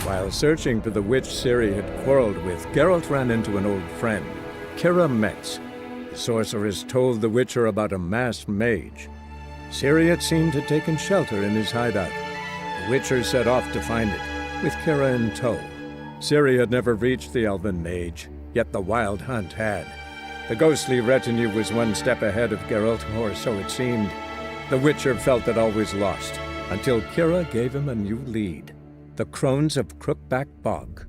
While searching for the witch Ciri had quarreled with, Geralt ran into an old friend, Kira Metz. The sorceress told the Witcher about a masked mage. Ciri had seemed to have taken shelter in his hideout. The Witcher set off to find it, with Kira in tow. Ciri had never reached the elven mage, yet the wild hunt had. The ghostly retinue was one step ahead of Geralt, or so it seemed. The Witcher felt that all was lost, until Kira gave him a new lead. The Crones of Crookback Bog.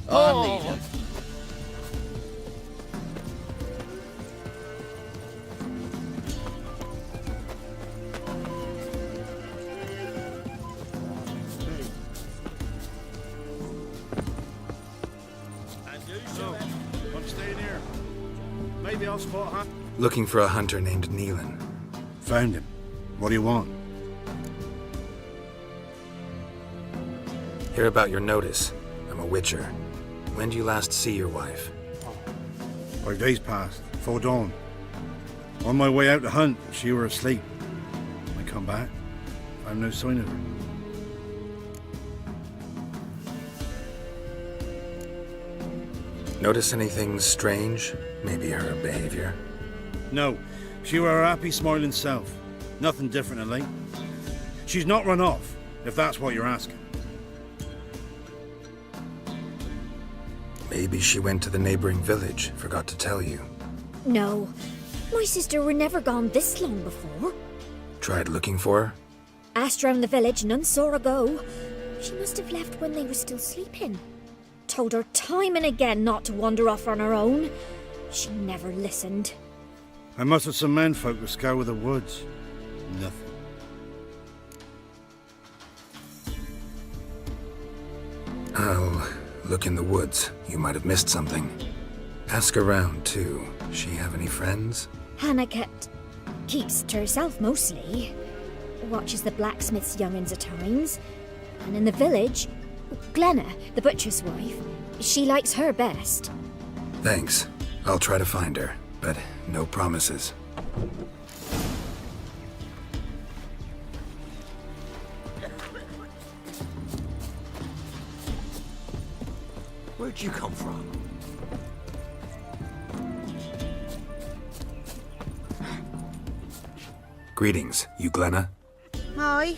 Oh! I'm staying here. Maybe I'll spot Hunt. Looking for a hunter named Neelan. Found him. What do you want? Hear about your notice. I'm a witcher. When do you last see your wife? 5 days passed, before dawn. On my way out to hunt, she were asleep. I come back, found no sign of her. Notice anything strange? Maybe her behavior? No, She were her happy, smiling self. Nothing different than late. She's not run off, if that's what you're asking. Maybe she went to the neighboring village, forgot to tell you. No, my sister were never gone this long before. Tried looking for her? Asked round the village, none saw her go. She must have left when they were still sleeping. Told her time and again not to wander off on her own. She never listened. I mustered some menfolk to scour the woods. Nothing. I'll look in the woods. You might have missed something. Ask around, too. She have any friends? Hannah keeps to herself mostly. Watches the blacksmith's young'uns at times. And in the village, Glenna, the butcher's wife, she likes her best. Thanks. I'll try to find her, but no promises. Where'd you come from? Greetings, you Glenna? Aye.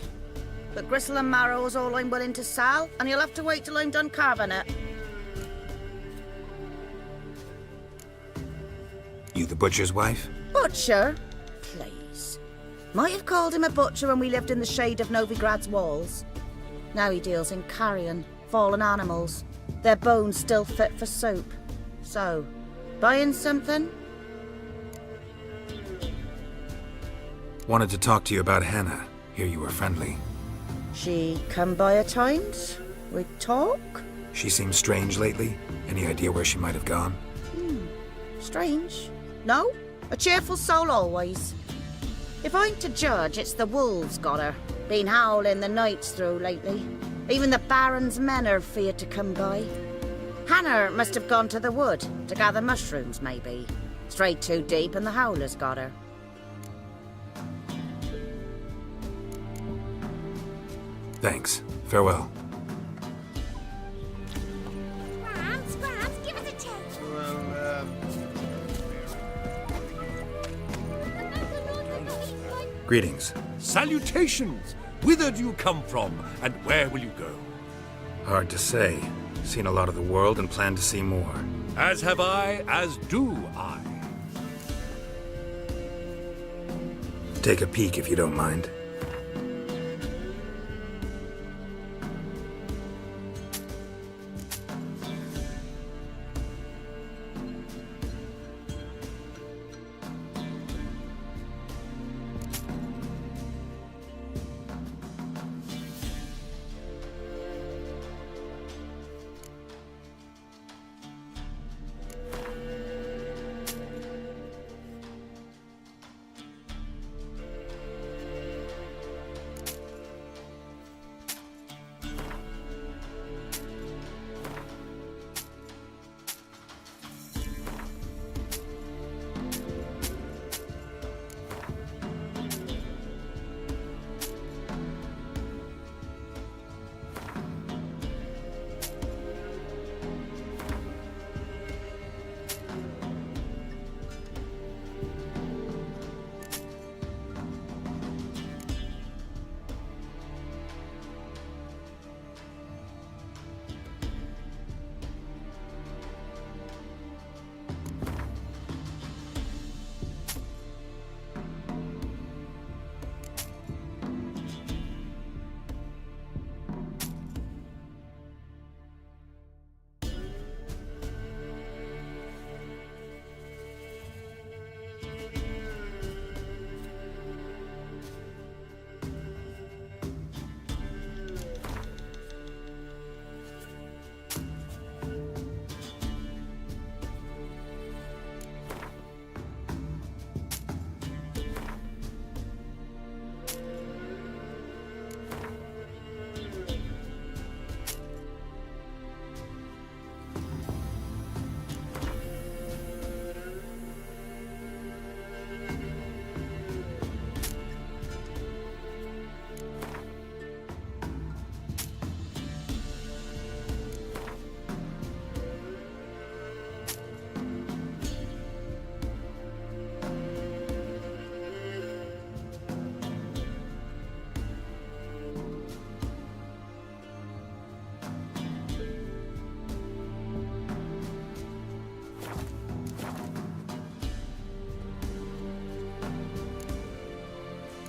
But gristle and marrow is all I'm willing to sell, and you'll have to wait till I'm done carving it. You the butcher's wife? Butcher? Please. Might have called him a butcher when we lived in the shade of Novigrad's walls. Now he deals in carrion, fallen animals. Their bones still fit for soup. So, buying something? Wanted to talk to you about Hannah. Hear you were friendly. She come by at times? We talk? She seems strange lately. Any idea where she might have gone? Strange. No? A cheerful soul always. If I'm to judge, it's the wolves got her. Been howling the nights through lately. Even the Baron's men are feared to come by. Hannah must have gone to the wood to gather mushrooms, maybe. Strayed too deep and the howlers got her. Thanks. Farewell. Scrams, give us a chance. Greetings. Salutations! Whither do you come from, and where will you go? Hard to say. Seen a lot of the world and plan to see more. As have I, as do I. Take a peek if you don't mind.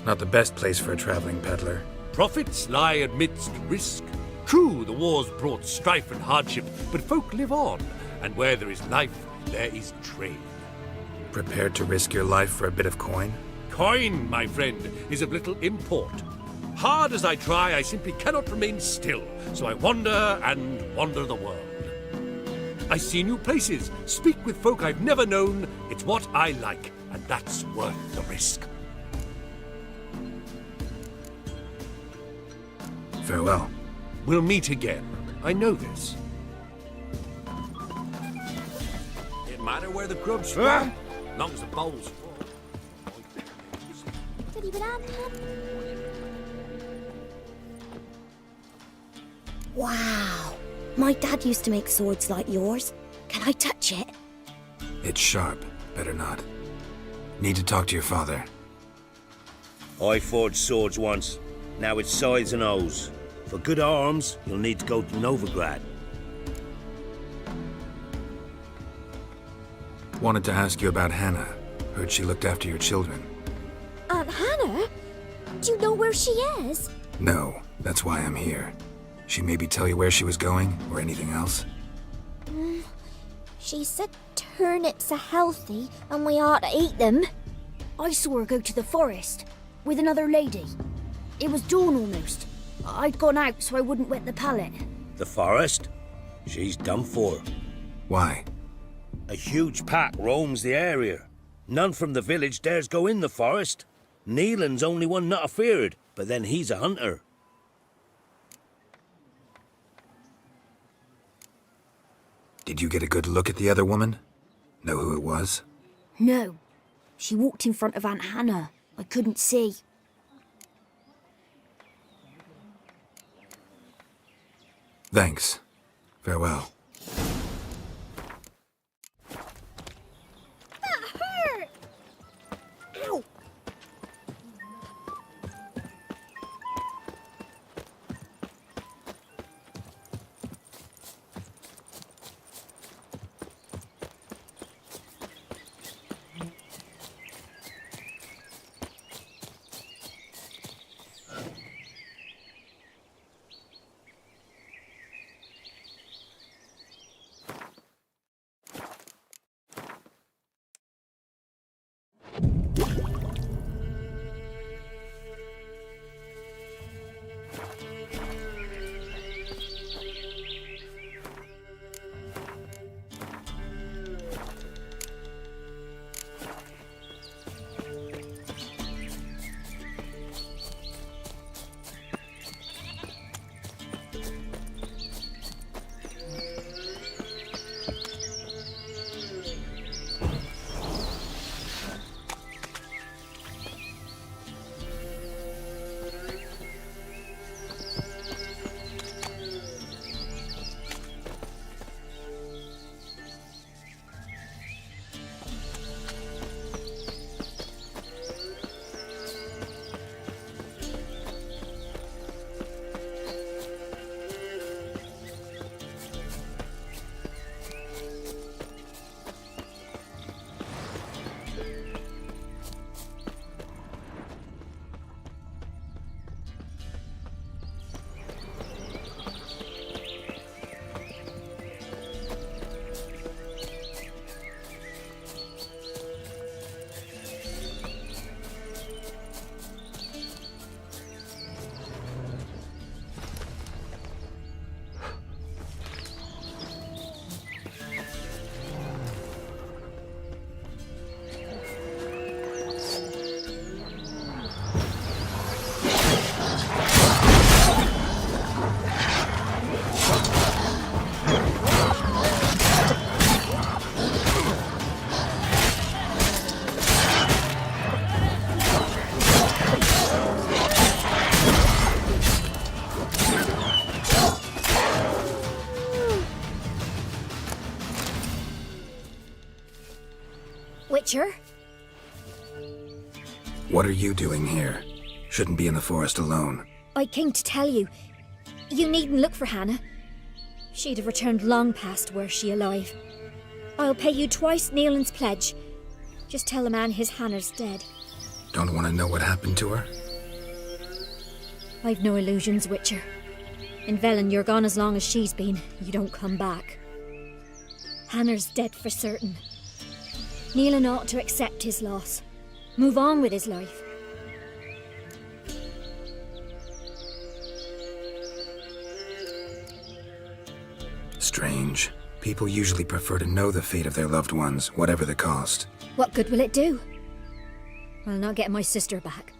Not the best place for a traveling peddler. Profits lie amidst risk. True, the wars brought strife and hardship, but folk live on, and where there is life, there is trade. Prepared to risk your life for a bit of coin? Coin, my friend, is of little import. Hard as I try, I simply cannot remain still, so I wander and wander the world. I see new places, speak with folk I've never known. It's what I like, and that's worth the risk. Farewell. We'll meet again. I know this. It matter where the grub's from, long as the bowl's full. Wow. My dad used to make swords like yours. Can I touch it? It's sharp. Better not. Need to talk to your father. I forged swords once. Now it's sides and O's. For good arms, you'll need to go to Novigrad. Wanted to ask you about Hannah. Heard she looked after your children. Aunt Hannah? Do you know where she is? No, that's why I'm here. She maybe tell you where she was going, or anything else? She said turnips are healthy and we ought to eat them. I saw her go to the forest with another lady. It was dawn almost. I'd gone out so I wouldn't wet the pallet. The forest? She's done for. Why? A huge pack roams the area. None from the village dares go in the forest. Neelan's only one not afeared, but then he's a hunter. Did you get a good look at the other woman? Know who it was? No. She walked in front of Aunt Hannah. I couldn't see. Thanks. Farewell. That hurt! Ow! Witcher? What are you doing here? Shouldn't be in the forest alone. I came to tell you. You needn't look for Hannah. She'd have returned long past were she alive. I'll pay you twice Neelan's pledge. Just tell the man his Hannah's dead. Don't want to know what happened to her? I've no illusions, Witcher. In Velen, you're gone as long as she's been. You don't come back. Hannah's dead for certain. Neelan ought to accept his loss. Move on with his life. Strange. People usually prefer to know the fate of their loved ones, whatever the cost. What good will it do? I'll not get my sister back.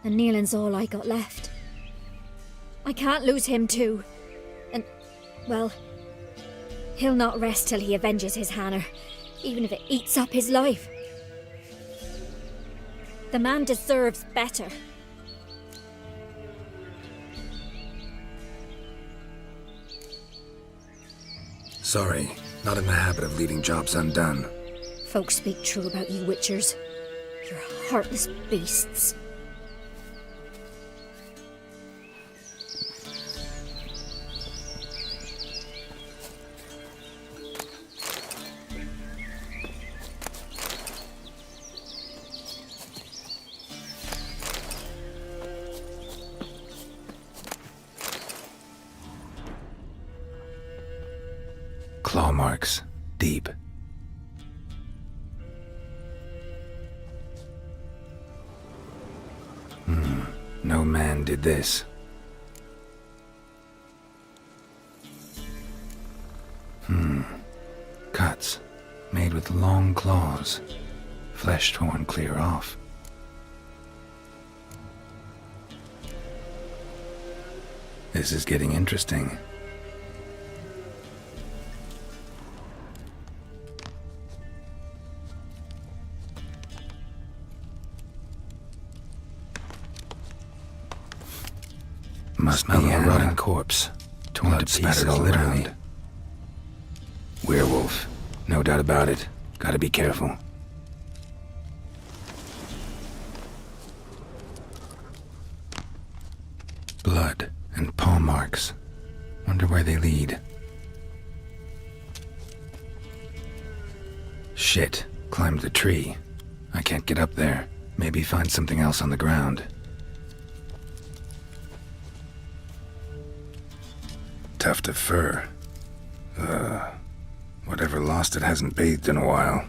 And Neelan's all I got left. I can't lose him too. And, well, he'll not rest till he avenges his Hannah, even if it eats up his life. The man deserves better. Sorry, not in the habit of leaving jobs undone. Folks speak true about you Witchers. You're heartless beasts. Claw marks. Deep. No man did this. Cuts. Made with long claws. Flesh torn clear off. This is getting interesting. Must be a rotting corpse. Torn to pieces all around. Werewolf. No doubt about it. Gotta be careful. Blood and paw marks. Wonder where they lead. Shit. Climbed the tree. I can't get up there. Maybe find something else on the ground. Tuft of fur. Whatever lost it hasn't bathed in a while.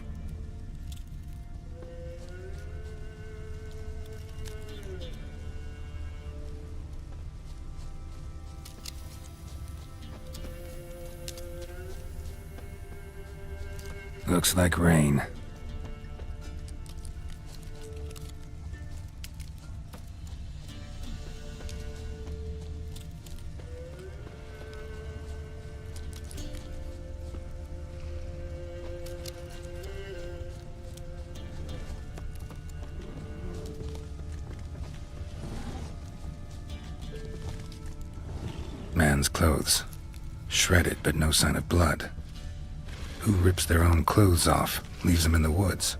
Looks like rain. Man's clothes. Shredded, but no sign of blood. Who rips their own clothes off, leaves them in the woods?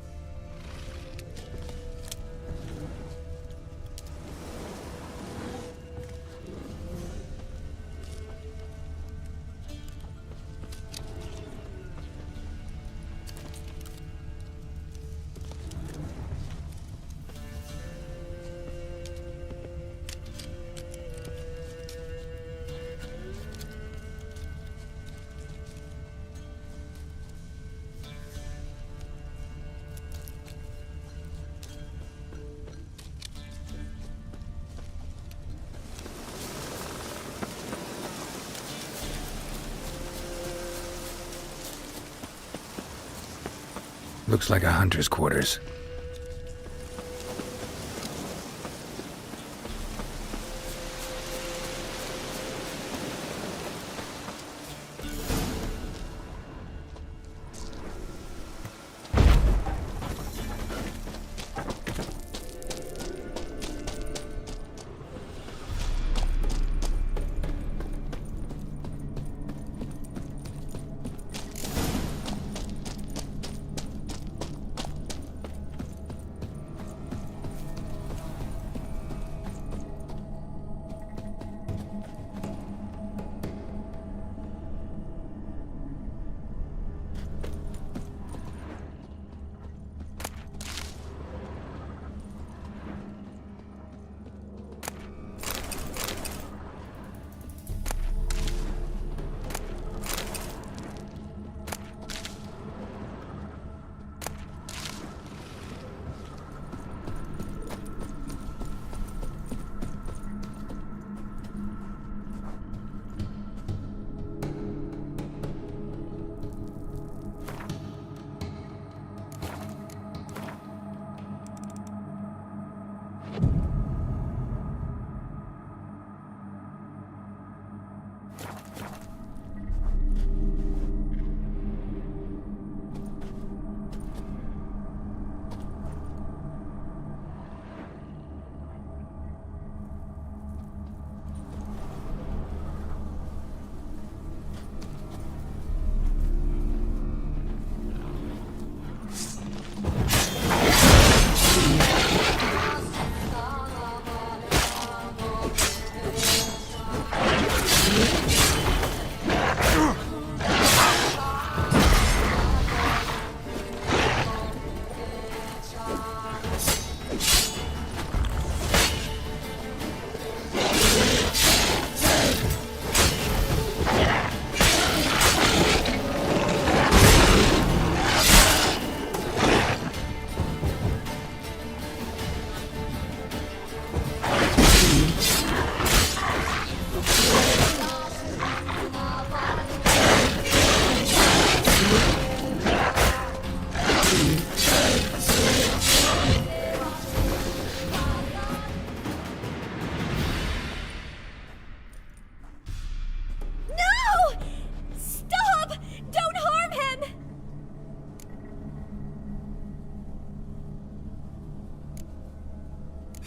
Looks like a hunter's quarters.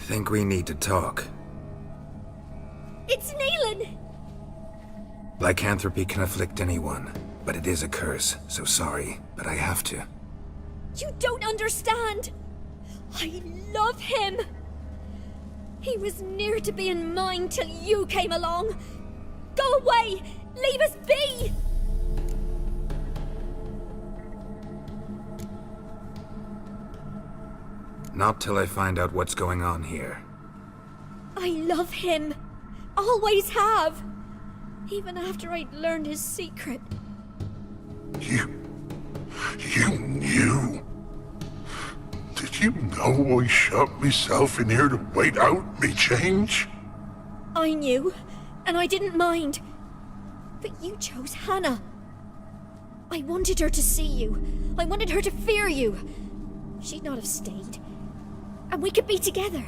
Think we need to talk. It's Neelan! Lycanthropy can afflict anyone, but it is a curse, so sorry, but I have to. You don't understand! I love him! He was near to being mine till you came along! Go away! Leave us be! Not till I find out what's going on here. I love him! Always have! Even after I'd learned his secret. You knew? Did you know I shut myself in here to wait out me change? I knew, and I didn't mind. But you chose Hannah. I wanted her to see you. I wanted her to fear you. She'd not have stayed. And we could be together.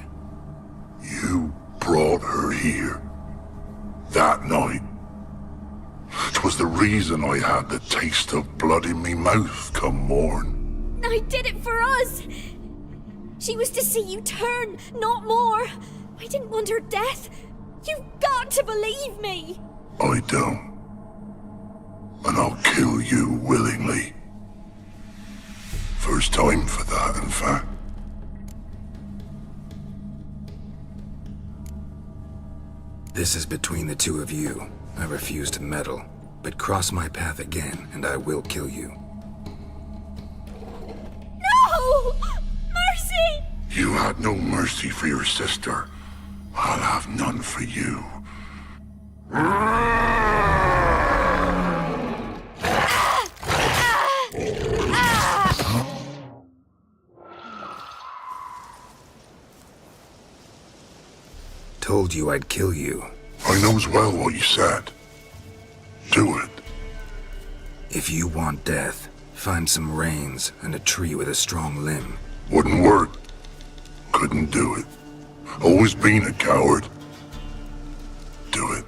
You brought her here. That night. 'Twas the reason I had the taste of blood in me mouth come morn. I did it for us! She was to see you turn, not more. I didn't want her death. You've got to believe me! I don't. And I'll kill you willingly. First time for that, in fact. This is between the two of you. I refuse to meddle, but cross my path again, and I will kill you. No! Mercy! You had no mercy for your sister. I'll have none for you. Told you I'd kill you. I knows well what you said. Do it. If you want death, find some reins and a tree with a strong limb. Wouldn't work. Couldn't do it. Always been a coward. Do it.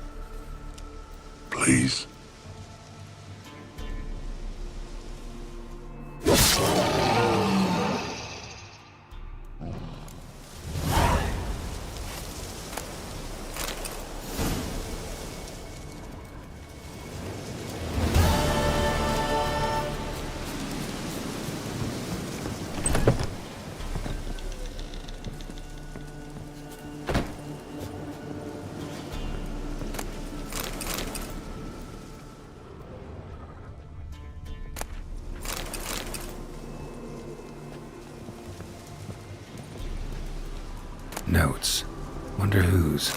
Please. Notes. Wonder whose.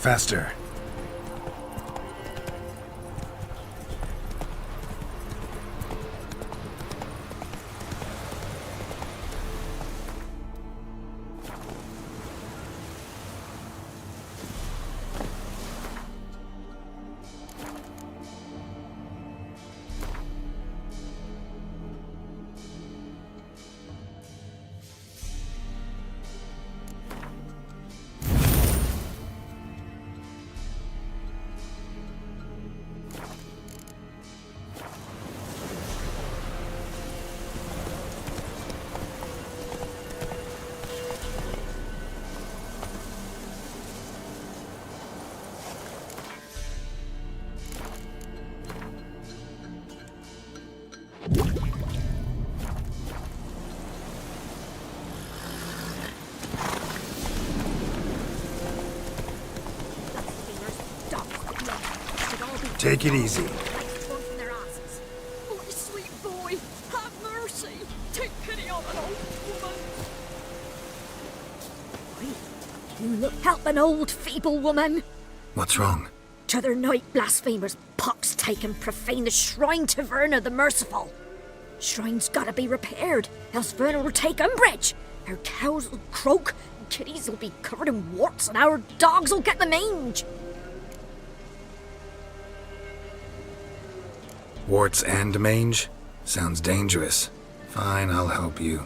Faster. Take it easy. Oh, sweet boy, have mercy. Take pity on an old woman. You look help an old feeble woman. What's wrong? T'other night blasphemers pox take and profane the shrine to Verna the Merciful. Shrine's gotta be repaired, else Verna will take umbrage. Our cows will croak, kitties will be covered in warts, and our dogs will get the mange. Warts and mange? Sounds dangerous. Fine, I'll help you.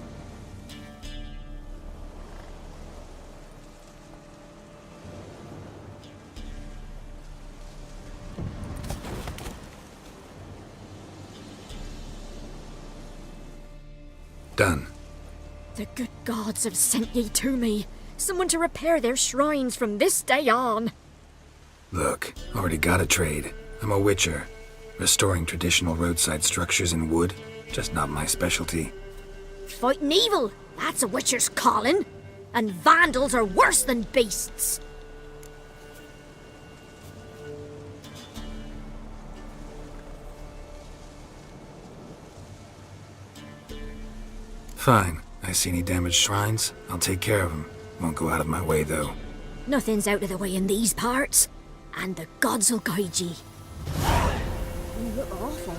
Done. The good gods have sent ye to me. Someone to repair their shrines from this day on. Look, already got a trade. I'm a witcher. Restoring traditional roadside structures in wood, just not my specialty. Fighting evil, that's a witcher's calling. And vandals are worse than beasts. Fine. I see any damaged shrines, I'll take care of them. Won't go out of my way, though. Nothing's out of the way in these parts. And the gods will guide ye. You look awful.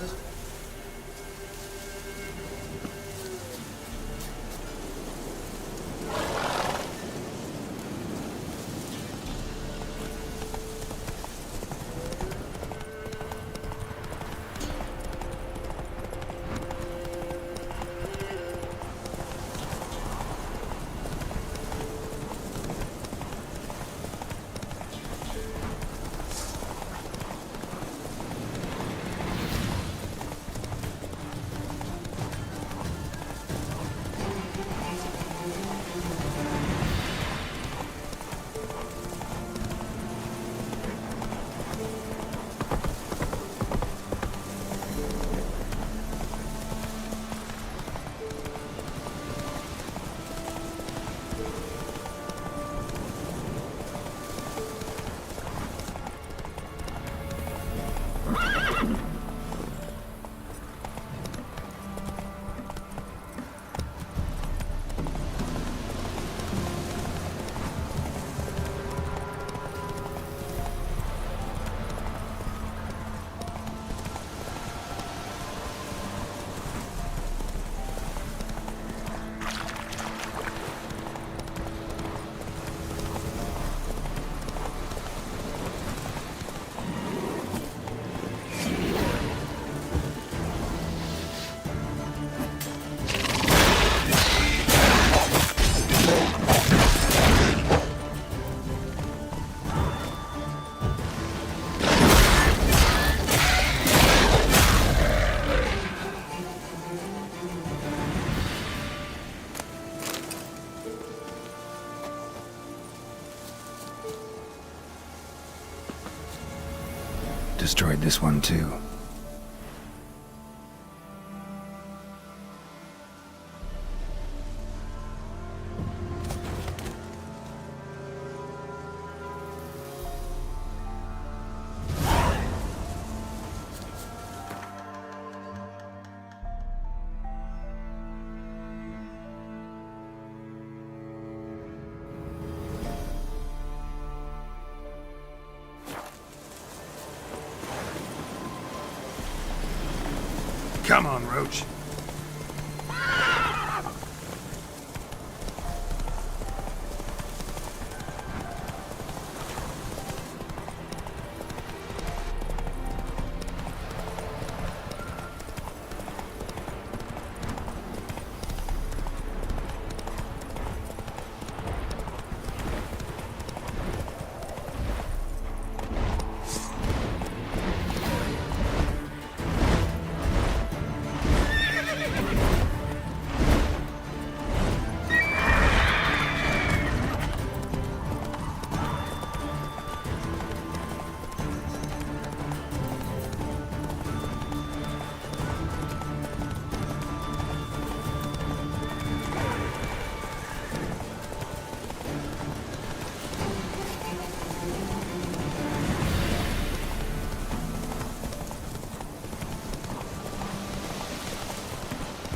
Destroyed this one, too. Come on, Roach.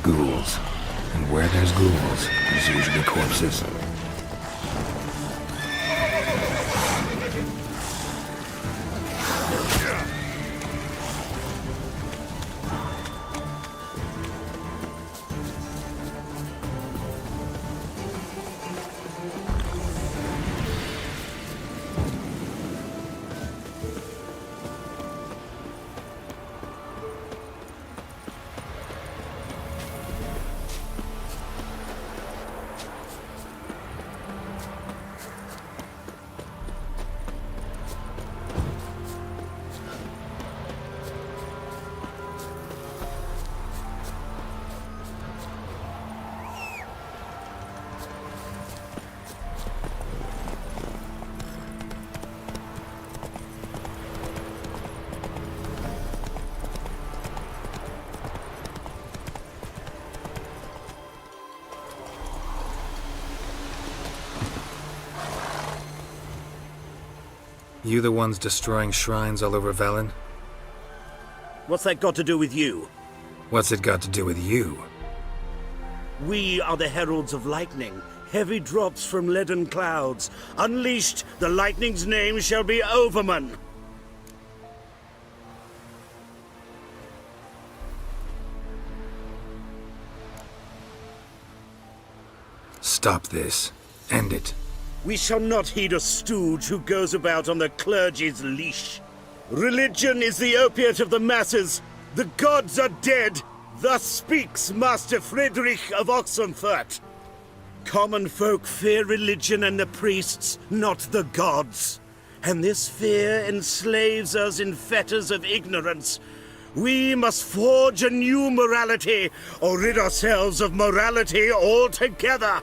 Ghouls. And where there's ghouls, there's usually corpses. You the ones destroying shrines all over Velen? What's that got to do with you? What's it got to do with you? We are the heralds of lightning. Heavy drops from leaden clouds. Unleashed, the lightning's name shall be Overman. Stop this. End it. We shall not heed a stooge who goes about on the clergy's leash. Religion is the opiate of the masses. The gods are dead. Thus speaks Master Friedrich of Oxenfurt. Common folk fear religion and the priests, not the gods. And this fear enslaves us in fetters of ignorance. We must forge a new morality, or rid ourselves of morality altogether.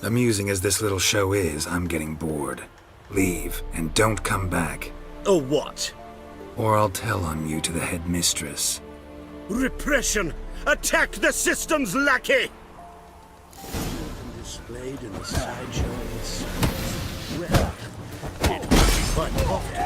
Amusing as this little show is, I'm getting bored. Leave, and don't come back. Or what? Or I'll tell on you to the headmistress. Repression! Attack the system's lackey! Displayed in the sideshow of the sun. Well, it would be quite often.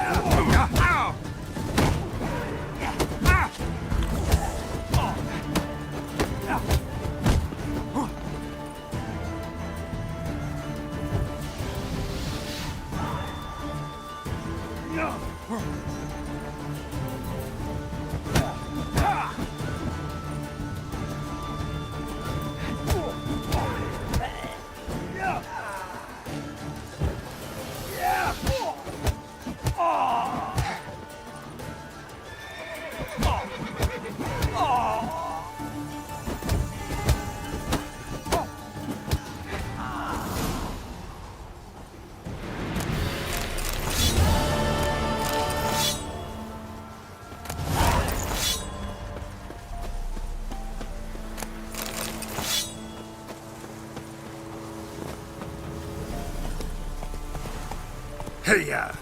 Hey-ya!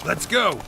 Let's go!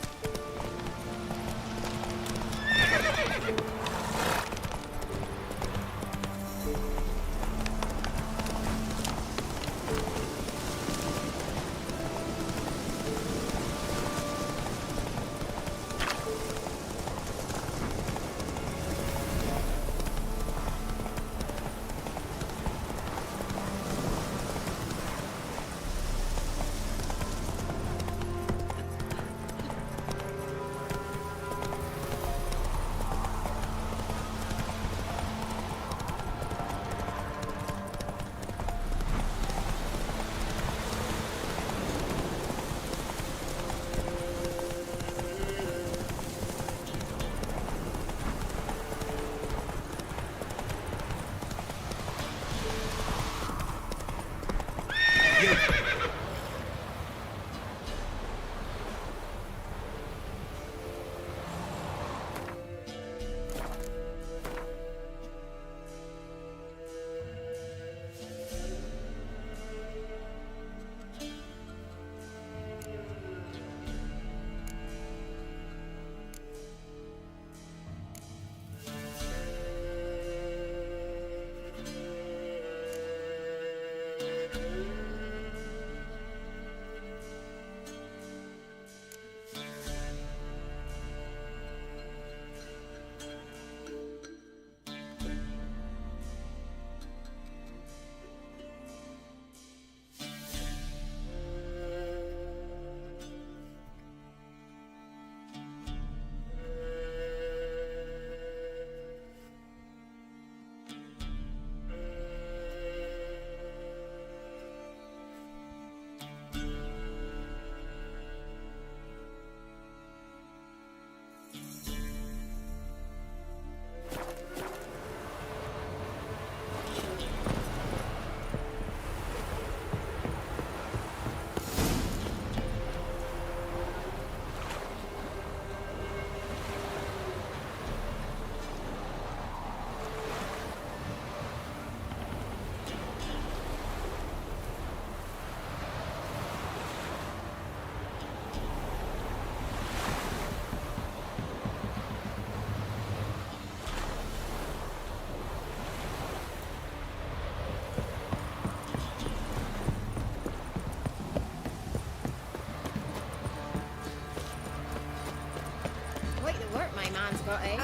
Quite the work my man's got, eh?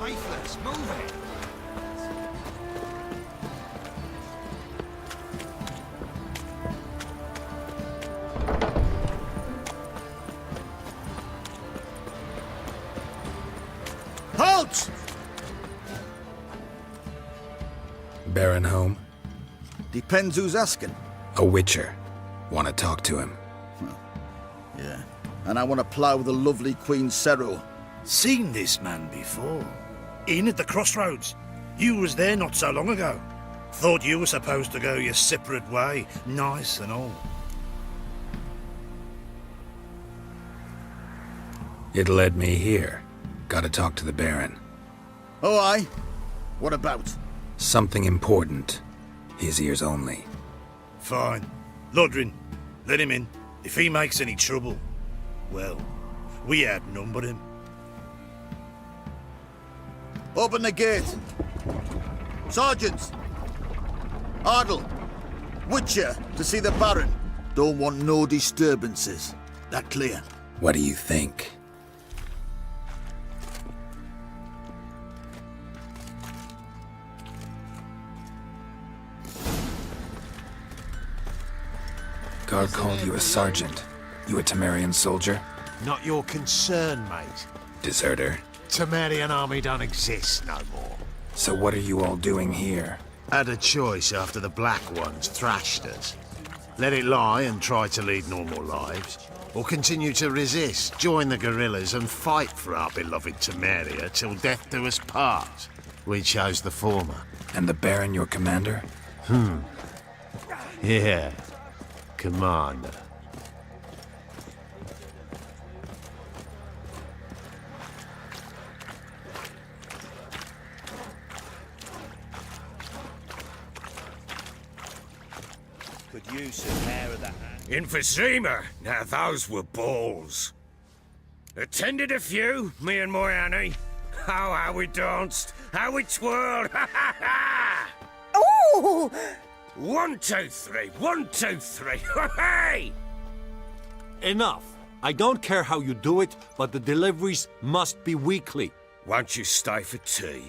Lifeless, move it! Halt! Baron home? Depends who's asking. A witcher. Want to talk to him. Yeah. And I want to plough the lovely Queen Cero. Seen this man before. In at the crossroads. You was there not so long ago. Thought you were supposed to go your separate way, nice and all. It led me here. Gotta talk to the Baron. Oh, aye? What about? Something important. His ears only. Fine. Lodrin, let him in. If he makes any trouble, well, we outnumber him. Open the gate. Sergeants! Ardle! Witcher, to see the Baron. Don't want no disturbances. That clear? What do you think? Guard called you a sergeant. You a Temerian soldier? Not your concern, mate. Deserter. Temerian army don't exist no more. So what are you all doing here? Had a choice after the Black Ones thrashed us. Let it lie and try to lead normal lives, or continue to resist, join the guerrillas and fight for our beloved Temeria till death do us part. We chose the former. And the Baron your commander? Yeah. Commander. Could use of hair of the hand. Emphysema. Now those were balls. Attended a few, me and my Annie. Oh, how we danced, how we twirled. Ha ha ha! Oh! 1, 2, 3. 1, 2, 3. Hey! Enough. I don't care how you do it, but the deliveries must be weekly. Won't you stay for tea?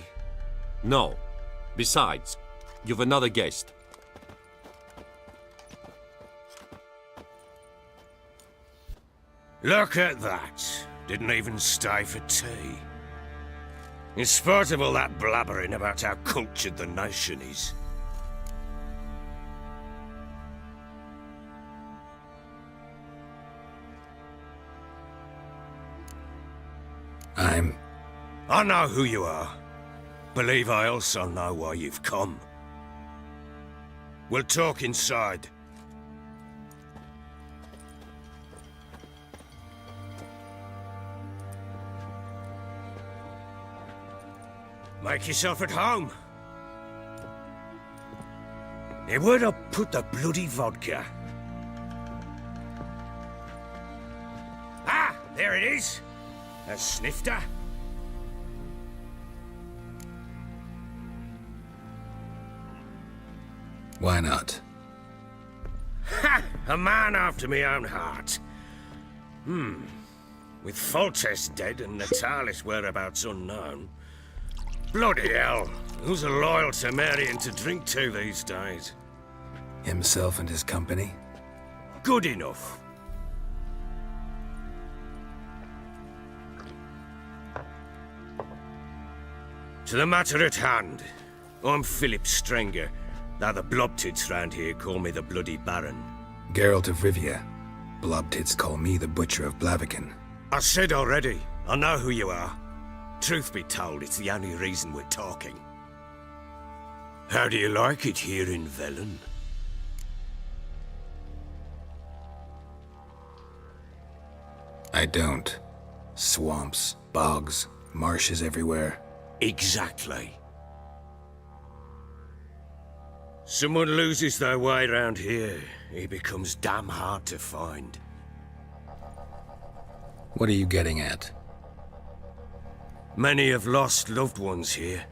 No. Besides, you've another guest. Look at that. Didn't even stay for tea. In spite of all that blabbering about how cultured the nation is. I know who you are. Believe I also know why you've come. We'll talk inside. Make yourself at home. Now, where'd I put the bloody vodka? Ah, there it is. A snifter. Why not? Ha! A man after my own heart. With Foltest dead and Natalis whereabouts unknown. Bloody hell. Who's a loyal Temerian to drink to these days? Himself and his company? Good enough. To the matter at hand. I'm Philip Strenger, though the Blobtits round here call me the Bloody Baron. Geralt of Rivia. Blobtits call me the Butcher of Blaviken. I said already, I know who you are. Truth be told, it's the only reason we're talking. How do you like it here in Velen? I don't. Swamps, bogs, marshes everywhere. Exactly. Someone loses their way round here, he becomes damn hard to find. What are you getting at? Many have lost loved ones here.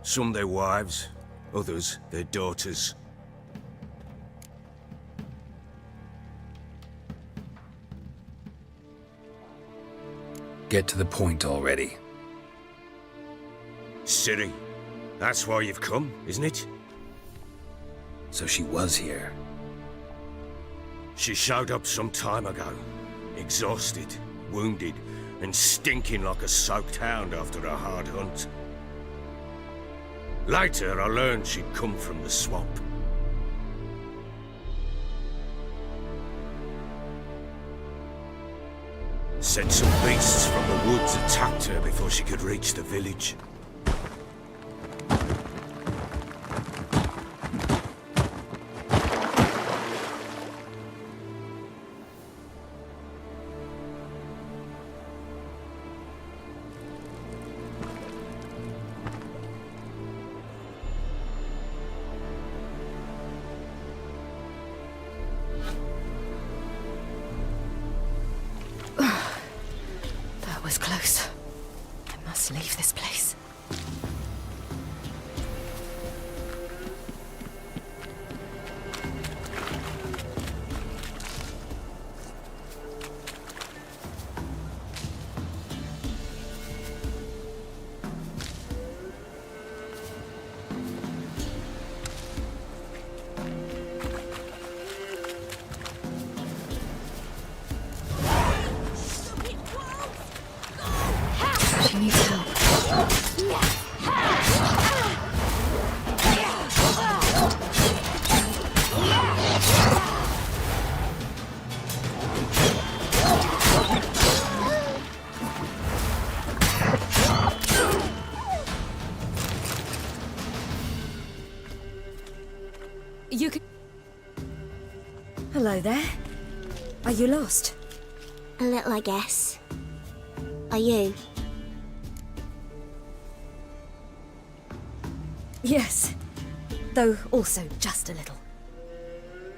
Some their wives, others their daughters. Get to the point already. Ciri, that's why you've come, isn't it? So she was here. She showed up some time ago. Exhausted, wounded, and stinking like a soaked hound after a hard hunt. Later, I learned she'd come from the swamp. Said some beasts from the woods attacked her before she could reach the village. That was close. I must leave this place. She needs help. You can... Hello there. Are you lost? A little, I guess. Are you? Yes. Though also just a little.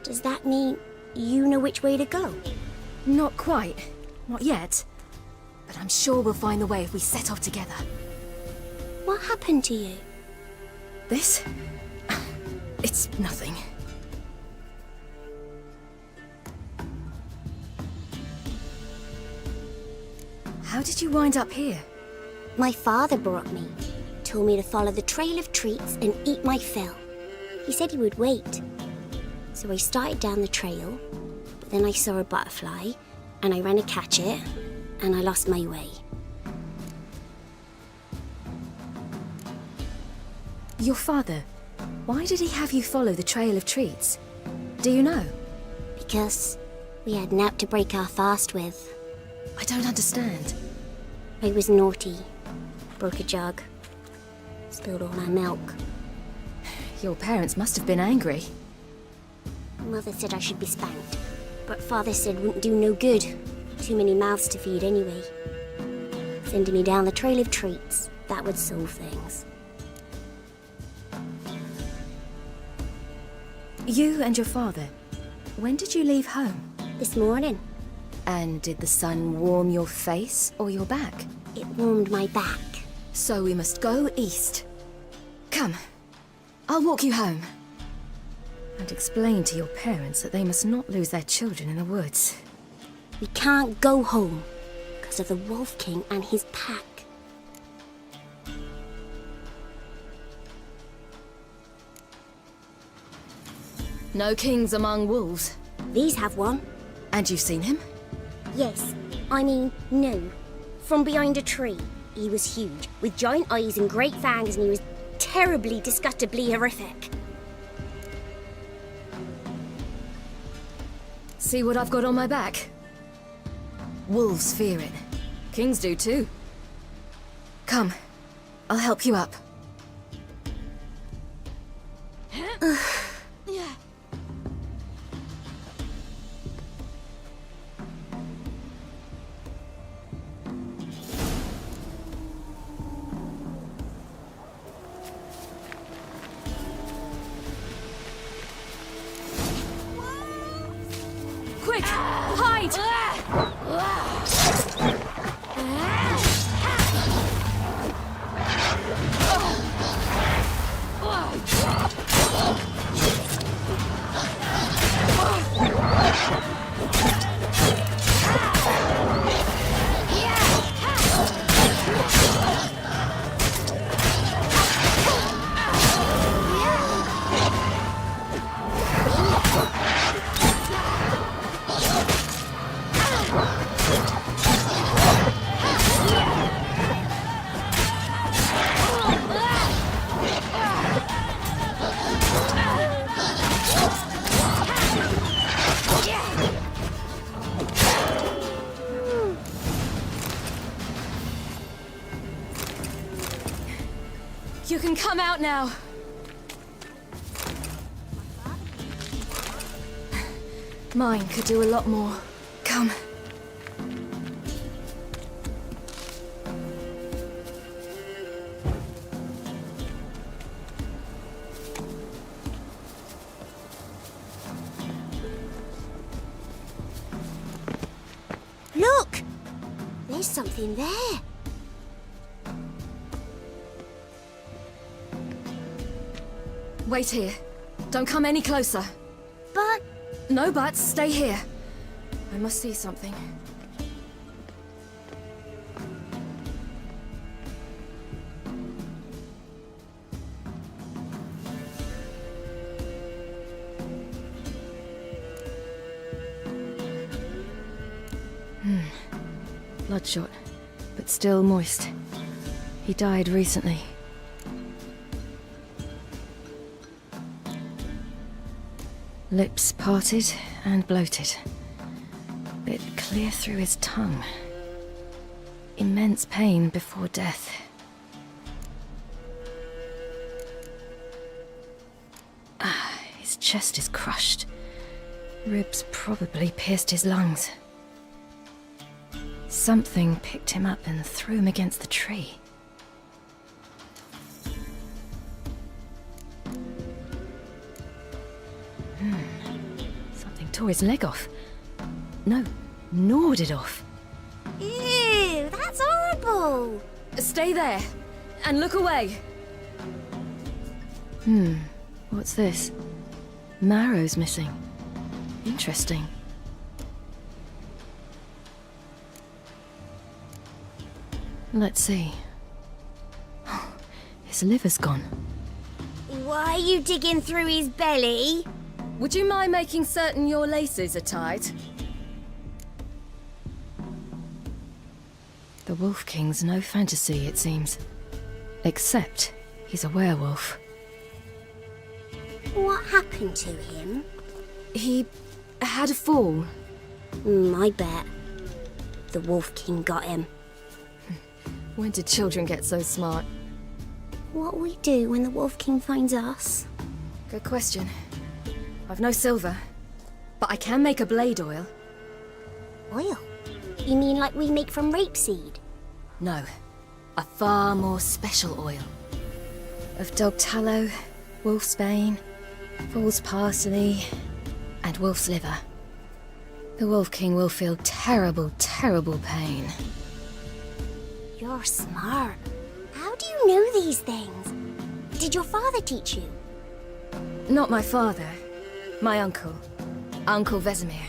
Does that mean you know which way to go? Not quite. Not yet. But I'm sure we'll find the way if we set off together. What happened to you? This? It's nothing. How did you wind up here? My father brought me. Told me to follow the trail of treats and eat my fill. He said he would wait. So I started down the trail, but then I saw a butterfly, and I ran to catch it, and I lost my way. Your father, why did he have you follow the trail of treats? Do you know? Because we had naught to break our fast with. I don't understand. I was naughty. Broke a jug. Spilled all my milk. Your parents must have been angry. Mother said I should be spanked, but Father said wouldn't do no good. Too many mouths to feed anyway. Sending me down the trail of treats, that would solve things. You and your father, when did you leave home? This morning. And did the sun warm your face or your back? It warmed my back. So we must go east. Come, I'll walk you home. And explain to your parents that they must not lose their children in the woods. We can't go home because of the Wolf King and his pack. No kings among wolves. These have one. And you've seen him? Yes. I mean, no. From behind a tree. He was huge, with giant eyes and great fangs, and he was terribly, disgustingly horrific. See what I've got on my back? Wolves fear it. Kings do too. Come, I'll help you up. Quick! Hide! You can come out now. Mine could do a lot more. Come. Look! There's something there. Wait here. Don't come any closer. But... No buts. Stay here. I must see something. Bloodshot, but still moist. He died recently. Lips parted and bloated. Bit clear through his tongue. Immense pain before death. His chest is crushed. Ribs probably pierced his lungs. Something picked him up and threw him against the tree. tore his leg off. No, gnawed it off. Ew, that's horrible. Stay there, and look away. What's this? Marrow's missing. Interesting. Let's see. His liver's gone. Why are you digging through his belly? Would you mind making certain your laces are tied? The Wolf King's no fantasy, it seems. Except he's a werewolf. What happened to him? He had a fall. I bet. The Wolf King got him. When did children get so smart? What'll we do when the Wolf King finds us? Good question. I've no silver, but I can make a blade oil. Oil? You mean like we make from rapeseed? No, a far more special oil. Of dog tallow, wolf's bane, fool's parsley, and wolf's liver. The Wolf King will feel terrible, terrible pain. You're smart. How do you know these things? Did your father teach you? Not my father. My uncle. Uncle Vesemir.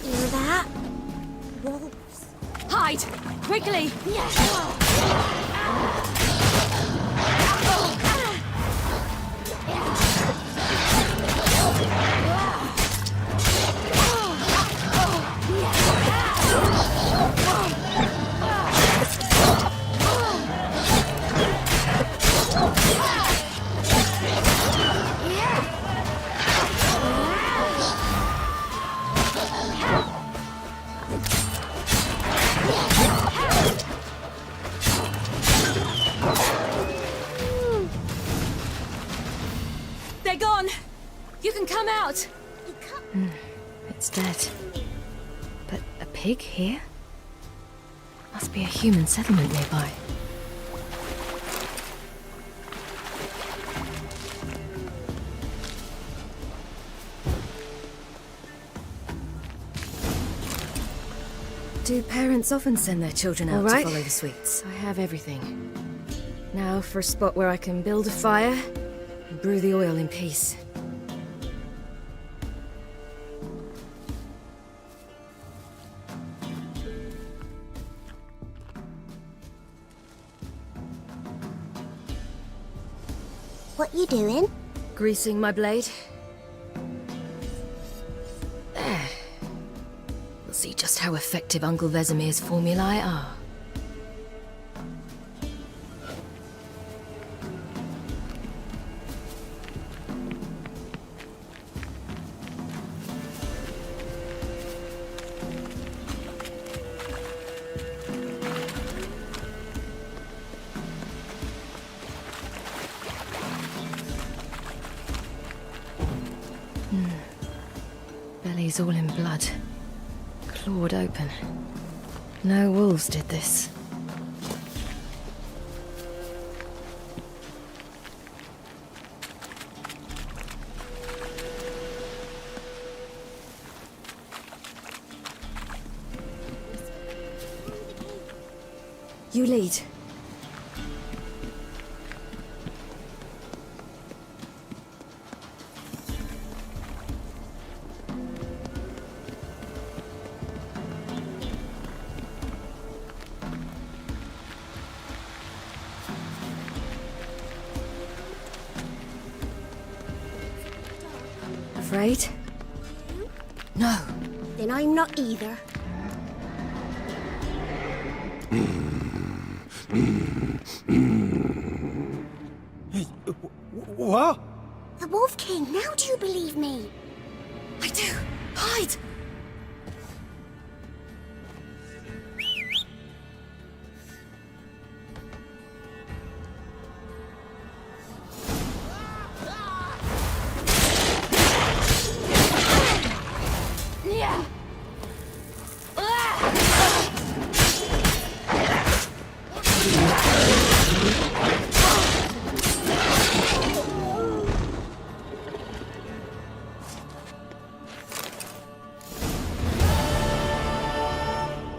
Hear that? Wolves. Hide! Quickly! They're gone! You can come out! It's dead. But a pig here? Must be a human settlement nearby. Do parents often send their children out to follow the sweets? I have everything. Now for a spot where I can build a fire and brew the oil in peace. What you doing? Greasing my blade. There. We'll see just how effective Uncle Vesemir's formulae are. Belly's all in blood. Clawed open. No wolves did this. You lead. Afraid? No. Then I'm not either. What? The Wolf King, now do you believe me? I do. Hide!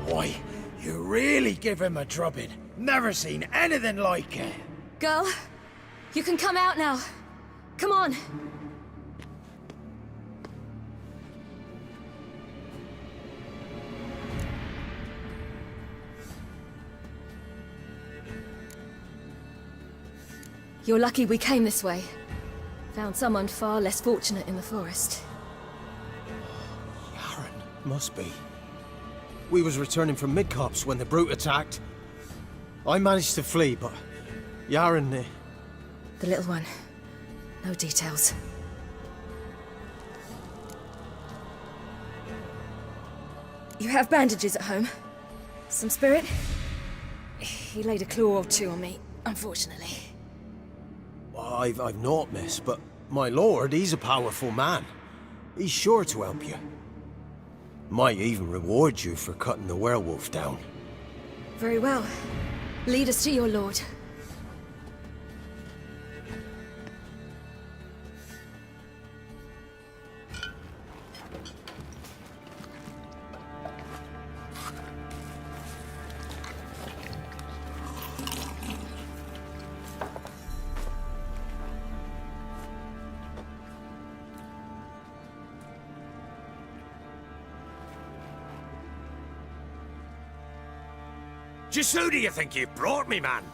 Why, you really give him a drubbing. Never seen anything like it. Girl, you can come out now. Come on. You're lucky we came this way. Found someone far less fortunate in the forest. Must be. We was returning from Midcops when the brute attacked. I managed to flee, but Yaren... The little one. No details. You have bandages at home? Some spirit? He laid a claw or two on me, unfortunately. I've not, miss, but my lord, he's a powerful man. He's sure to help you. Might even reward you for cutting the werewolf down. Very well. Lead us to your lord. Just who do you think you brought me, man?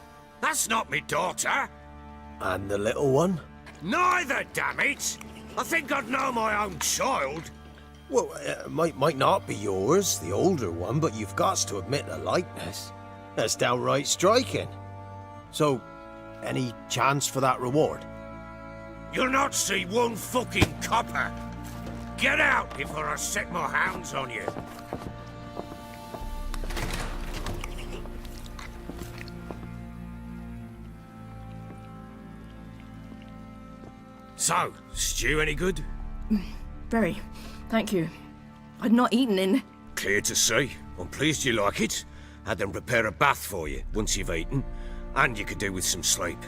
That's not me daughter. And the little one? Neither, damn it! I think I'd know my own child. Well, might not be yours, the older one, but you've got to admit the likeness. That's downright striking. So, any chance for that reward? You'll not see one fucking copper. Get out before I set my hounds on you. So, stew any good? Very. Thank you. I'd not eaten in... Clear to see. I'm pleased you like it. Had them prepare a bath for you once you've eaten, and you could do with some sleep.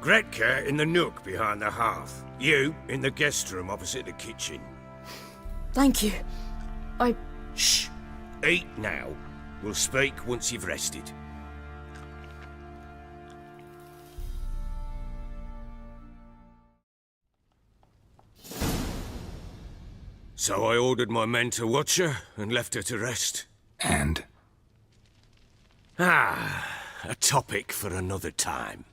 Gretka in the nook behind the hearth. You in the guest room opposite the kitchen. Thank you. Shh. Eat now. We'll speak once you've rested. So I ordered my men to watch her and left her to rest. And? A topic for another time.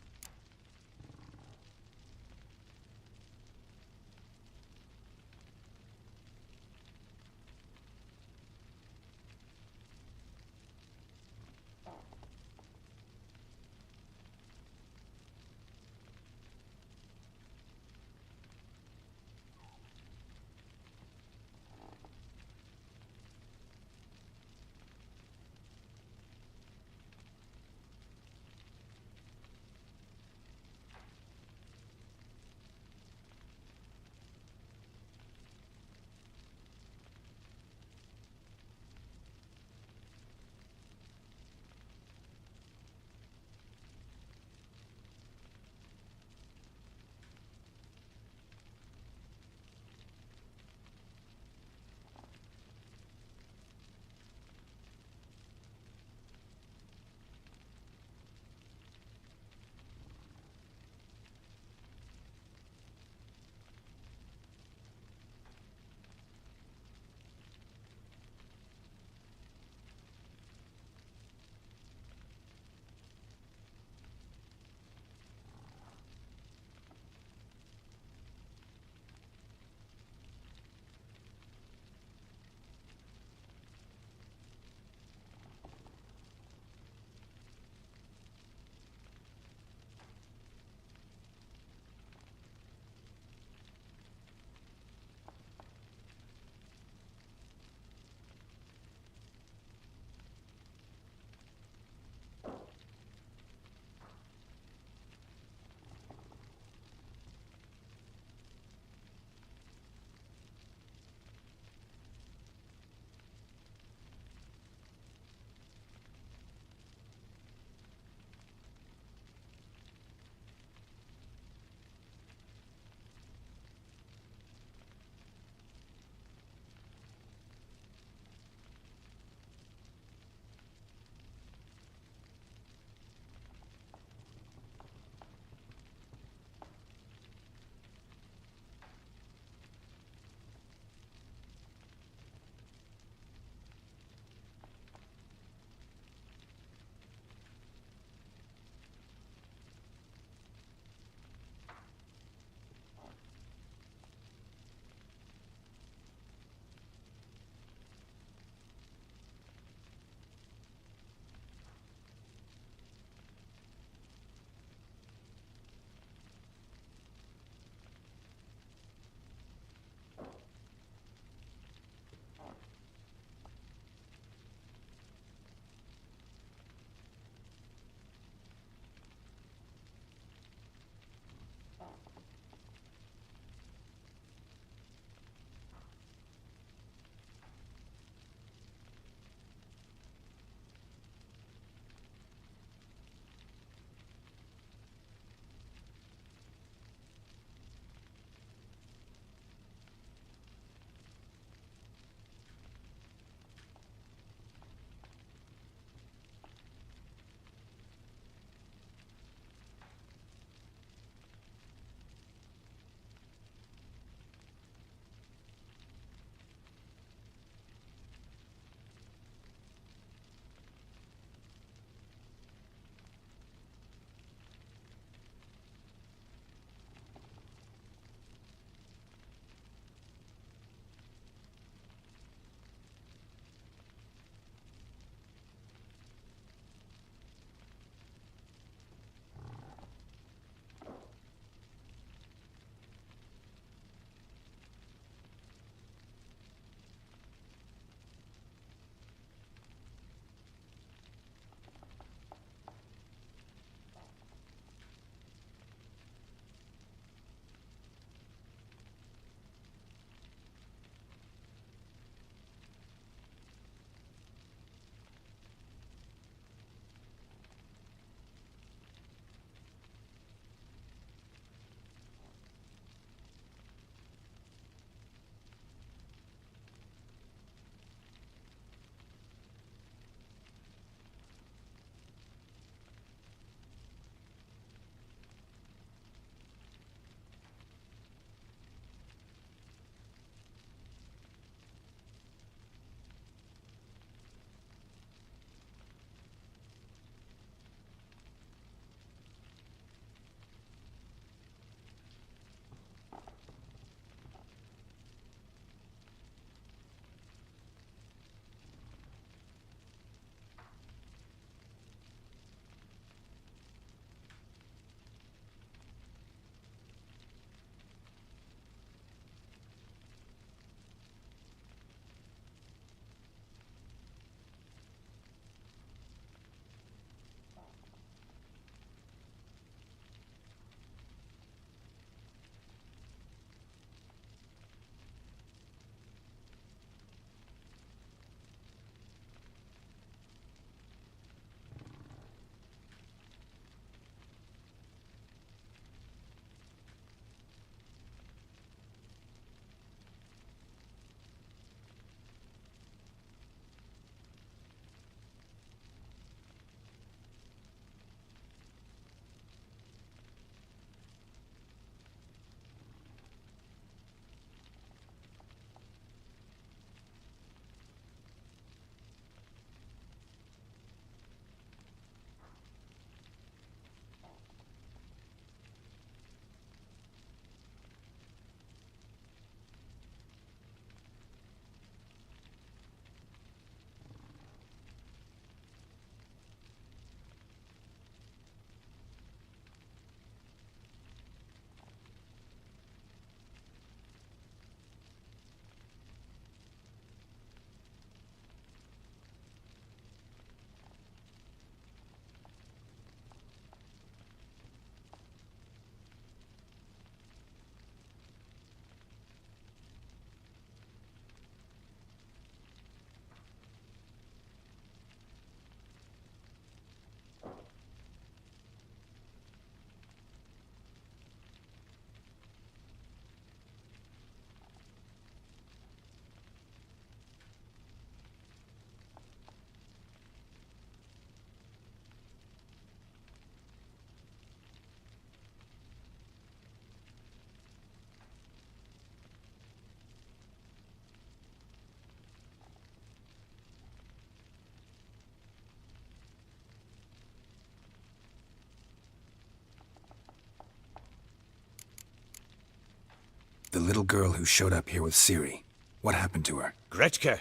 little girl who showed up here with Ciri. What happened to her? Gretka.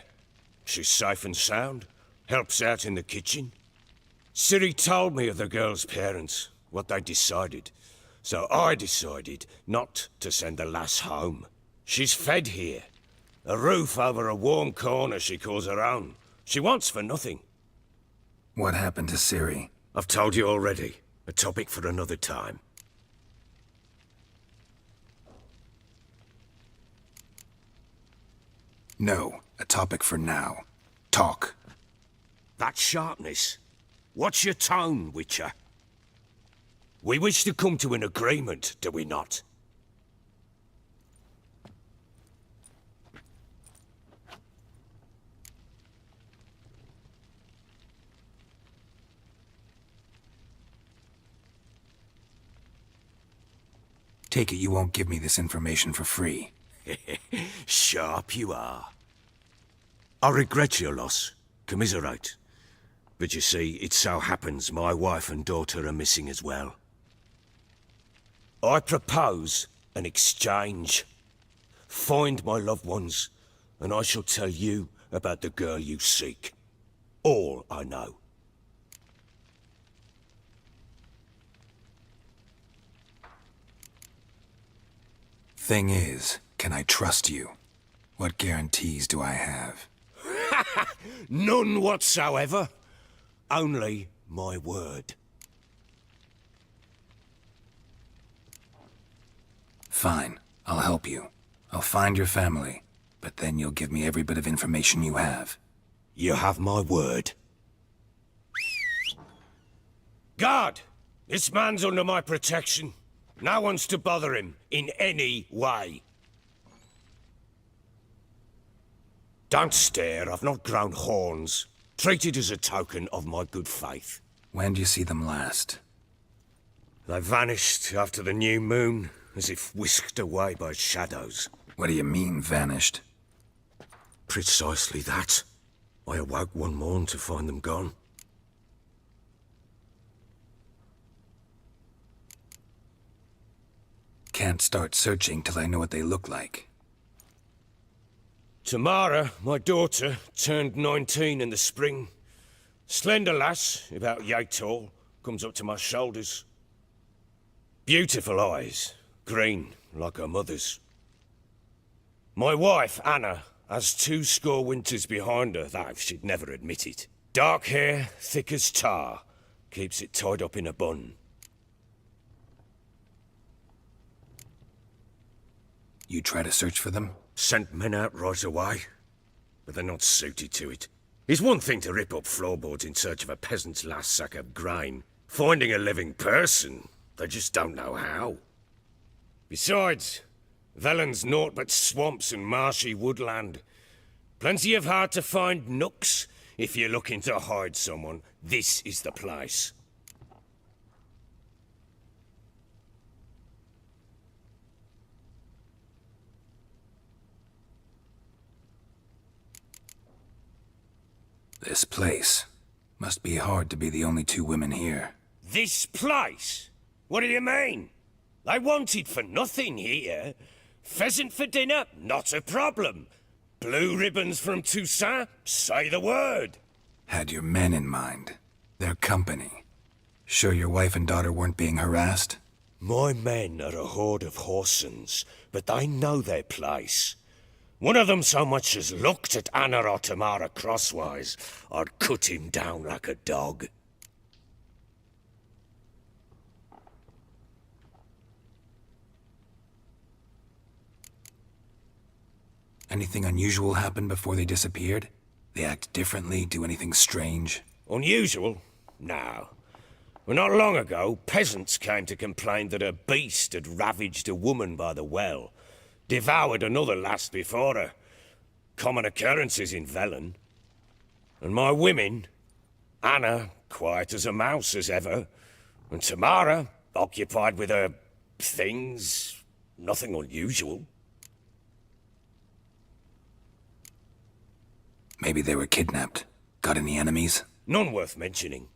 She's safe and sound. Helps out in the kitchen. Ciri told me of the girl's parents, what they decided. So I decided not to send the lass home. She's fed here. A roof over a warm corner she calls her own. She wants for nothing. What happened to Ciri? I've told you already. A topic for another time. No, a topic for now. Talk. That sharpness. What's your tone, Witcher? We wish to come to an agreement, do we not? Take it you won't give me this information for free. Sharp you are. I regret your loss. Commiserate. But you see, it so happens my wife and daughter are missing as well. I propose an exchange. Find my loved ones, and I shall tell you about the girl you seek. All I know. Thing is, can I trust you? What guarantees do I have? None whatsoever. Only my word. Fine, I'll help you. I'll find your family, but then you'll give me every bit of information you have. You have my word. Guard! This man's under my protection. No one's to bother him in any way. Don't stare, I've not grown horns. Treat it as a token of my good faith. When do you see them last? They vanished after the new moon, as if whisked away by shadows. What do you mean, vanished? Precisely that. I awoke one morn to find them gone. Can't start searching till I know what they look like. Tamara, my daughter, turned 19 in the spring. Slender lass, about yay tall, comes up to my shoulders. Beautiful eyes, green, like her mother's. My wife, Anna, has 20 winters behind her, though she'd never admit it. Dark hair, thick as tar, keeps it tied up in a bun. You try to search for them? Sent men out right away, but they're not suited to it. It's one thing to rip up floorboards in search of a peasant's last sack of grain. Finding a living person, they just don't know how. Besides, Velen's naught but swamps and marshy woodland. Plenty of hard-to-find nooks. If you're looking to hide someone, this is the place. This place. Must be hard to be the only 2 women here. This place? What do you mean? They wanted for nothing here. Pheasant for dinner? Not a problem. Blue ribbons from Toussaint? Say the word. Had your men in mind. Their company. Sure your wife and daughter weren't being harassed? My men are a horde of whoresons, but they know their place. One of them so much as looked at Anna or Tamara crosswise, I'd cut him down like a dog. Anything unusual happen before they disappeared? They act differently, do anything strange? Unusual? No. Well, not long ago, peasants came to complain that a beast had ravaged a woman by the well. Devoured another lass before her. Common occurrences in Velen. And my women, Anna, quiet as a mouse as ever, and Tamara, occupied with her things, nothing unusual. Maybe they were kidnapped. Got any enemies? None worth mentioning.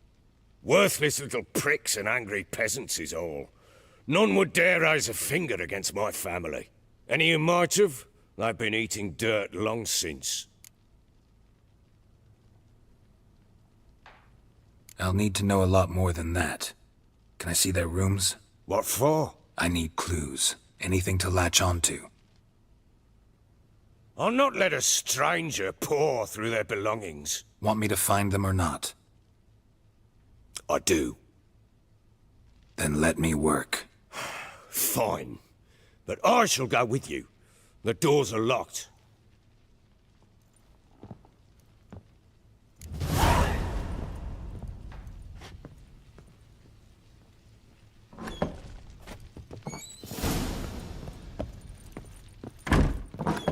Worthless little pricks and angry peasants is all. None would dare raise a finger against my family. Any who might have, they've been eating dirt long since. I'll need to know a lot more than that. Can I see their rooms? What for? I need clues. Anything to latch onto. I'll not let a stranger pore through their belongings. Want me to find them or not? I do. Then let me work. Fine. But I shall go with you. The doors are locked.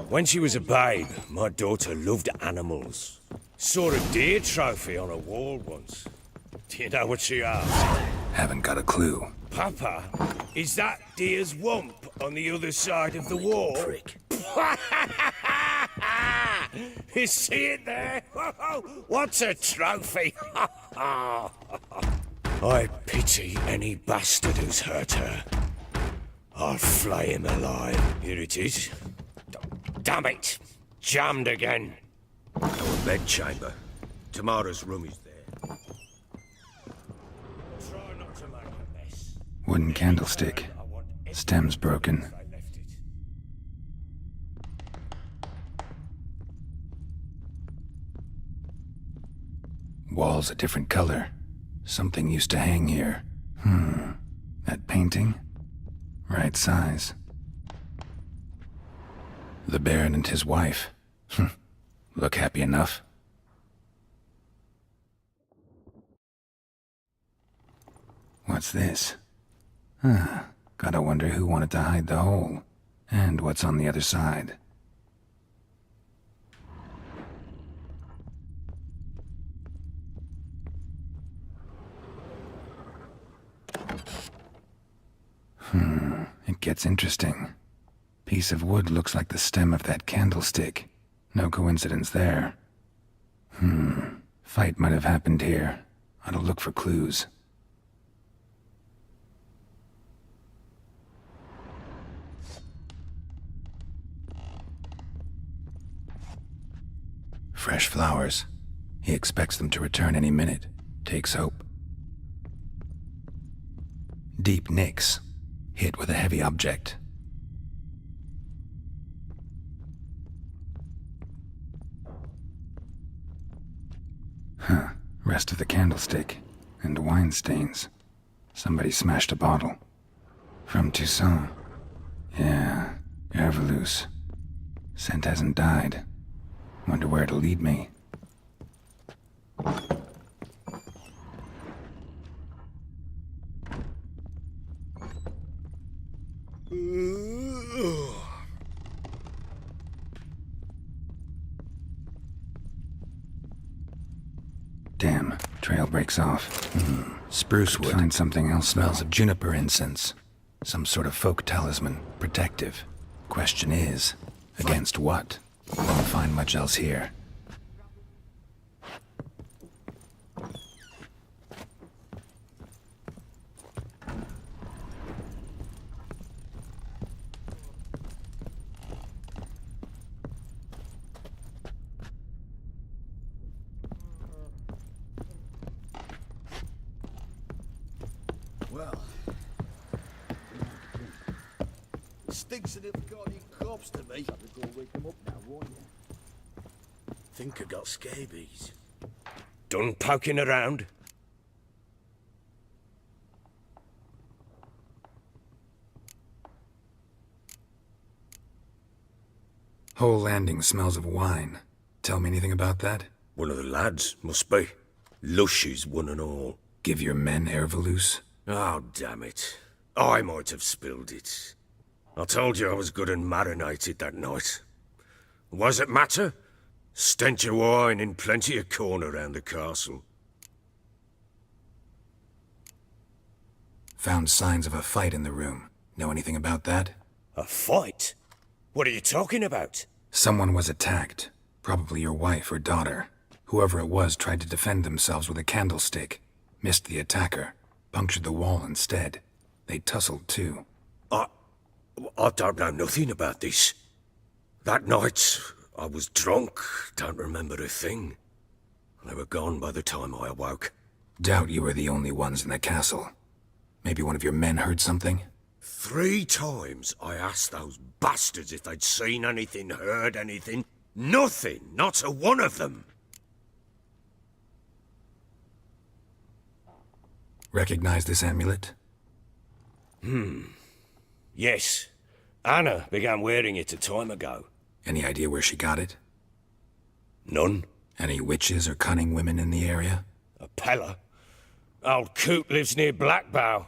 When she was a babe, my daughter loved animals. Saw a deer trophy on a wall once. Do you know what she asked? Haven't got a clue. Papa, is that deer's wump on the other side of the wall? Prick. You see it there? What's a trophy? I pity any bastard who's hurt her. I'll flay him alive. Here it is. Damn it! Jammed again. Our bedchamber. Tamara's room is there. Try not to make a mess. Wooden candlestick. Stem's broken. Walls a different color. Something used to hang here. That painting? Right size. The Baron and his wife. Look happy enough. What's this? Gotta wonder who wanted to hide the hole. And what's on the other side. It gets interesting. Piece of wood looks like the stem of that candlestick. No coincidence there. Fight might have happened here. Ought to look for clues. Fresh flowers. He expects them to return any minute. Takes hope. Deep nicks. Hit with a heavy object. Rest of the candlestick. And wine stains. Somebody smashed a bottle. From Toussaint. Yeah, Herveloos. Scent hasn't died. Wonder where it'll lead me. Damn, trail breaks off. Spruce wood. Find something else. Smells of juniper incense. Some sort of folk talisman. Protective. Question is, against what? Won't find much else here. Well, stinks of the bloody corpse to me. Have to go wake them up now, won't you? Think I got scabies. Done poking around? Whole landing smells of wine. Tell me anything about that? One of the lads, must be. Lushes, one and all. Give your men Herveloos? Oh, damn it. I might have spilled it. I told you I was good and marinated that night. What does it matter? Stench of wine in plenty of corn around the castle. Found signs of a fight in the room. Know anything about that? A fight? What are you talking about? Someone was attacked. Probably your wife or daughter. Whoever it was tried to defend themselves with a candlestick. Missed the attacker. Punctured the wall instead. They tussled too. I don't know nothing about this. That night, I was drunk, don't remember a thing. They were gone by the time I awoke. Doubt you were the only ones in the castle. Maybe one of your men heard something? 3 times I asked those bastards if they'd seen anything, heard anything. Nothing, not a one of them. Recognize this amulet? Yes. Anna began wearing it a time ago. Any idea where she got it? None. Any witches or cunning women in the area? A Pella. Old Coot lives near Blackbow.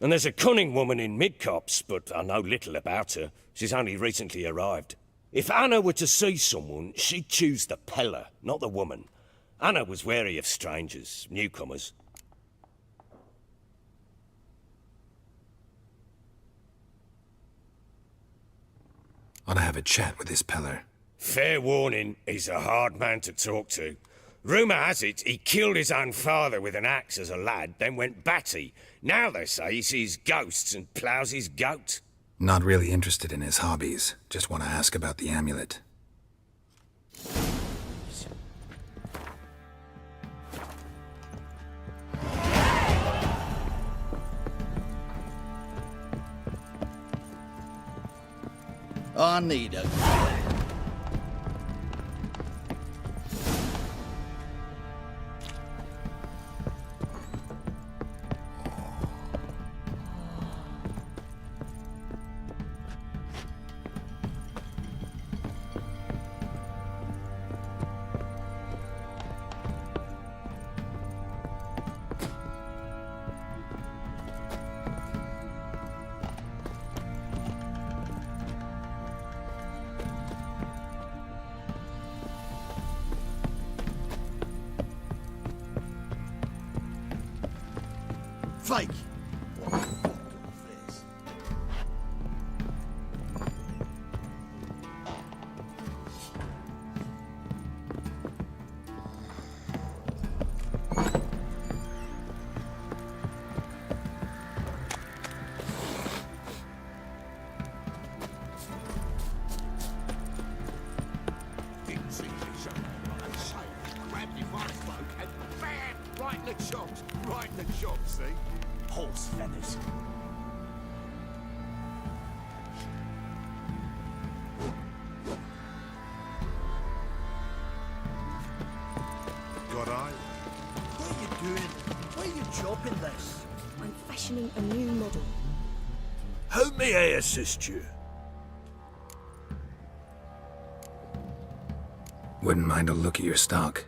And there's a cunning woman in Midcopse, but I know little about her. She's only recently arrived. If Anna were to see someone, she'd choose the Pella, not the woman. Anna was wary of strangers, newcomers. Ought to have a chat with this Peller. Fair warning, he's a hard man to talk to. Rumour has it he killed his own father with an axe as a lad, then went batty. Now they say he sees ghosts and ploughs his goat. Not really interested in his hobbies. Just want to ask about the amulet. I need a... Fake! Horse feathers. Got eye? What are you doing? Why are you chopping this? I'm fashioning a new model. How may I assist you? Wouldn't mind a look at your stock.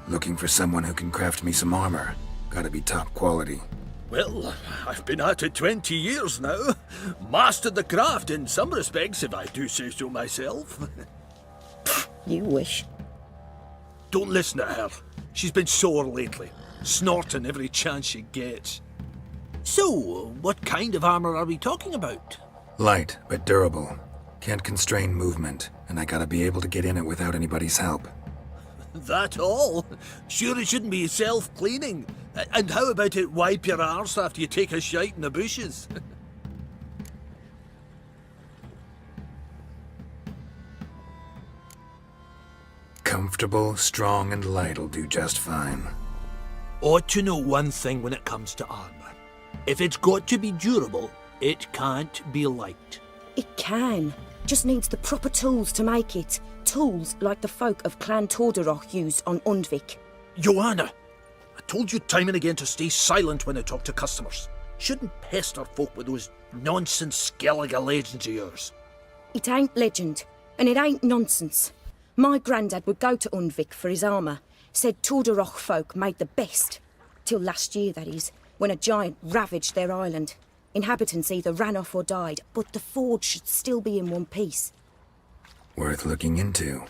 Looking for someone who can craft me some armor. Gotta be top quality. Well, I've been at it 20 years now. Mastered the craft in some respects, if I do say so myself. You wish. Don't listen to her. She's been sore lately, snorting every chance she gets. So, what kind of armor are we talking about? Light, but durable. Can't constrain movement, and I gotta be able to get in it without anybody's help. That all? Sure it shouldn't be self-cleaning. And how about it wipe your arse after you take a shite in the bushes? Comfortable, strong, and light'll do just fine. Ought to know one thing when it comes to armor. If it's got to be durable, it can't be light. It can. Just needs the proper tools to make it. Tools like the folk of Clan Torderoch used on Undvik. Joanna, I told you time and again to stay silent when I talk to customers. Shouldn't pester folk with those nonsense Skellige legends of yours. It ain't legend, and it ain't nonsense. My grandad would go to Undvik for his armour. Said Torderoch folk made the best. Till last year, that is, when a giant ravaged their island. Inhabitants either ran off or died, but the forge should still be in one piece. Worth looking into.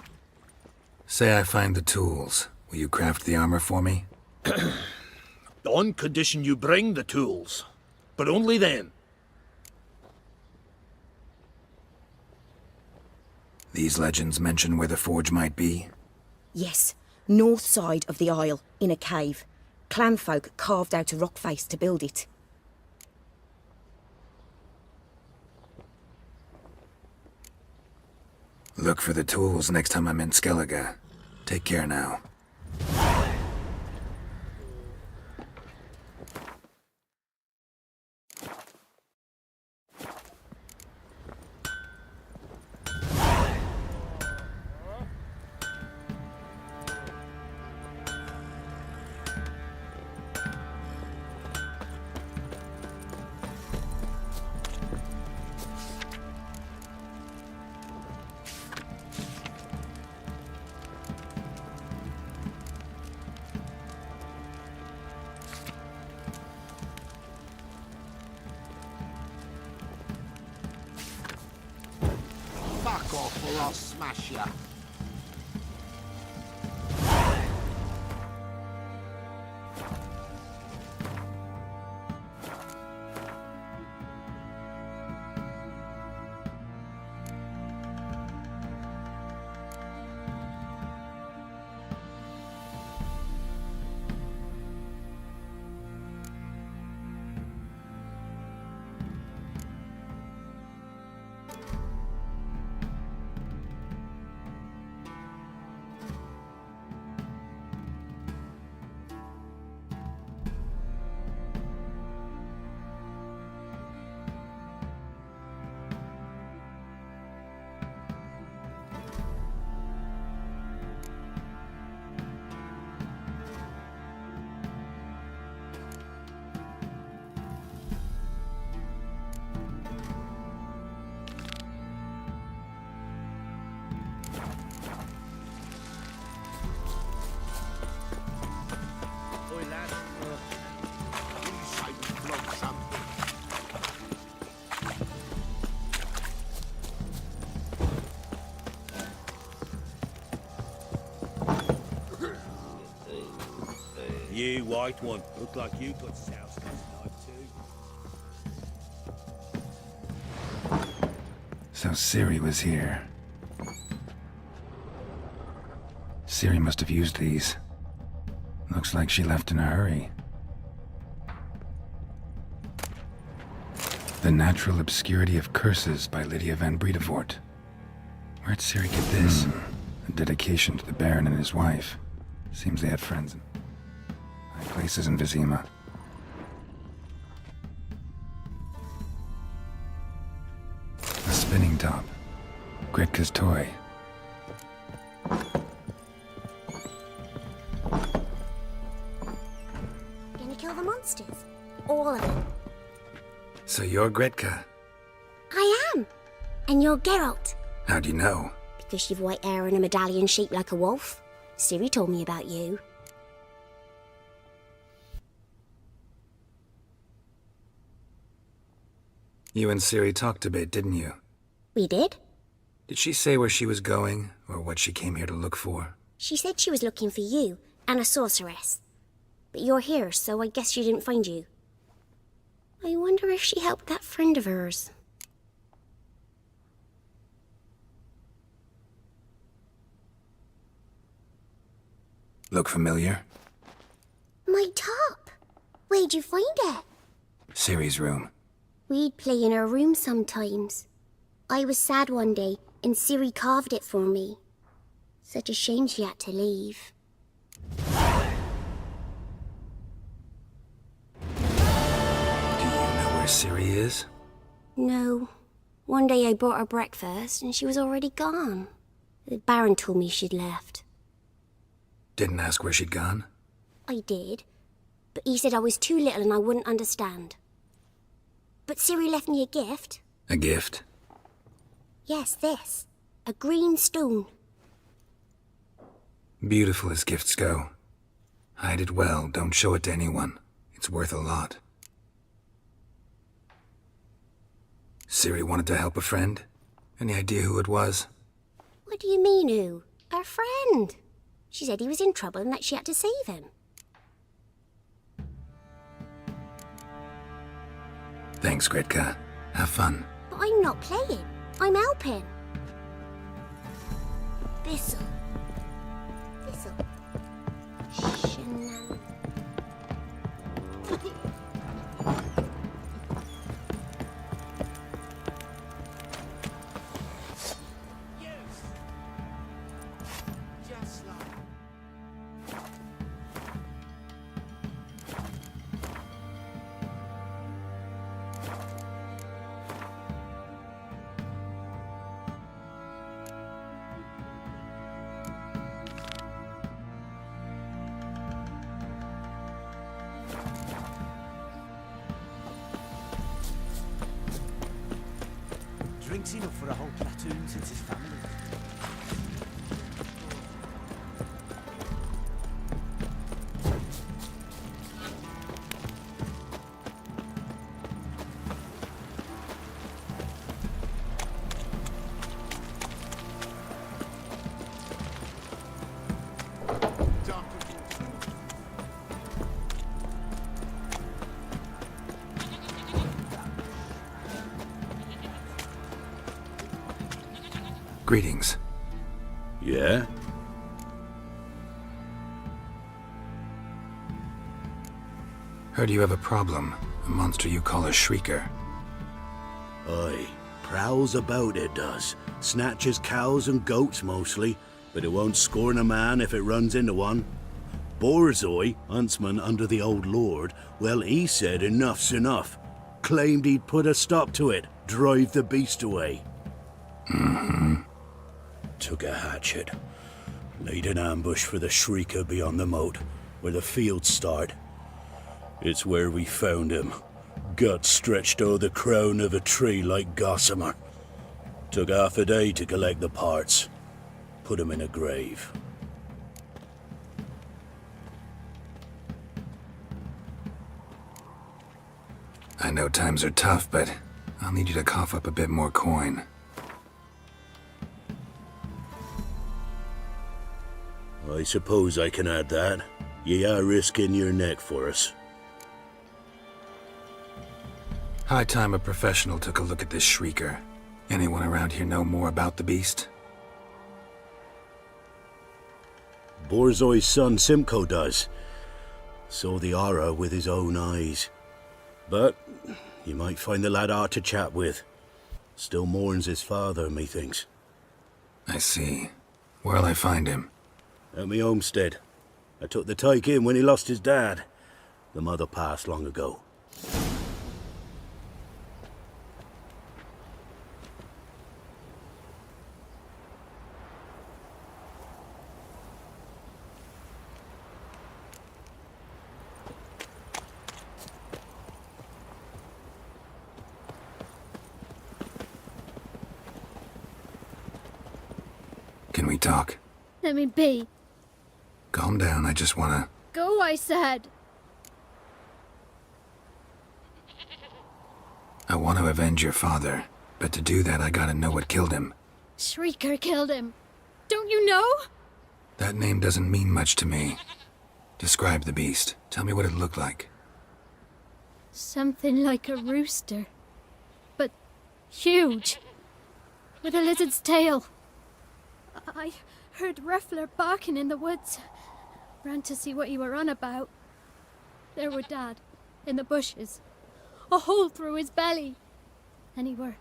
Say I find the tools. Will you craft the armor for me? On condition you bring the tools. But only then. These legends mention where the forge might be? Yes, north side of the isle, in a cave. Clanfolk carved out a rock face to build it. Look for the tools next time I'm in Skellige. Take care now. Fuck off or I'll smash ya. You white one, look like you got soused last night too. So Ciri was here. Ciri must have used these. Looks like she left in a hurry. The Natural Obscurity of Curses by Lydia van Bredevoort. Where'd Ciri get this? A dedication to the Baron and his wife. Seems they had friends in high places in Vizima. A spinning top. Gretka's toy. Gonna kill the monsters? All of them. So you're Gretka. I am. And you're Geralt. How do you know? Because you've white hair and a medallion shaped like a wolf. Ciri told me about you. You and Ciri talked a bit, didn't you? We did. Did she say where she was going, or what she came here to look for? She said she was looking for you and a sorceress. But you're here, so I guess she didn't find you. I wonder if she helped that friend of hers. Look familiar? My top! Where'd you find it? Ciri's room. We'd play in her room sometimes. I was sad one day, and Ciri carved it for me. Such a shame she had to leave. Do you know where Ciri is? No. One day I brought her breakfast, and she was already gone. The Baron told me she'd left. Didn't ask where she'd gone? I did, but he said I was too little and I wouldn't understand. But Ciri left me a gift. A gift? Yes, this. A green stone. Beautiful as gifts go. Hide it well, don't show it to anyone. It's worth a lot. Ciri wanted to help a friend? Any idea who it was? What do you mean, who? Her friend. She said he was in trouble and that she had to save him. Thanks, Gretka. Have fun. But I'm not playing. I'm helping. This'll. Shenan. Drinks enough for a whole platoon since his family. Greetings. Yeah? Heard you have a problem. A monster you call a shrieker. Aye. Prowls about, it does. Snatches cows and goats mostly, but it won't scorn a man if it runs into one. Borzoi, huntsman under the old lord, well, he said enough's enough. Claimed he'd put a stop to it, drive the beast away. Mm-hmm. Took a hatchet. Laid an ambush for the shrieker beyond the moat, where the fields start. It's where we found him. Gut stretched o'er the crown of a tree like gossamer. Took half a day to collect the parts. Put him in a grave. I know times are tough, but I'll need you to cough up a bit more coin. I suppose I can add that. Ye are risking your neck for us. High time a professional took a look at this shrieker. Anyone around here know more about the beast? Borzoi's son Simcoe does. Saw the aura with his own eyes. But you might find the lad hard to chat with. Still mourns his father, methinks. I see. Where'll I find him? At me homestead. I took the tyke in when he lost his dad. The mother passed long ago. Can we talk? Let me be. Calm down, I just wanna... Go, I said. I want to avenge your father, but to do that I gotta know what killed him. Shrieker killed him. Don't you know? That name doesn't mean much to me. Describe the beast. Tell me what it looked like. Something like a rooster. But huge. With a lizard's tail. I heard Ruffler barking in the woods. Ran to see what you were on about. There were Dad, in the bushes. A hole through his belly. And he were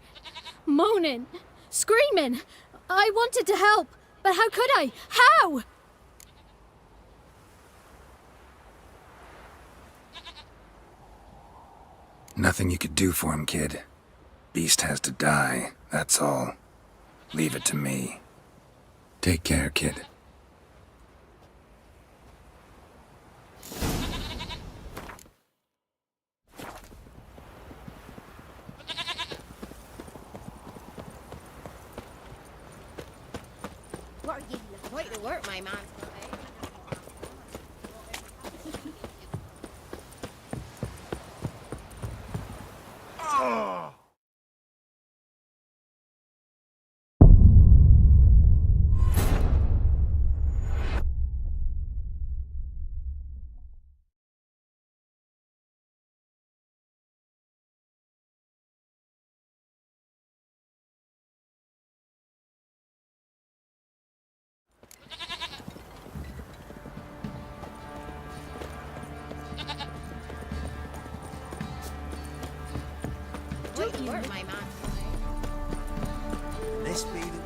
moaning, screaming. I wanted to help, but how could I? How? Nothing you could do for him, kid. Beast has to die, that's all. Leave it to me. Take care, kid. What are you quite to work, my man? Quite to work, my man. This be the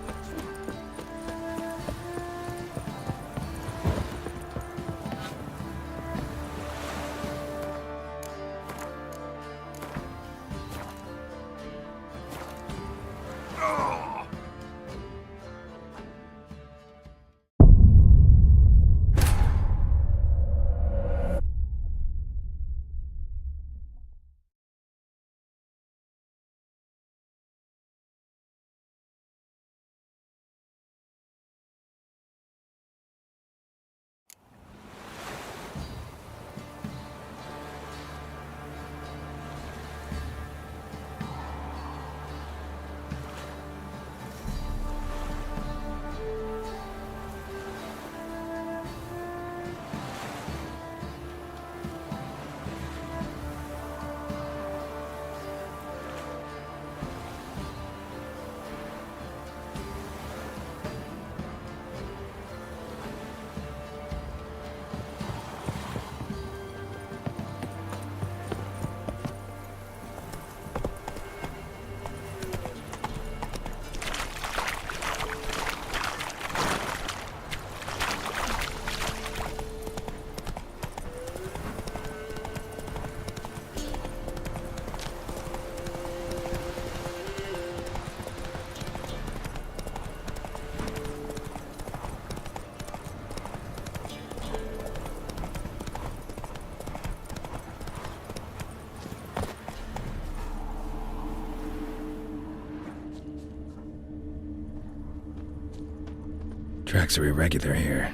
Tracks are irregular here.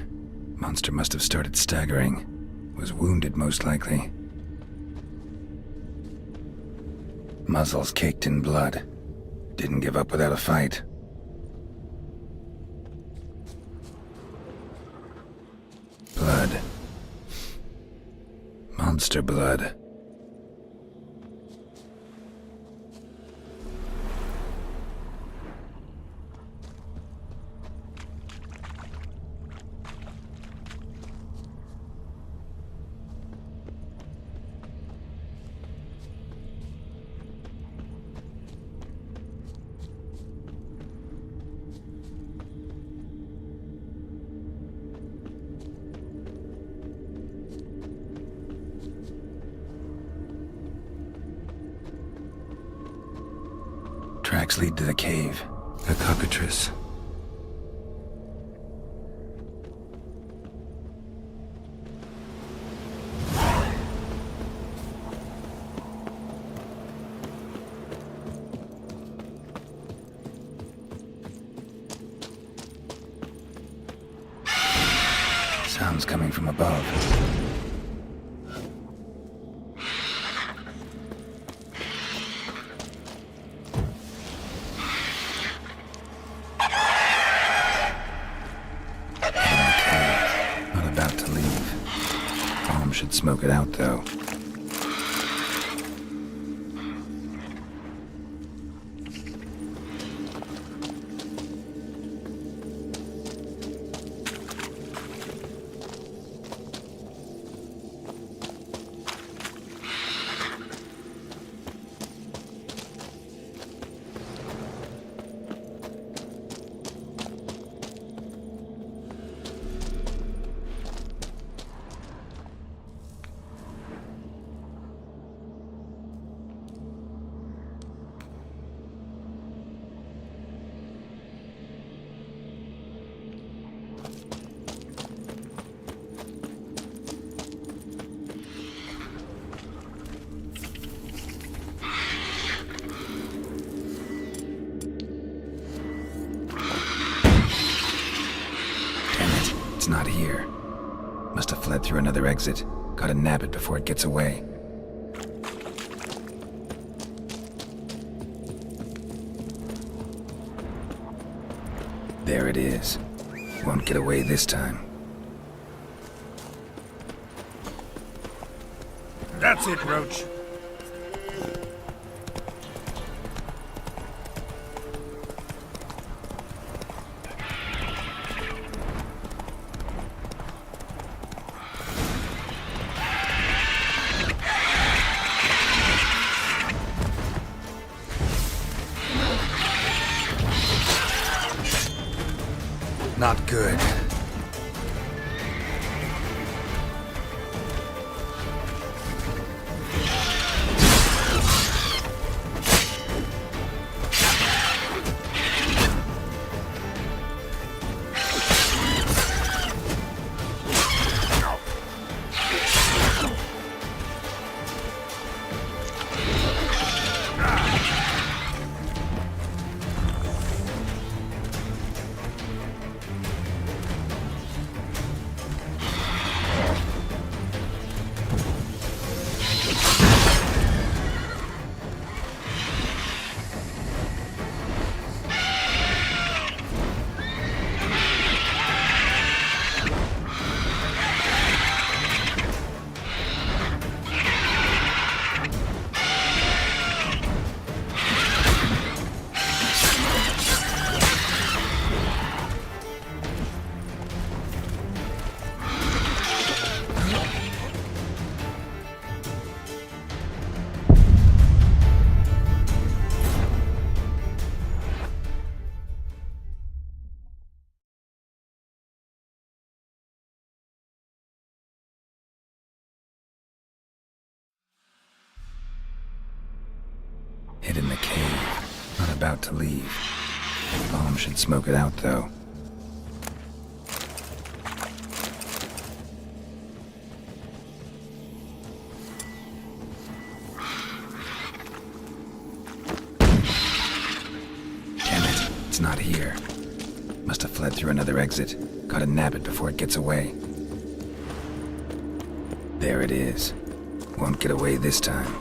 Monster must have started staggering. Was wounded, most likely. Muzzle's caked in blood. Didn't give up without a fight. Blood. Monster blood. Tracks lead to the cave. A cockatrice. Sounds coming from above. should smoke it out, though. It's not here. Must have fled through another exit. Gotta nab it before it gets away. There it is. Won't get away this time. That's it, Roach. Not good. Hid in the cave. Not about to leave. Bomb should smoke it out, though. Damn it. It's not here. Must have fled through another exit. Gotta nab it before it gets away. There it is. Won't get away this time.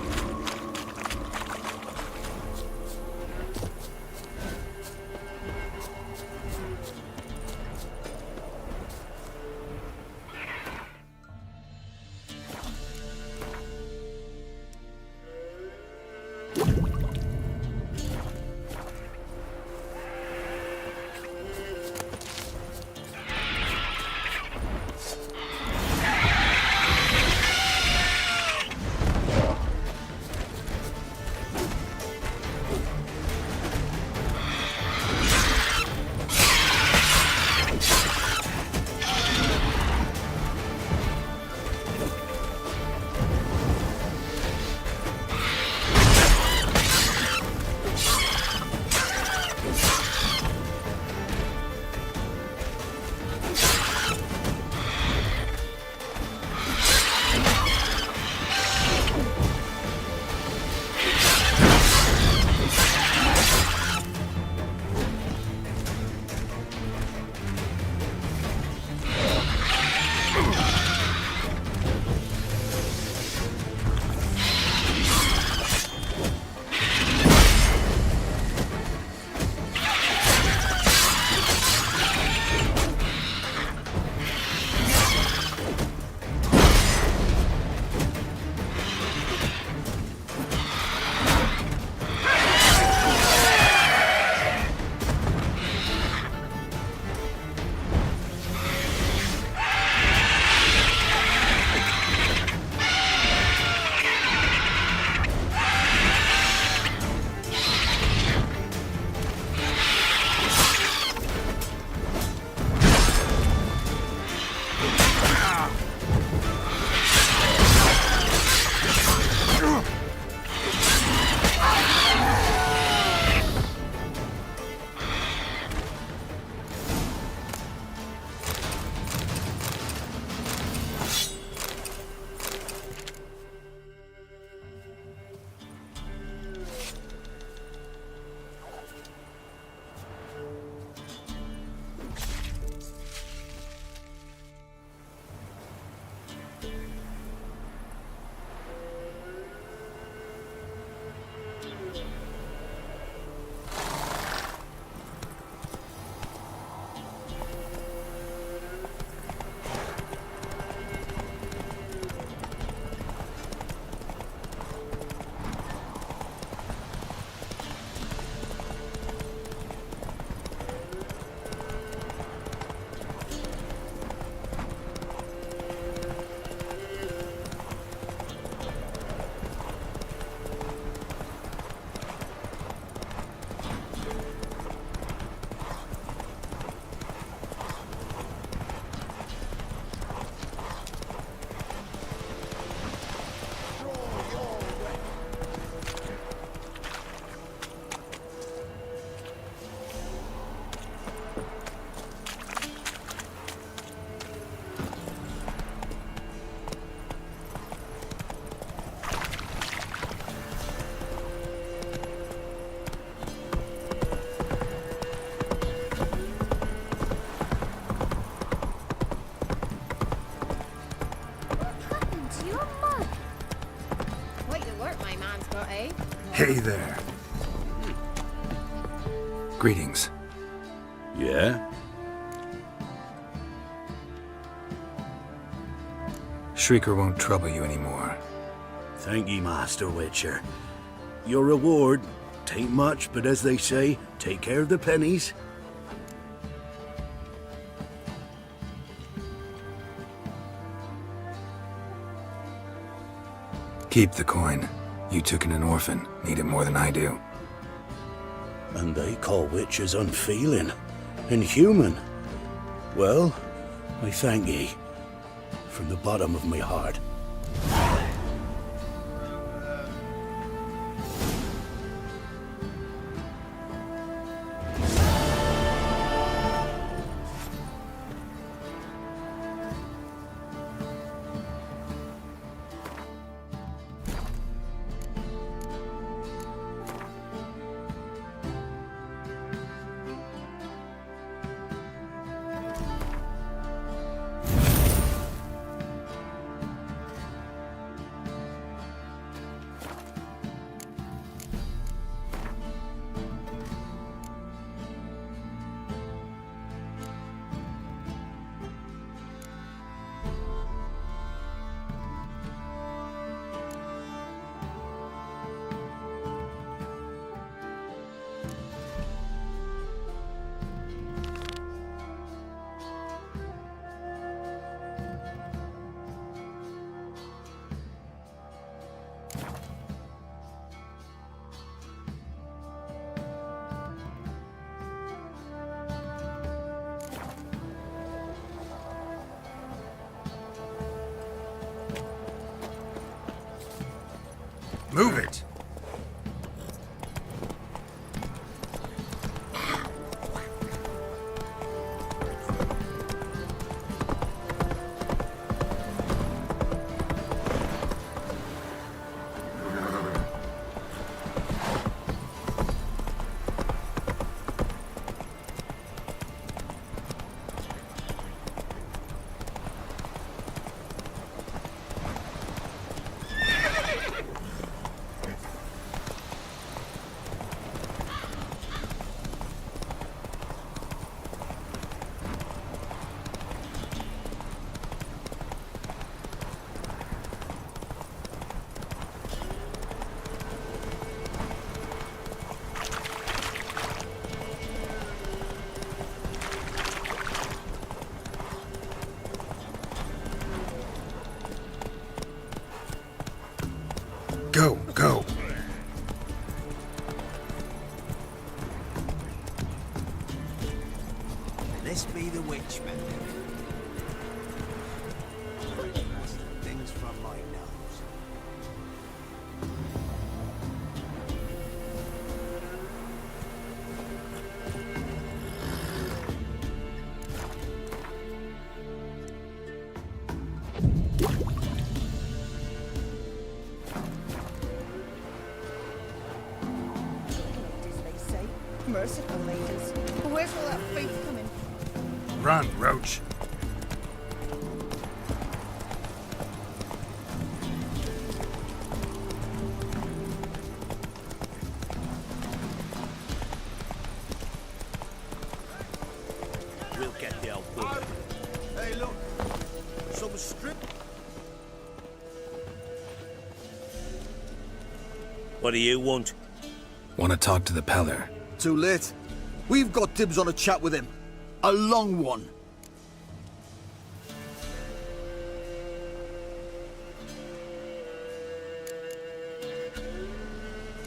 now, eh? Hey there. Greetings. Yeah? Shrieker won't trouble you anymore. Thank ye, Master Witcher. Your reward, tain't much, but as they say, take care of the pennies. Keep the coin. You took in an orphan. Need it more than I do. And they call witches unfeeling, inhuman. Well, I thank ye, from the bottom of my heart. Move it! Go, go. This be the witchman. Things from my nose. Merciful ladies. Where's all that food coming? Run, Roach. We'll get the old boy. Hey, look. Some strip. What do you want? Want to talk to the Peller. Too late. We've got dibs on a chat with him. A long one.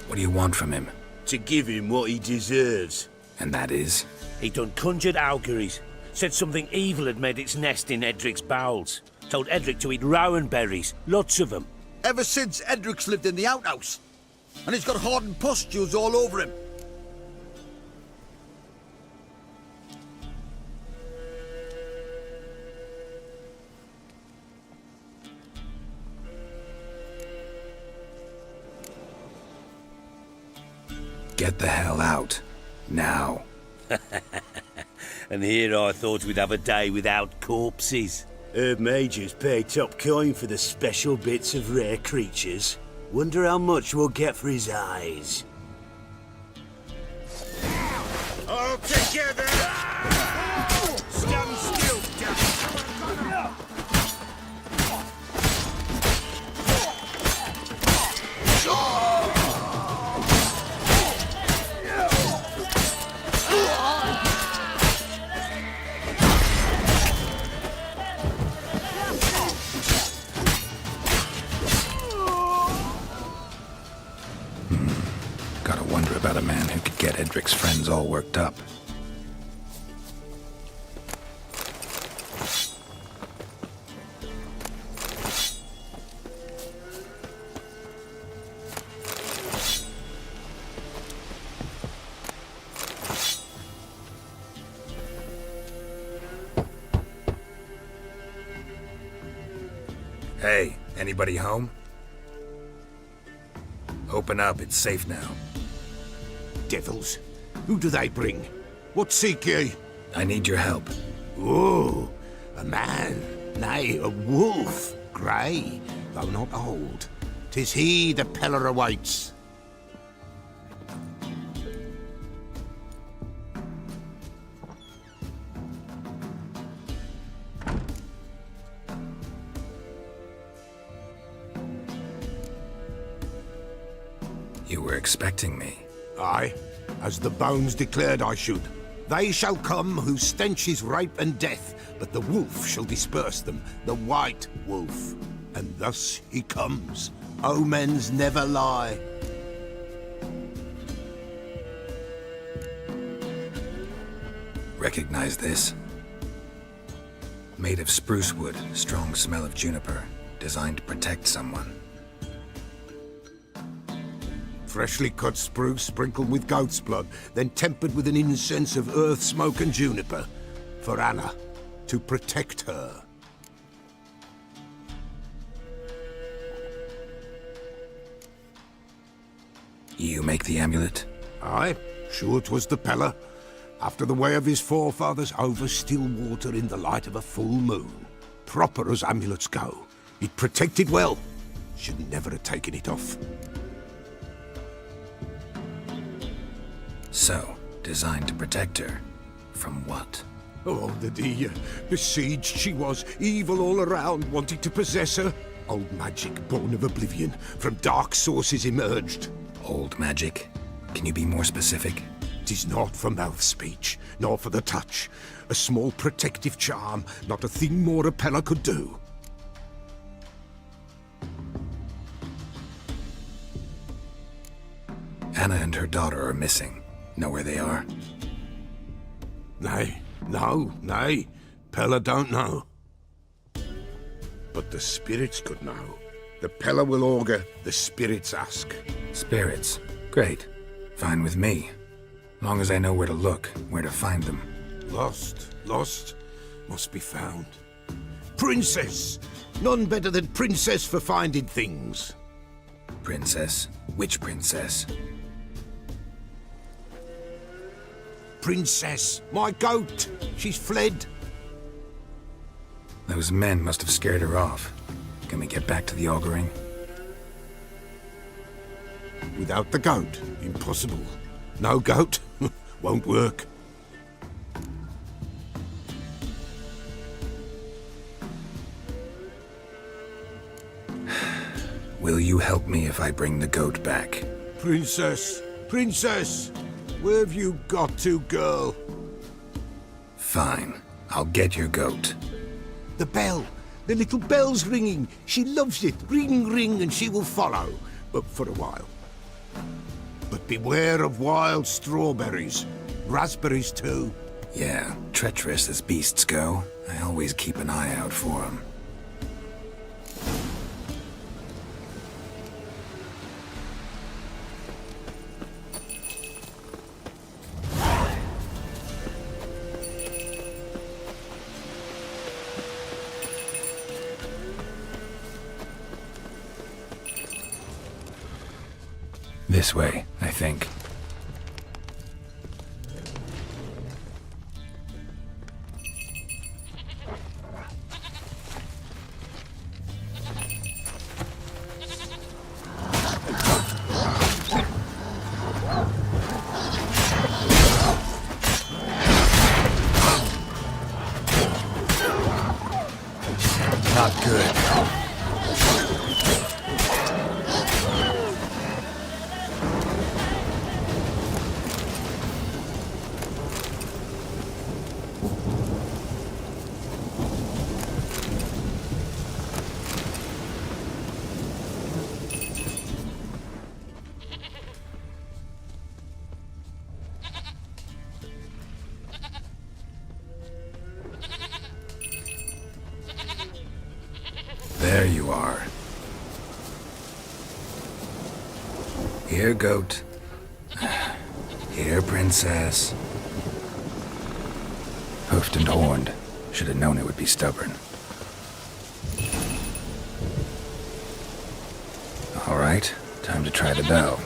What do you want from him? To give him what he deserves. And that is? He done conjured auguries. Said something evil had made its nest in Edric's bowels. Told Edric to eat rowan berries. Lots of them. Ever since Edric's lived in the outhouse. And he's got hardened pustules all over him. Get the hell out. Now. And here I thought we'd have a day without corpses. Herb mages pay top coin for the special bits of rare creatures. Wonder how much we'll get for his eyes. All together! Stand still, damn it! Gotta wonder about a man who could get Edric's friends all worked up. Hey, anybody home? Open up, it's safe now. Devils, who do they bring? What seek ye? I need your help. Oh, a man, nay, a wolf, grey, though not old. 'Tis he the Peller awaits. You were expecting me. Aye, as the bones declared I should. They shall come whose stench is rape and death, but the wolf shall disperse them, the white wolf. And thus he comes. Omens never lie. Recognize this? Made of spruce wood, strong smell of juniper, designed to protect someone. Freshly cut spruce sprinkled with goat's blood, then tempered with an incense of earth, smoke and juniper. For Anna, to protect her. You make the amulet? Aye, sure 'twas the Peller. After the way of his forefathers, over still water in the light of a full moon. Proper as amulets go. It protected well. Should never have taken it off. So, designed to protect her. From what? Oh, the dear. Besieged she was, evil all around, wanting to possess her. Old magic, born of oblivion, from dark sources emerged. Old magic? Can you be more specific? 'Tis not for mouth speech, nor for the touch. A small protective charm, not a thing more a Peller could do. Anna and her daughter are missing. Know where they are? Nay, nay. Peller don't know. But the spirits could know. The Peller will augur, the spirits ask. Spirits? Great. Fine with me. Long as I know where to look, where to find them. Lost, must be found. Princess! None better than Princess for finding things. Princess? Which princess? Princess, my goat! She's fled. Those men must have scared her off. Can we get back to the auguring? Without the goat, impossible. No goat, won't work. Will you help me if I bring the goat back? Princess! Princess! Where have you got to, girl? Fine. I'll get your goat. The bell! The little bell's ringing. She loves it. Ring, ring, and she will follow. But for a while. But beware of wild strawberries. Raspberries, too. Yeah, treacherous as beasts go. I always keep an eye out for them. This way, I think. Not good. There you are. Here, goat. Here, princess. Hoofed and horned. Should have known it would be stubborn. All right, time to try the bell.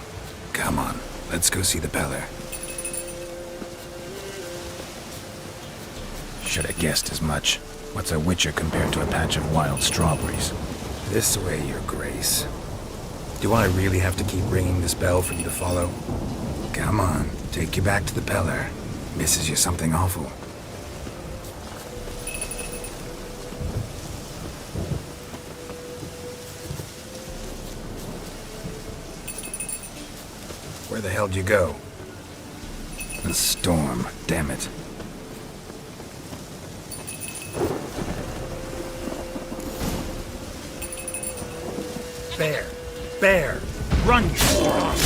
Come on, let's go see the Peller. Should have guessed as much. What's a witcher compared to a patch of wild strawberries? This way, your grace. Do I really have to keep ringing this bell for you to follow? Come on, take you back to the Peller. Misses you something awful. Where the hell did you go? The storm, damn it. Bear! Bear! Run, you strong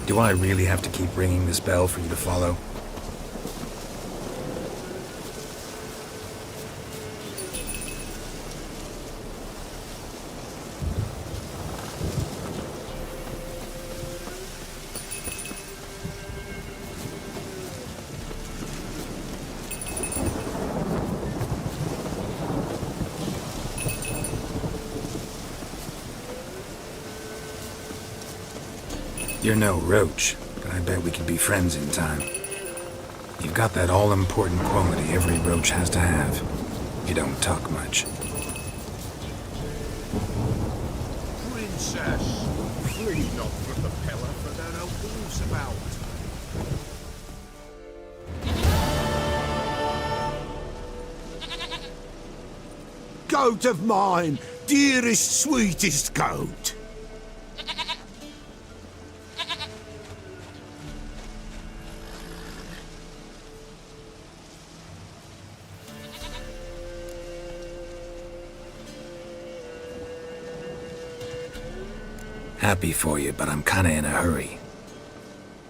Do I really have to keep ringing this bell for you to follow? You're no roach, but I bet we could be friends in time. You've got that all-important quality every roach has to have. You don't talk much. Princess, flee not from the Peller, for there are wolves about. Goat of mine, dearest, sweetest goat. Happy for you, but I'm kinda in a hurry.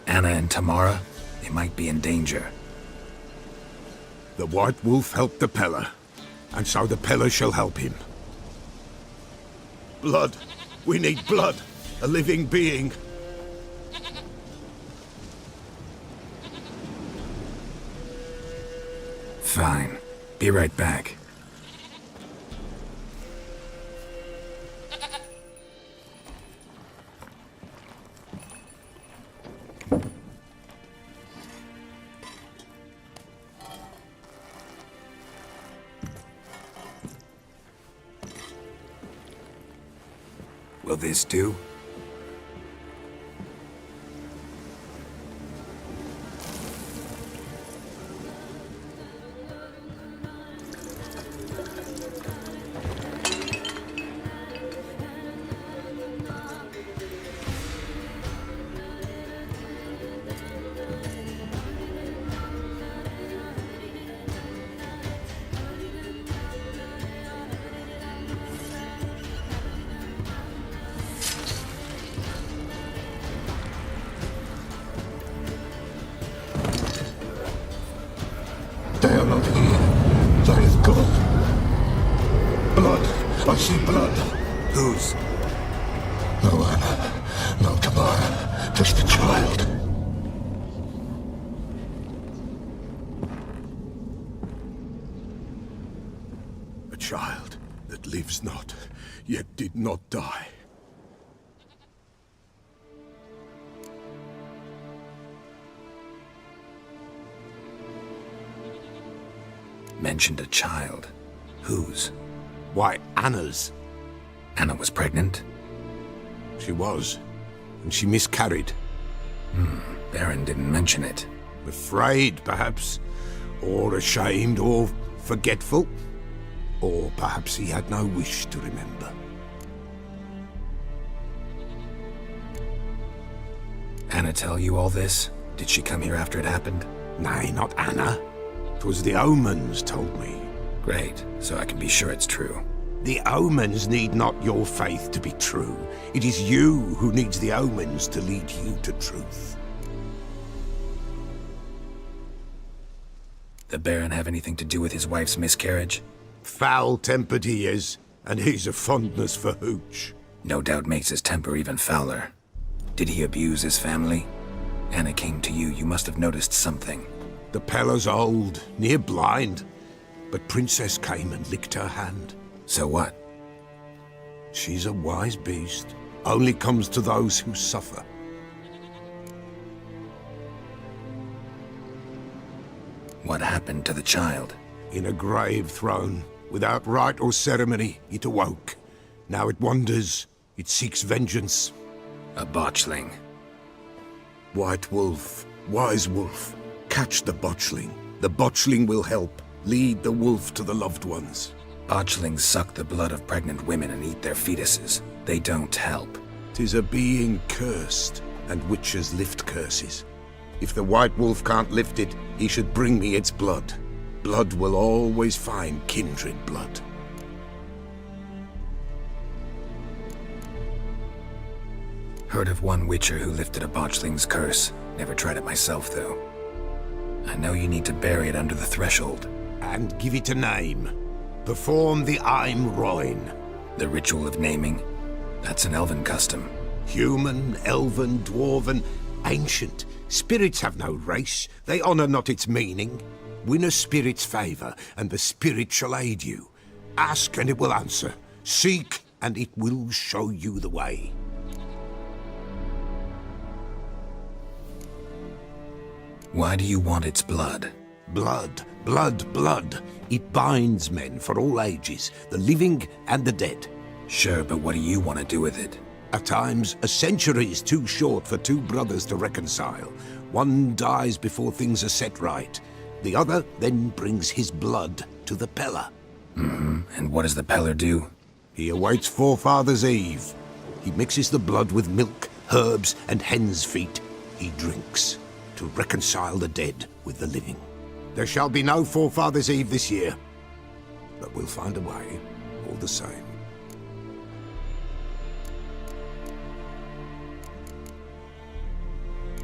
Anna and Tamara, they might be in danger. The White Wolf helped the Peller, and so the Peller shall help him. Blood. We need blood. A living being. Fine. Be right back. Will this do? They are not here. There is blood. Blood. I see blood. Whose? No Anna. No Tamara. Just a child. child that lives not, yet did not die. Mentioned a child. Whose? Why, Anna's. Anna was pregnant? She was, and she miscarried. Baron didn't mention it. Afraid, perhaps, or ashamed, or forgetful. Or perhaps he had no wish to remember. Anna tell you all this? Did she come here after it happened? Nay, not Anna. 'Twas the omens told me. Great, so I can be sure it's true. The omens need not your faith to be true. It is you who needs the omens to lead you to truth. The Baron have anything to do with his wife's miscarriage? Foul-tempered he is, and he's a fondness for hooch. No doubt makes his temper even fouler. Did he abuse his family? Anna came to you, you must have noticed something. The Pella's old, near blind, but Princess came and licked her hand. So what? She's a wise beast. Only comes to those who suffer. What happened to the child? In a grave thrown. Without rite or ceremony, it awoke. Now it wanders. It seeks vengeance. A botchling. White wolf, wise wolf. Catch the botchling. The botchling will help. Lead the wolf to the loved ones. Botchlings suck the blood of pregnant women and eat their fetuses. They don't help. 'Tis a being cursed, and witches lift curses. If the white wolf can't lift it, he should bring me its blood. Blood will always find kindred blood. Heard of one witcher who lifted a botchling's curse. Never tried it myself, though. I know you need to bury it under the threshold. And give it a name. Perform the Aim Roin. The ritual of naming? That's an elven custom. Human, elven, dwarven, ancient. Spirits have no race. They honor not its meaning. Win a spirit's favor, and the spirit shall aid you. Ask, and it will answer. Seek, and it will show you the way. Why do you want its blood? Blood, blood, blood. It binds men for all ages, the living and the dead. Sure, but what do you want to do with it? At times, a century is too short for two brothers to reconcile. One dies before things are set right. The other then brings his blood to the Pella. And what does the Peller do? He awaits Forefather's Eve. He mixes the blood with milk, herbs, and hen's feet. He drinks to reconcile the dead with the living. There shall be no Forefather's Eve this year, but we'll find a way, all the same.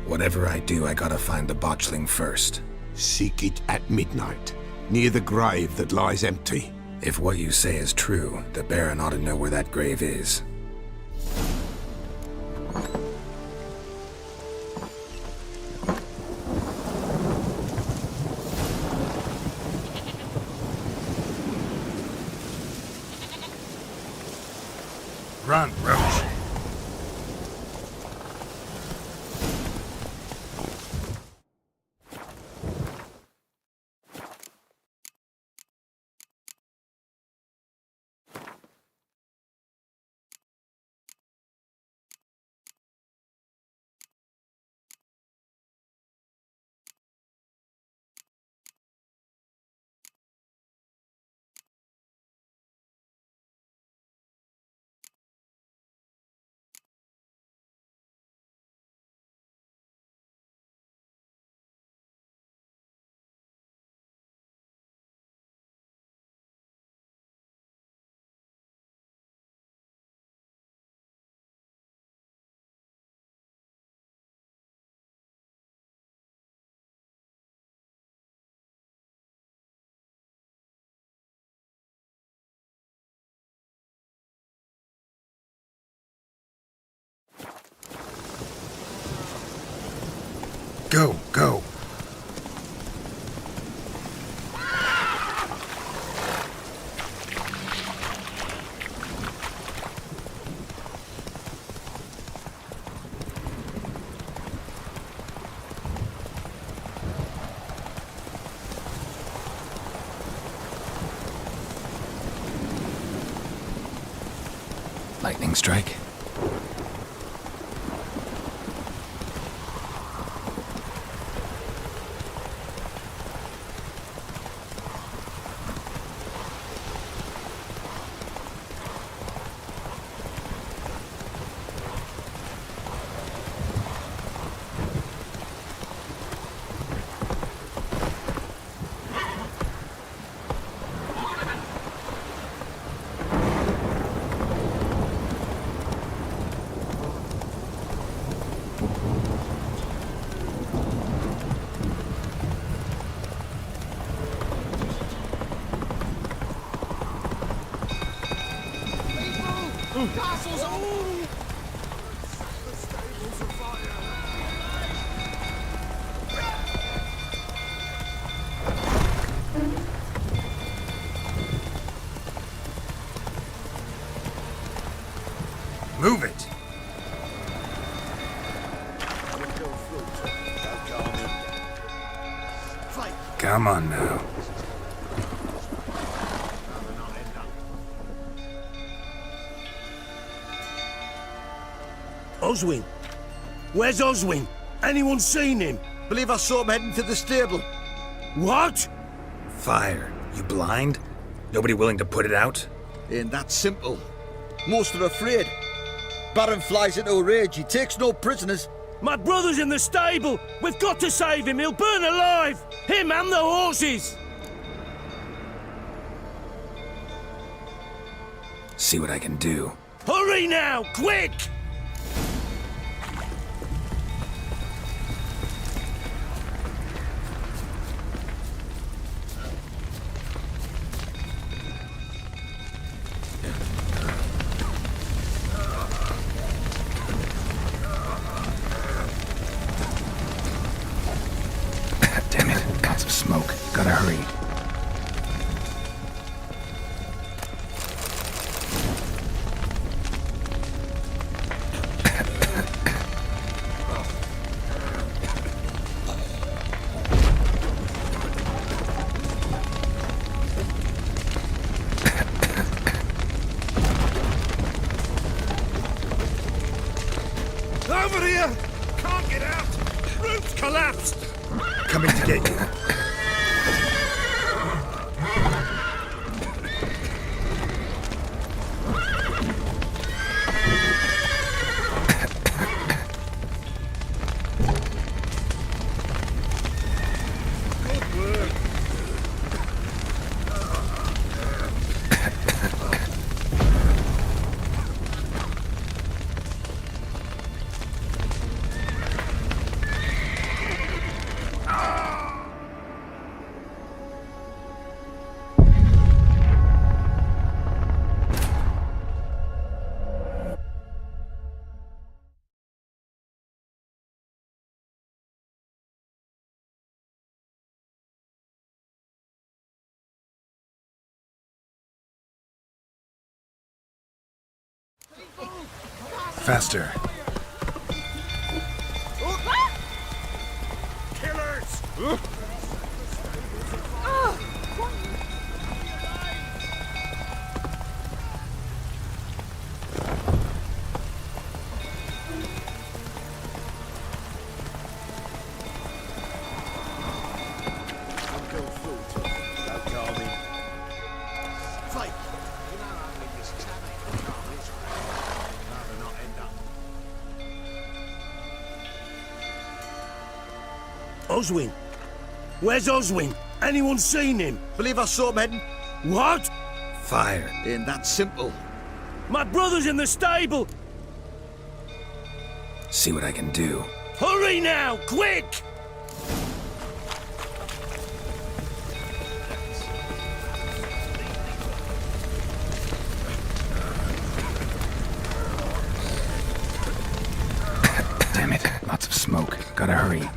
Whatever I do, I gotta find the botchling first. Seek it at midnight, near the grave that lies empty. If what you say is true, the Baron ought to know where that grave is. Run, Roach. Go, go. Lightning strike. Castle's on! The stables are fire! Move it! Come on now. Oswin? Where's Oswin? Anyone seen him? Believe I saw him heading to the stable. What? Fire. You blind? Nobody willing to put it out? Ain't that simple. Most are afraid. Baron flies into a rage. He takes no prisoners. My brother's in the stable! We've got to save him! He'll burn alive! Him and the horses! See what I can do. Hurry now! Quick! Damn it. Lots of smoke. Gotta hurry. Over here! Can't get out! Roof's collapsed! Coming to get you. Faster. Killers! Oswin? Where's Oswin? Anyone seen him? Believe I saw him heading. What? Fire. Ain't that simple. My brother's in the stable! See what I can do. Hurry now! Quick! Damn it. Lots of smoke. Gotta hurry.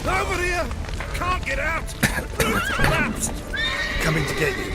Over here! Can't get out! Roof's collapsed! Coming to get you.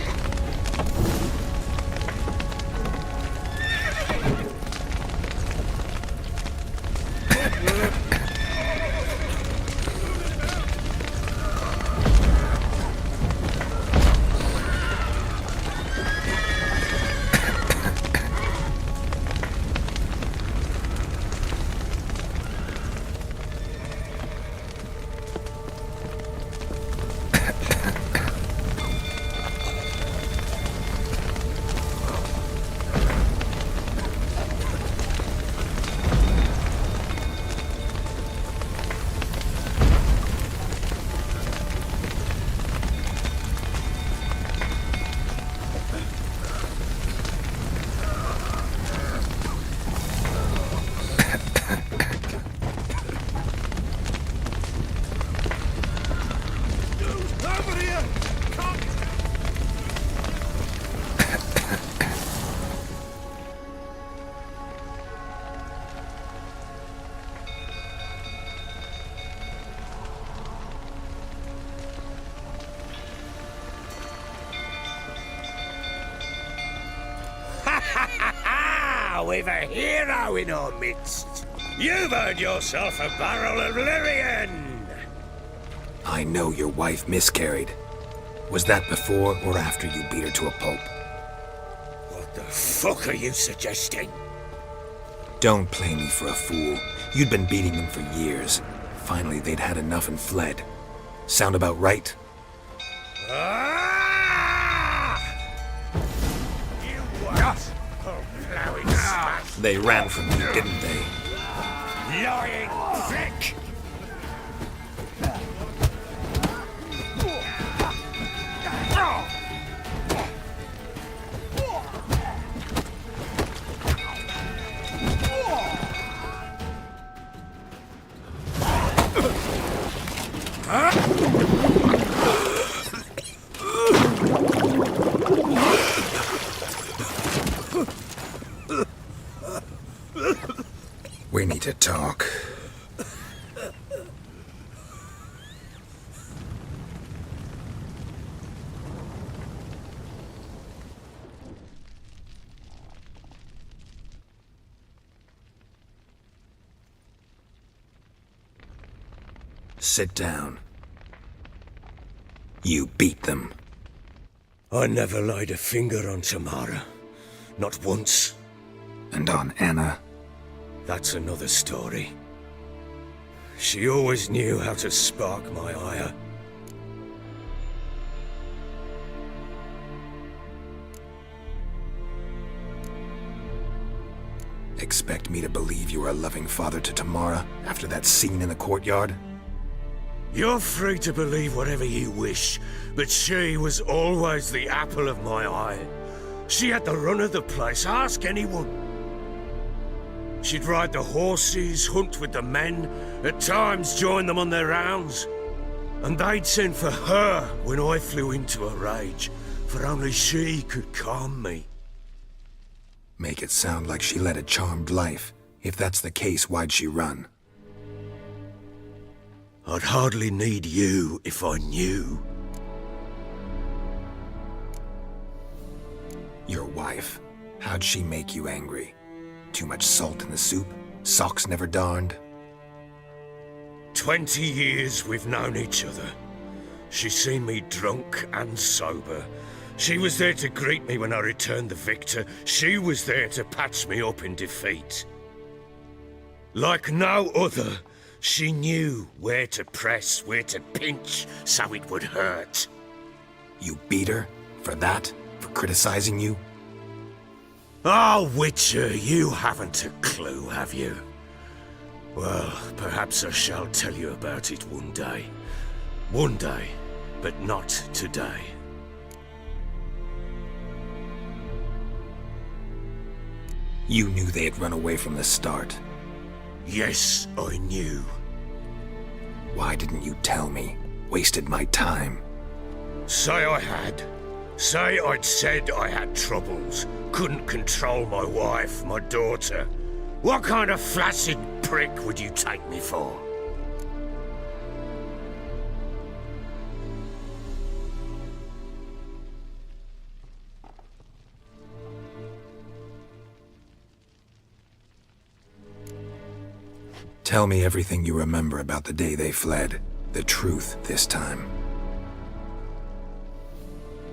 We've a hero in our midst. You've earned yourself a barrel of Lyrian. I know your wife miscarried. Was that before or after you beat her to a pulp? What the fuck are you suggesting? Don't play me for a fool. You'd been beating them for years. Finally, they'd had enough and fled. Sound about right? You what? Oh, plowing smash. They ran from you, didn't they? Lying prick! We need to talk. Sit down. You beat them. I never laid a finger on Tamara. Not once. And on Anna? That's another story. She always knew how to spark my ire. Expect me to believe you were a loving father to Tamara after that scene in the courtyard? You're free to believe whatever you wish, but she was always the apple of my eye. She had the run of the place, ask anyone. She'd ride the horses, hunt with the men, at times join them on their rounds. And they'd send for her when I flew into a rage, for only she could calm me. Make it sound like she led a charmed life. If that's the case, why'd she run? I'd hardly need you if I knew. Your wife. How'd she make you angry? Too much salt in the soup? Socks never darned? 20 years we've known each other. She's seen me drunk and sober. She was there to greet me when I returned the victor. She was there to patch me up in defeat. Like no other, she knew where to press, where to pinch, so it would hurt. You beat her? For that? For criticizing you? Oh, Witcher, you haven't a clue, have you? Well, perhaps I shall tell you about it one day. One day, but not today. You knew they had run away from the start. Yes, I knew. Why didn't you tell me? Wasted my time. Say I had. Say I'd said I had troubles. Couldn't control my wife, my daughter. What kind of flaccid prick would you take me for? Tell me everything you remember about the day they fled. The truth this time.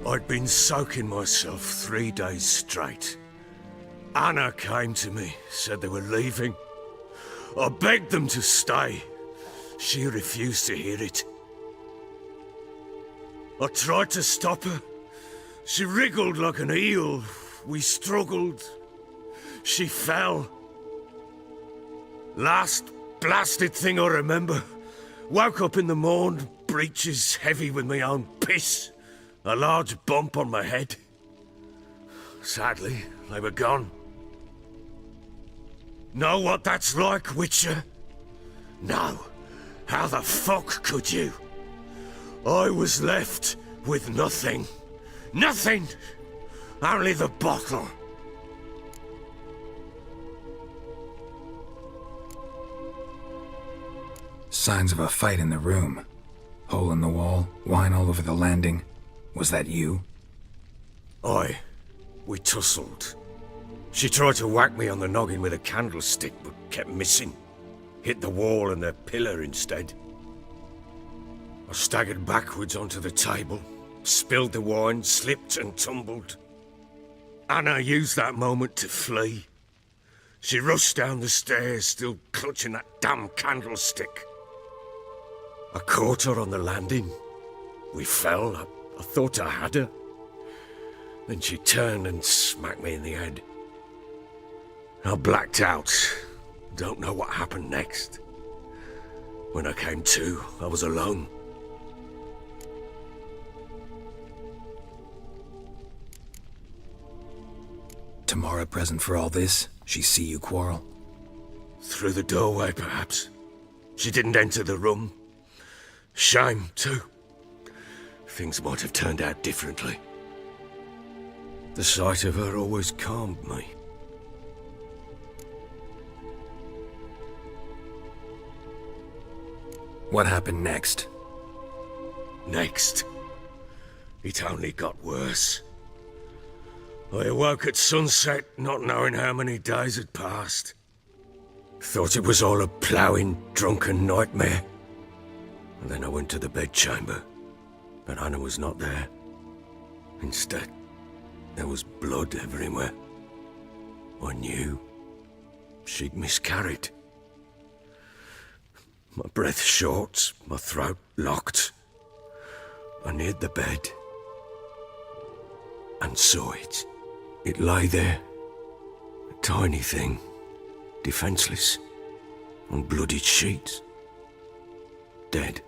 I'd been soaking myself 3 days straight. Anna came to me, said they were leaving. I begged them to stay. She refused to hear it. I tried to stop her. She wriggled like an eel. We struggled. She fell. Last blasted thing I remember. Woke up in the morn, breeches heavy with my own piss. A large bump on my head. Sadly, they were gone. Know what that's like, Witcher? No. How the fuck could you? I was left with nothing. Nothing! Only the bottle. Signs of a fight in the room. Hole in the wall, wine all over the landing. Was that you? Aye. We tussled. She tried to whack me on the noggin with a candlestick, but kept missing. Hit the wall and the pillar instead. I staggered backwards onto the table, spilled the wine, slipped and tumbled. Anna used that moment to flee. She rushed down the stairs, still clutching that damn candlestick. I caught her on the landing. We fell. I thought I had her. Then she turned and smacked me in the head. I blacked out. Don't know what happened next. When I came to, I was alone. Tamara present for all this? She see you quarrel? Through the doorway, perhaps. She didn't enter the room. Shame, too. Things might have turned out differently. The sight of her always calmed me. What happened next? Next? It only got worse. I awoke at sunset, not knowing how many days had passed. Thought it was all a ploughing, drunken nightmare. And then I went to the bedchamber, but Anna was not there. Instead, there was blood everywhere. I knew she'd miscarried. My breath short, my throat locked. I neared the bed and saw it. It lay there, a tiny thing, defenseless, on bloodied sheets, dead.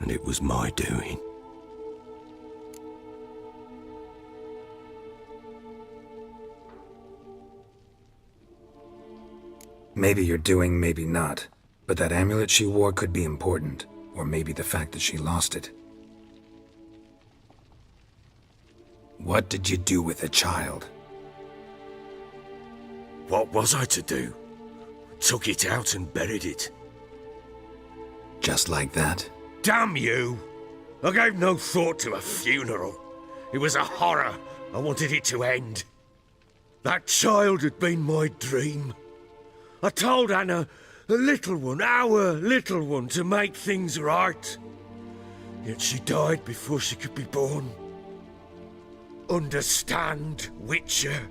And it was my doing. Maybe you're doing, maybe not. But that amulet she wore could be important. Or maybe the fact that she lost it. What did you do with the child? What was I to do? Took it out and buried it. Just like that? Damn you! I gave no thought to a funeral. It was a horror. I wanted it to end. That child had been my dream. I told Anna, the little one, our little one, to make things right. Yet she died before she could be born. Understand, Witcher?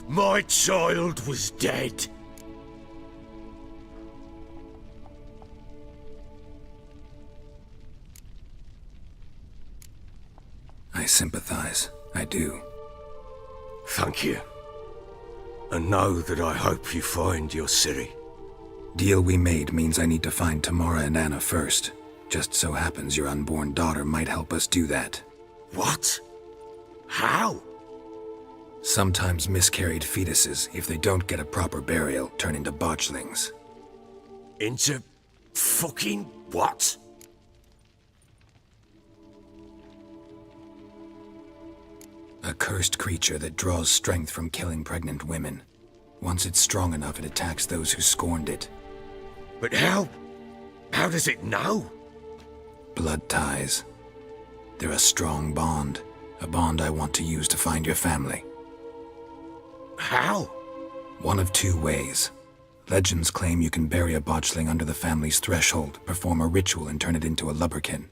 My child was dead. I sympathize. I do. Thank you. And know that I hope you find your Ciri. Deal we made means I need to find Tamara and Anna first. Just so happens your unborn daughter might help us do that. What? How? Sometimes miscarried fetuses, if they don't get a proper burial, turn into botchlings. Into fucking what? A cursed creature that draws strength from killing pregnant women. Once it's strong enough, it attacks those who scorned it. But how? How does it know? Blood ties. They're a strong bond. A bond I want to use to find your family. How? One of two ways. Legends claim you can bury a botchling under the family's threshold, perform a ritual, and turn it into a lubberkin.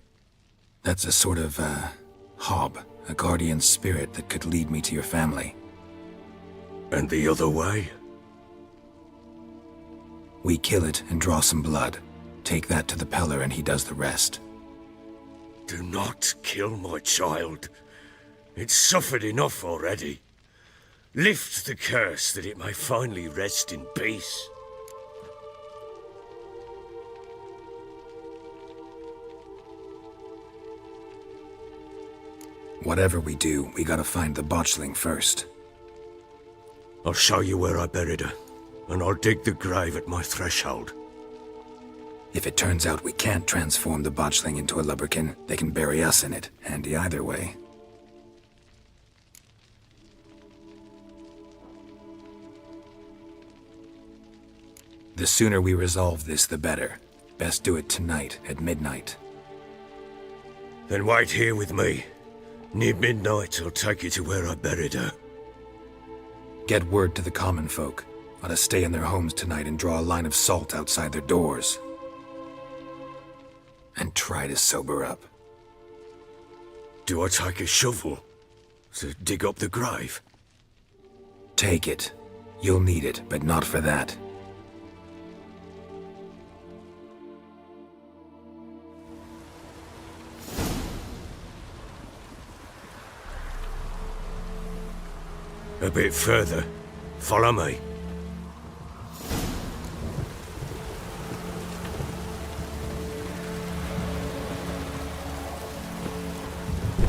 That's a sort of, hob, a guardian spirit that could lead me to your family. And the other way? We kill it and draw some blood. Take that to the Peller and he does the rest. Do not kill my child. It's suffered enough already. Lift the curse that it may finally rest in peace. Whatever we do, we gotta find the botchling first. I'll show you where I buried her, and I'll dig the grave at my threshold. If it turns out we can't transform the botchling into a lubberkin, they can bury us in it. Handy either way. The sooner we resolve this, the better. Best do it tonight, at midnight. Then wait here with me. Near midnight, I'll take you to where I buried her. Get word to the common folk. Ought to stay in their homes tonight and draw a line of salt outside their doors. And try to sober up. Do I take a shovel to dig up the grave? Take it. You'll need it, but not for that. A bit further. Follow me.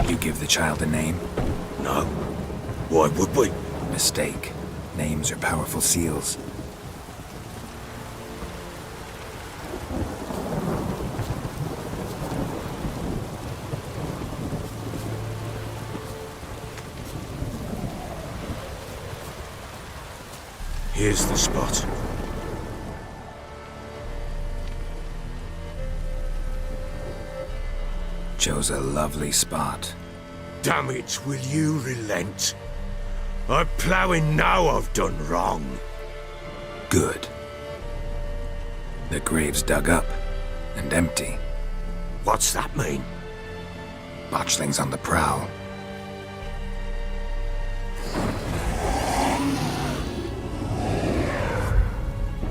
You give the child a name? No. Why would we? Mistake. Names are powerful seals. Here's the spot. Chose a lovely spot. Damn it, will you relent? I'm ploughing now I've done wrong. Good. The grave's dug up and empty. What's that mean? Botchling's on the prowl.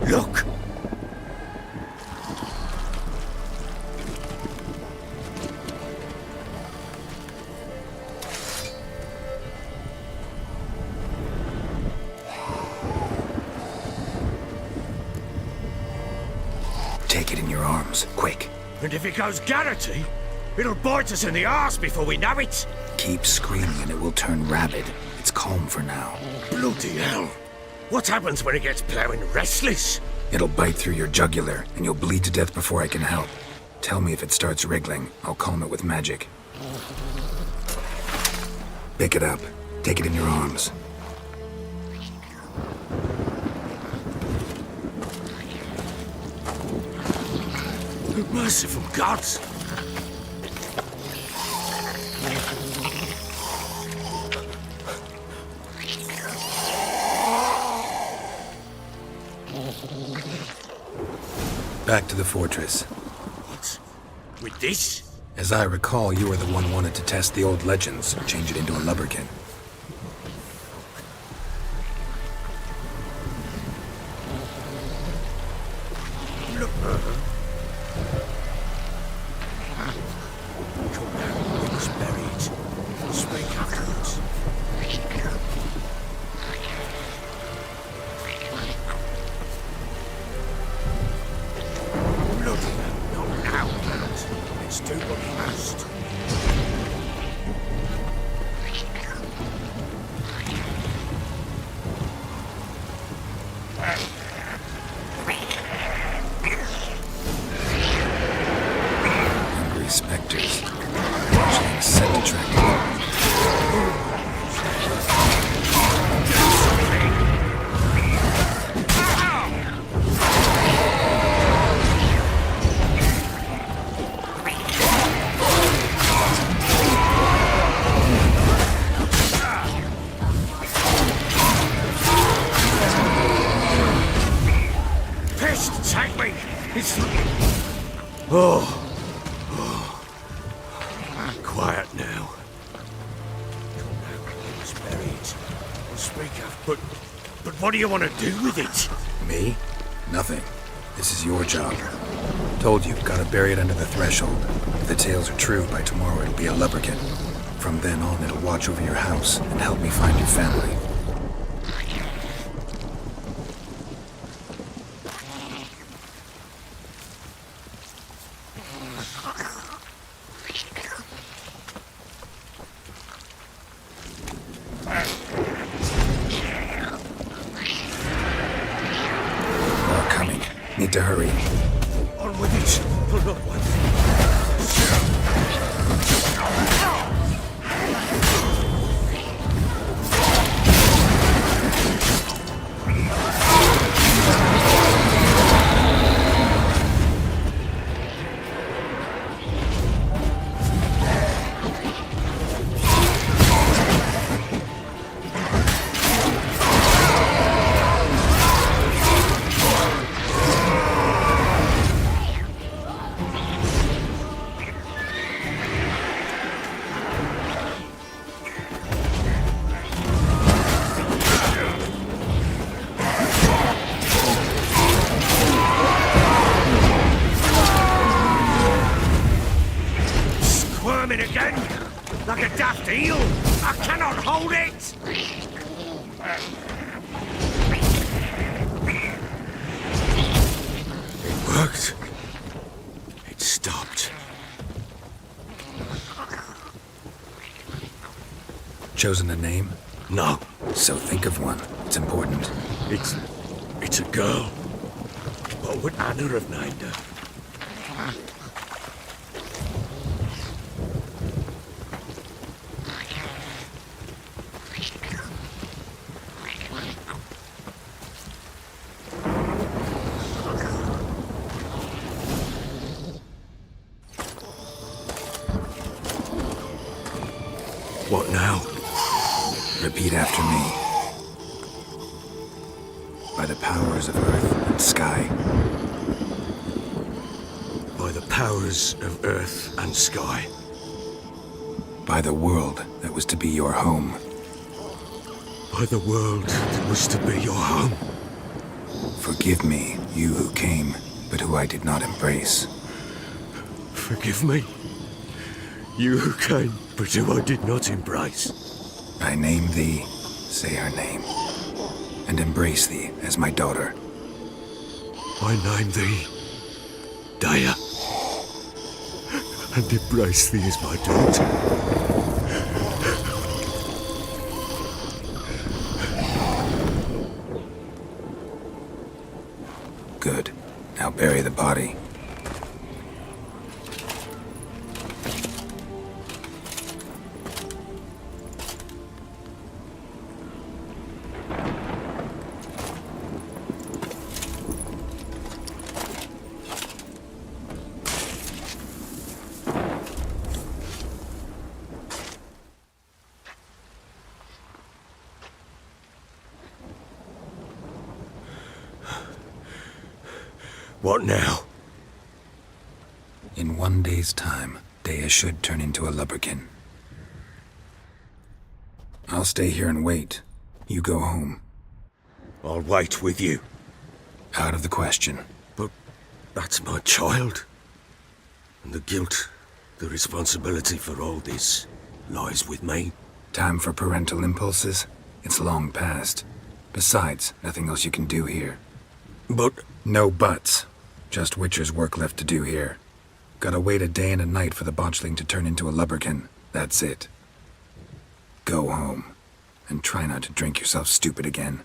Look! Take it in your arms, quick. And if it goes Garrity, it'll bite us in the arse before we know it. Keep screaming and it will turn rabid. It's calm for now. Bloody hell. What happens when it gets ploughing restless? It'll bite through your jugular, and you'll bleed to death before I can help. Tell me if it starts wriggling. I'll calm it with magic. Pick it up. Take it in your arms. Merciful gods! Back to the fortress. What? With this? As I recall, you were the one wanted to test the old legends, change it into a lubberkin. Look, come down, we must bury it. We'll speak afterwards. Bloody hell, not now, Geralt. Let's do what we must. Hungry specters. Watching scent attractive. Pest, take me! It's... Oh. Quiet now. Come now, we must bury it. We'll speak after. But what do you want to do with it? Me? Nothing. This is your job. Told you, gotta bury it under the threshold. If the tales are true, by tomorrow it'll be a lubberkin. From then on, it'll watch over your house and help me find your family. More coming. Need to hurry. On with it. Pull up one. I cannot hold it! It worked. It stopped. Chosen a name? No. So think of one. It's important. It's a girl. What would Anna have named her? What now? Repeat after me. By the powers of earth and sky. By the powers of earth and sky. By the world that was to be your home. By the world that was to be your home. Forgive me, you who came, but who I did not embrace. Forgive me. You who came, but who I did not embrace. I name thee, say her name, and embrace thee as my daughter. I name thee, Dea, and embrace thee as my daughter. Good. Now bury the body. What now? In 1 day's time, Dea should turn into a lubberkin. I'll stay here and wait. You go home. I'll wait with you. Out of the question. But that's my child. And the guilt, the responsibility for all this lies with me. Time for parental impulses? It's long past. Besides, nothing else you can do here. But... No buts. Just Witcher's work left to do here. Gotta wait a day and a night for the botchling to turn into a lubberkin. That's it. Go home. And try not to drink yourself stupid again.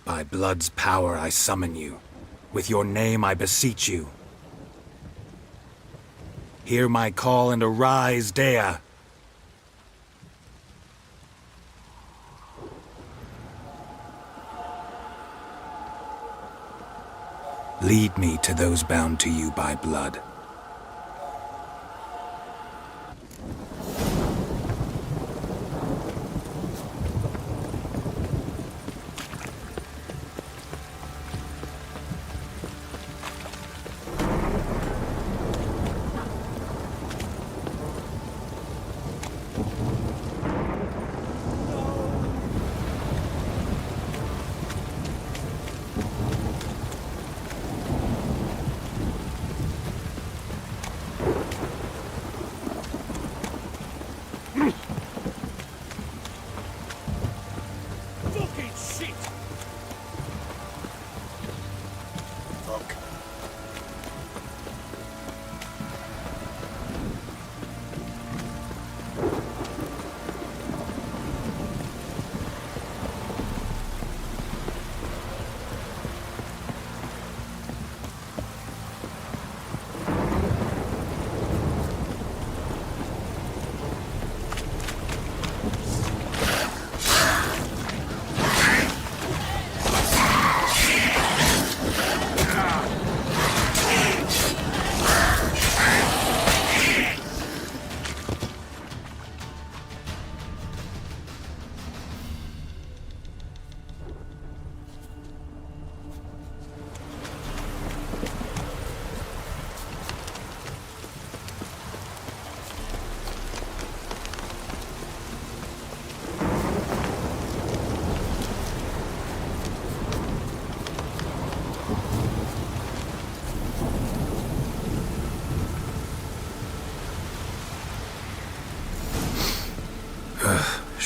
By blood's power I summon you. With your name I beseech you. Hear my call and arise, Dea. Lead me to those bound to you by blood.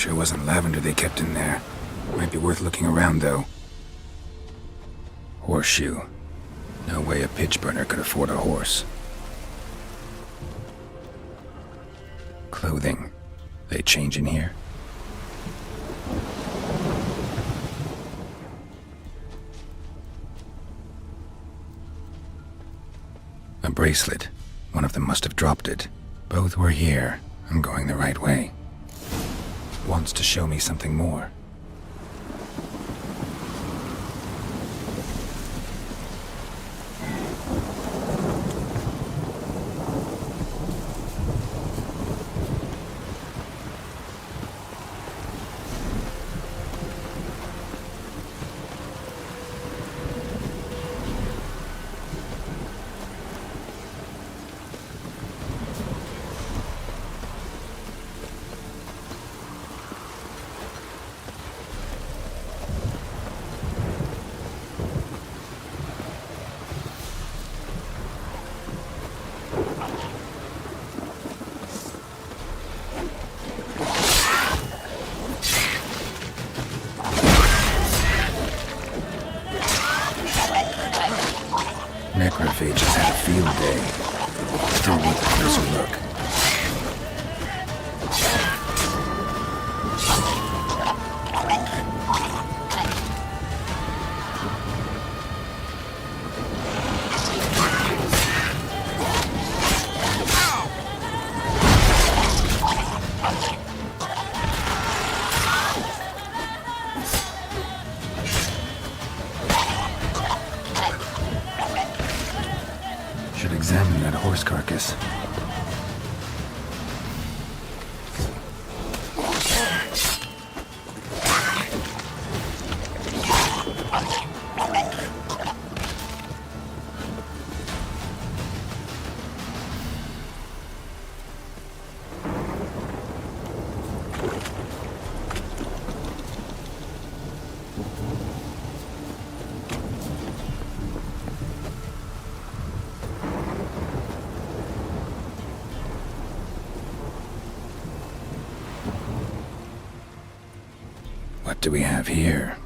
Sure wasn't lavender they kept in there. Might be worth looking around, though. Horseshoe. No way a pitch burner could afford a horse. Clothing. They change in here? A bracelet. One of them must have dropped it. Both were here. I'm going the right way. Wants to show me something more. Necrophages had a field day. Still need a closer look. Should examine that horse carcass. What do we have here?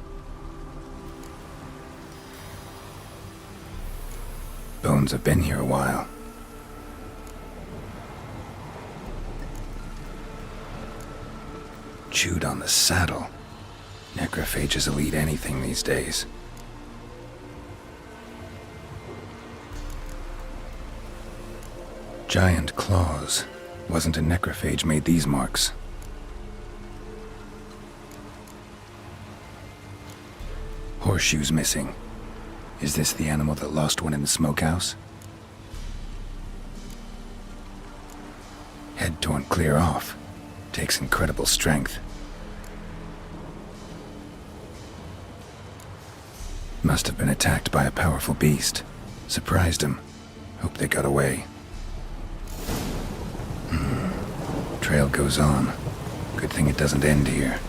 Bones have been here a while. Chewed on the saddle. Necrophages will eat anything these days. Giant claws. Wasn't a necrophage made these marks. Horseshoes missing. Is this the animal that lost one in the smokehouse? Head torn clear off. Takes incredible strength. Must have been attacked by a powerful beast. Surprised him. Hope they got away. Trail goes on. Good thing it doesn't end here.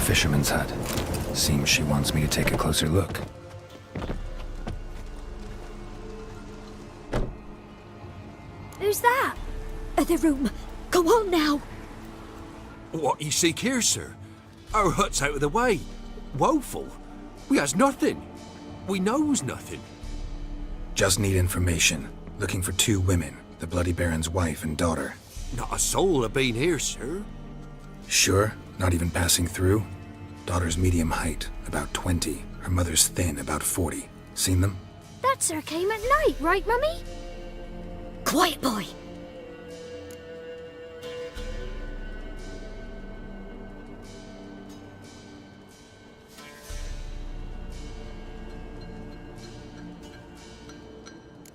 Fisherman's hut. Seems she wants me to take a closer look. Who's that? The room. Go on now. What you seek here, sir? Our hut's out of the way. Woeful. We has nothing. We knows nothing. Just need information. Looking for 2 women, the Bloody Baron's wife and daughter. Not a soul have been here, sir. Sure? Not even passing through? Daughter's medium height, about 20. Her mother's thin, about 40. Seen them? That sir came at night, right, Mummy? Quiet, boy.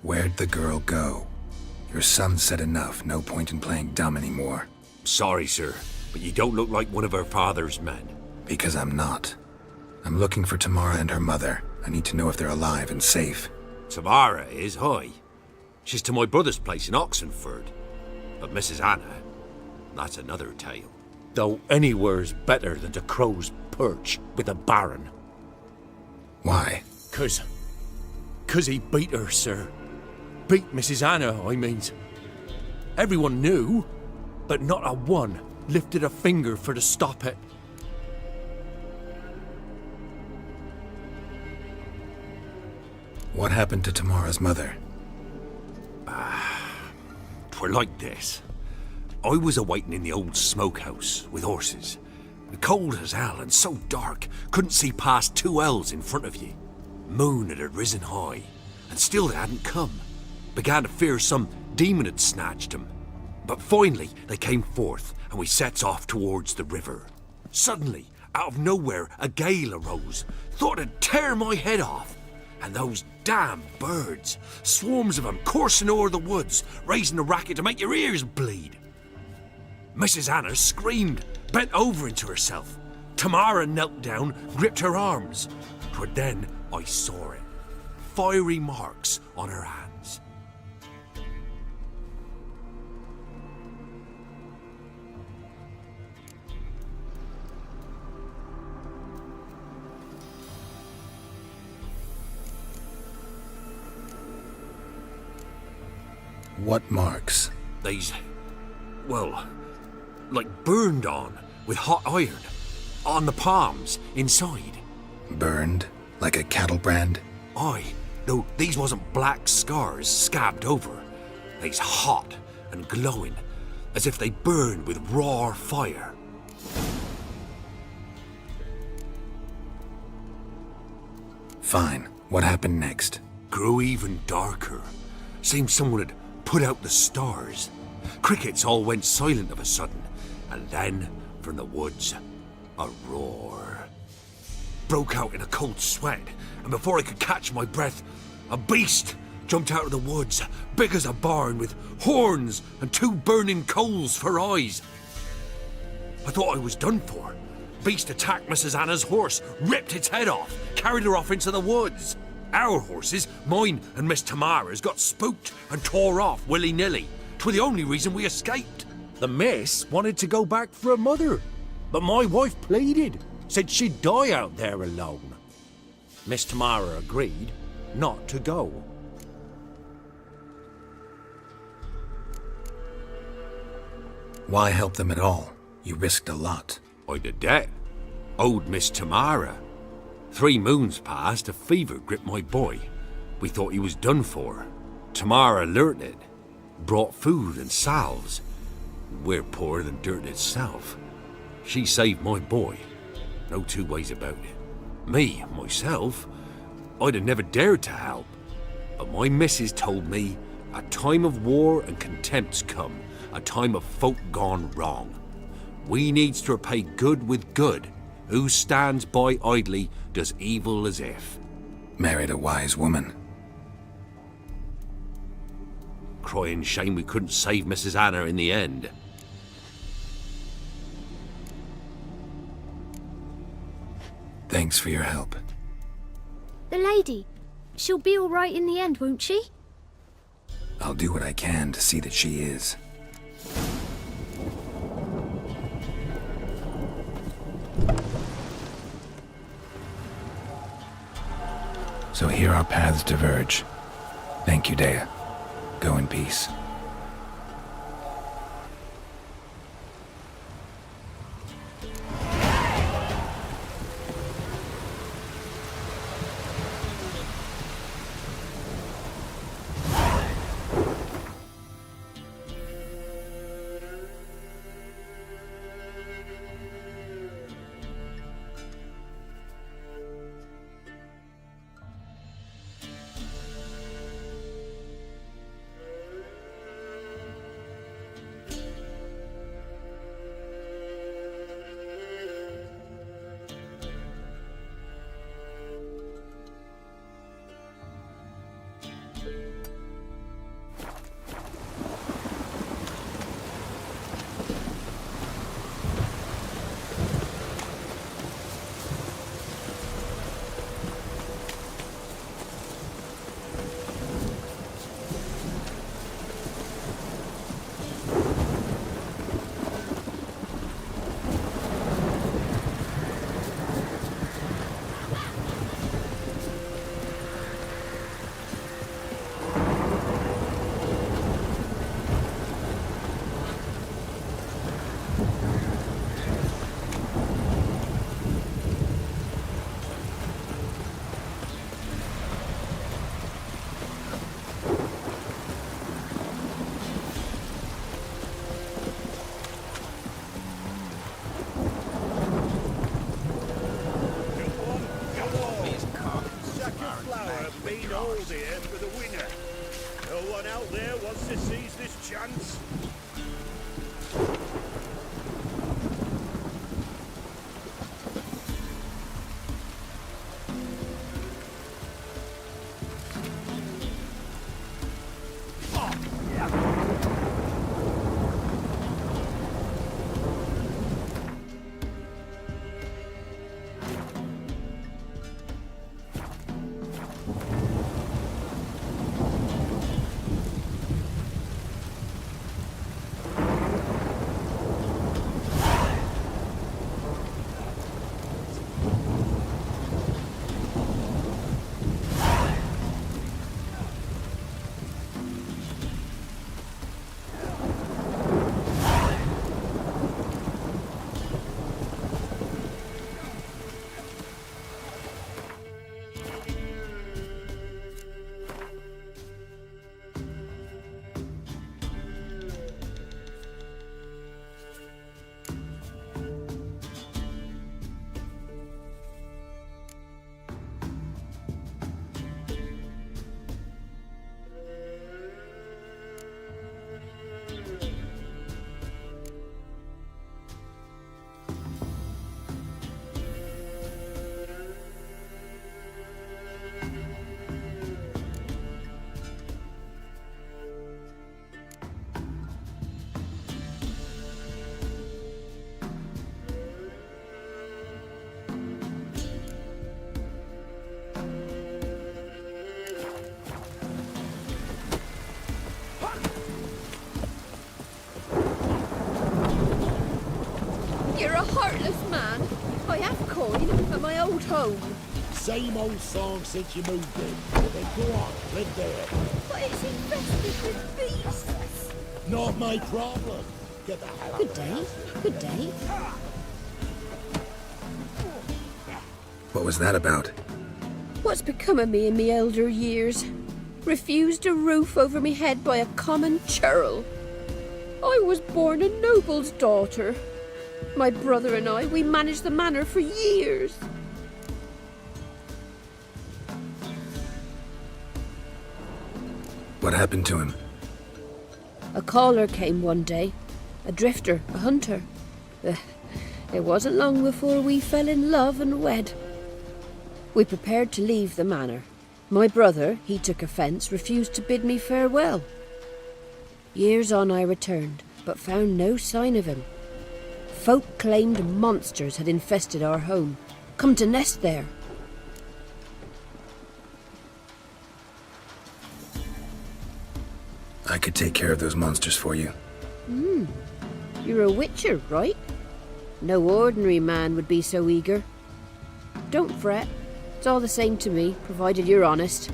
Where'd the girl go? Your son said enough, no point in playing dumb anymore. Sorry, sir, but you don't look like one of our father's men. Because I'm not. I'm looking for Tamara and her mother. I need to know if they're alive and safe. Tamara is, hi. She's to my brother's place in Oxenford. But Mrs. Anna, that's another tale. Though anywhere's better than to Crow's Perch with a baron. Why? 'Cause he beat her, sir. Beat Mrs. Anna, I means. Everyone knew, but not a one lifted a finger for to stop it. What happened to Tamara's mother? 'Twere like this. I was awaiting in the old smokehouse with horses. Cold as hell and so dark, couldn't see past 2 ells in front of you. Moon had risen high, and still they hadn't come. Began to fear some demon had snatched them. But finally they came forth, and we sets off towards the river. Suddenly, out of nowhere, a gale arose. Thought it'd tear my head off. And those damn birds, swarms of them coursing o'er the woods, raising a racket to make your ears bleed. Mrs. Anna screamed, bent over into herself. Tamara knelt down, gripped her arms. 'Twere then I saw it. Fiery marks on her hands. What marks? They's, well, like burned on with hot iron. On the palms, inside. Burned? Like a cattle brand? Aye, though these wasn't black scars scabbed over. They's hot and glowing, as if they burned with raw fire. Fine. What happened next? Grew even darker. Seemed someone had put out the stars. Crickets all went silent of a sudden, and then, from the woods, a roar. Broke out in a cold sweat, and before I could catch my breath, a beast jumped out of the woods, big as a barn, with horns and 2 burning coals for eyes. I thought I was done for. Beast attacked Mrs. Anna's horse, ripped its head off, carried her off into the woods. Our horses, mine and Miss Tamara's, got spooked and tore off willy-nilly. 'Twere the only reason we escaped. The miss wanted to go back for her mother, but my wife pleaded, said she'd die out there alone. Miss Tamara agreed not to go. Why help them at all? You risked a lot. I'd a debt. Owed Miss Tamara. 3 moons passed, a fever gripped my boy. We thought he was done for. Tamara learnt it. Brought food and salves. We're poorer than dirt itself. She saved my boy. No 2 ways about it. Me, myself, I'd have never dared to help. But my missus told me a time of war and contempt's come. A time of folk gone wrong. We needs to repay good with good. Who stands by idly does evil as if. Married a wise woman. Crying shame we couldn't save Mrs. Anna in the end. Thanks for your help. The lady. She'll be all right in the end, won't she? I'll do what I can to see that she is. So here our paths diverge. Thank you, Dea. Go in peace. anyone out there wants to seize this chance? You're a heartless man. I have coin at my old home. Same old song since you moved in. Then go on, live there. But it's infested with beasts. Not my problem. Get the hell out Good of the day. house. Good day. What was that about? What's become of me in me elder years? Refused a roof over me head by a common churl. I was born a noble's daughter. My brother and I, we managed the manor for years. What happened to him? A caller came one day. A drifter, a hunter. It wasn't long before we fell in love and wed. We prepared to leave the manor. My brother, he took offence, refused to bid me farewell. Years on I returned, but found no sign of him. Folk claimed monsters had infested our home, come to nest there. I could take care of those monsters for you. You're a witcher, right? No ordinary man would be so eager. Don't fret. It's all the same to me, provided you're honest.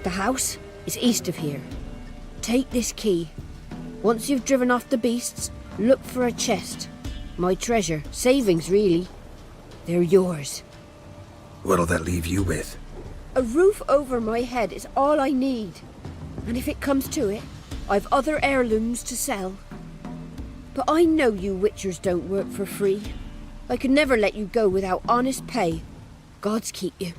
The house is east of here. Take this key. Once you've driven off the beasts, look for a chest. My treasure, savings really. They're yours. What'll that leave you with? A roof over my head is all I need. And if it comes to it, I've other heirlooms to sell. But I know you witchers don't work for free. I could never let you go without honest pay. Gods keep you.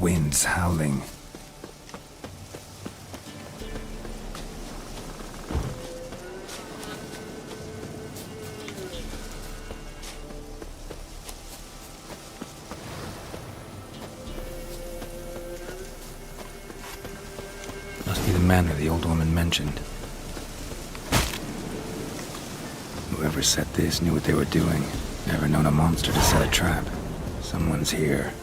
wind's howling. Must be the manor the old woman mentioned. Whoever set this knew what they were doing. Never known a monster to set a trap. Someone's here.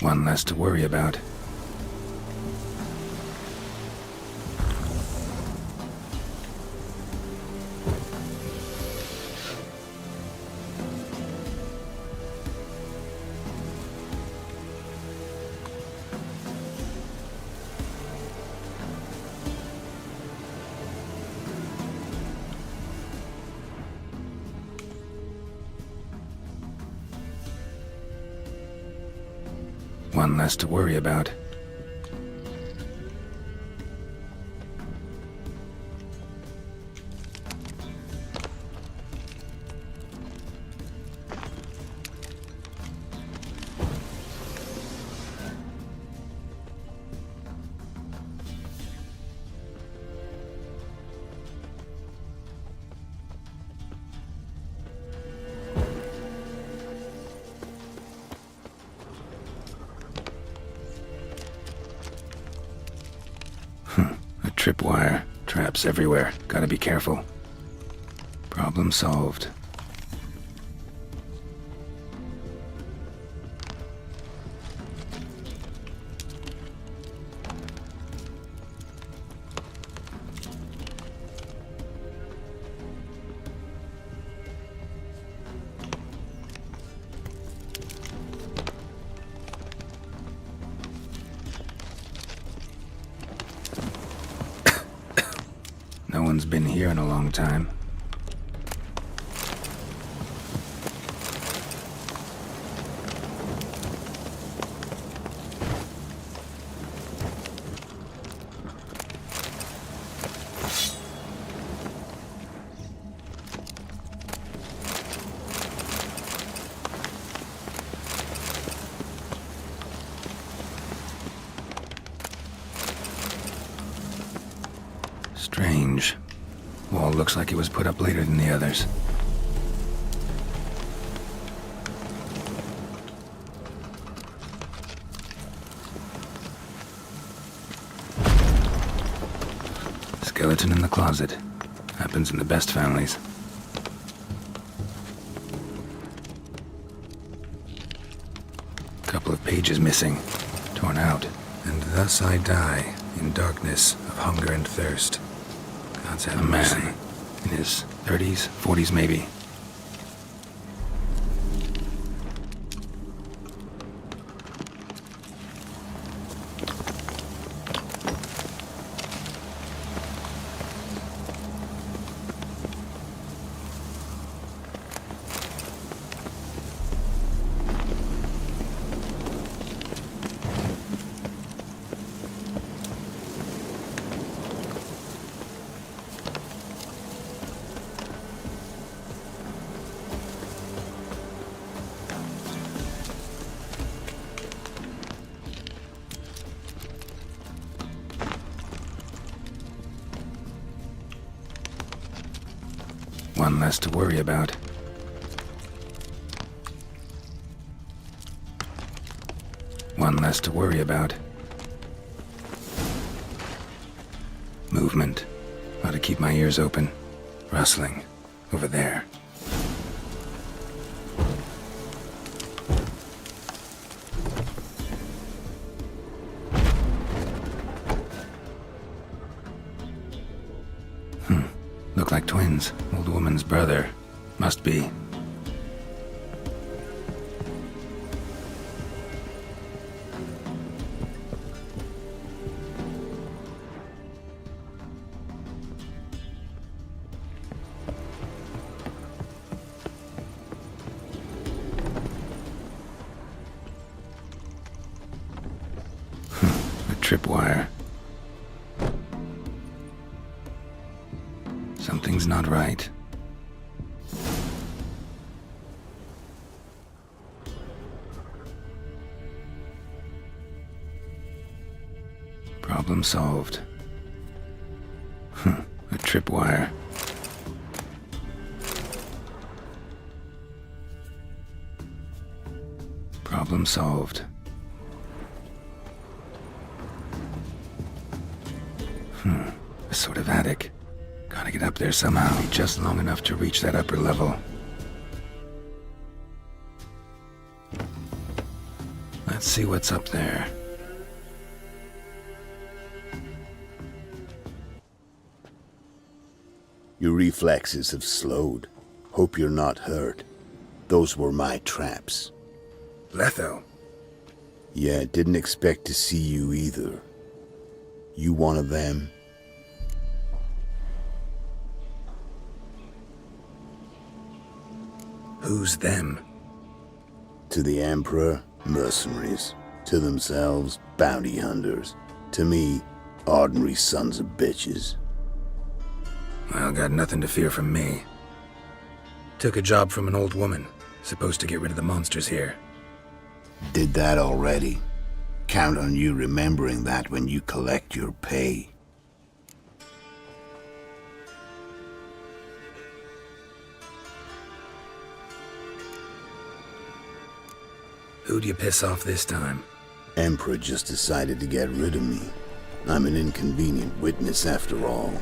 One less to worry about. One less to worry about. A tripwire. Traps everywhere. Gotta be careful. Problem solved. No one's been here in a long time. Strange. Wall looks like it was put up later than the others. Skeleton in the closet. Happens in the best families. Couple of pages missing. Torn out. And thus I die in darkness of hunger and thirst. God's have mercy. Man in his 30s, 40s maybe. One less to worry about. One less to worry about. Movement. Ought to keep my ears open. Rustling. Over there. Look like twins. Old woman's brother. Must be. A tripwire. Something's not right. Problem solved. A tripwire. Problem solved. A sort of attic. Gotta get up there somehow. Just long enough to reach that upper level. Let's see what's up there. Your reflexes have slowed. Hope you're not hurt. Those were my traps. Letho? Yeah, didn't expect to see you either. You one of them? Who's them? To the Emperor, mercenaries. To themselves, bounty hunters. To me, ordinary sons of bitches. Well, got nothing to fear from me. Took a job from an old woman. Supposed to get rid of the monsters here. Did that already. Count on you remembering that when you collect your pay. Who'd you piss off this time? Emperor just decided to get rid of me. I'm an inconvenient witness after all.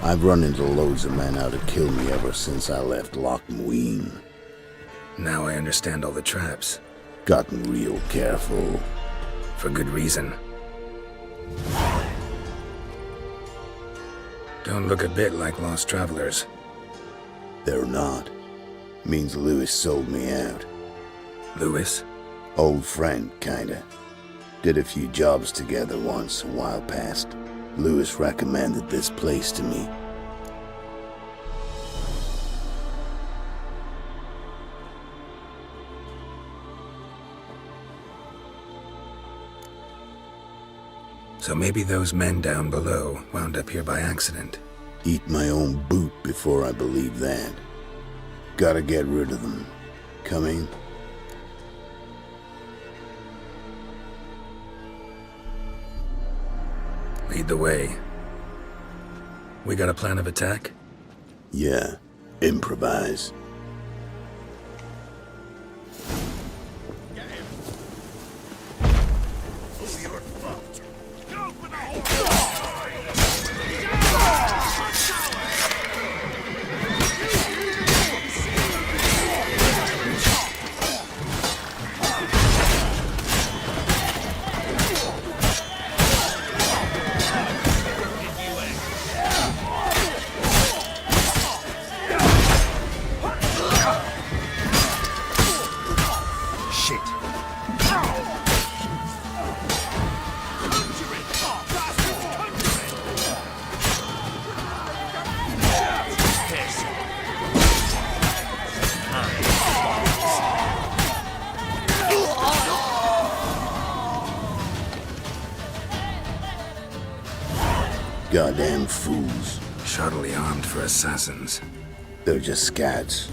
I've run into loads of men out to kill me ever since I left Loch Muin. Now I understand all the traps. Gotten real careful. For good reason. Don't look a bit like lost travelers. They're not. Means Lewis sold me out. Lewis? Old friend, kinda. Did a few jobs together once, a while past. Lewis recommended this place to me. So maybe those men down below wound up here by accident. Eat my own boot before I believe that. Gotta get rid of them. Coming? Lead the way. We got a plan of attack? Yeah. Improvise. Goddamn fools. Shoddily armed for assassins. They're just scouts.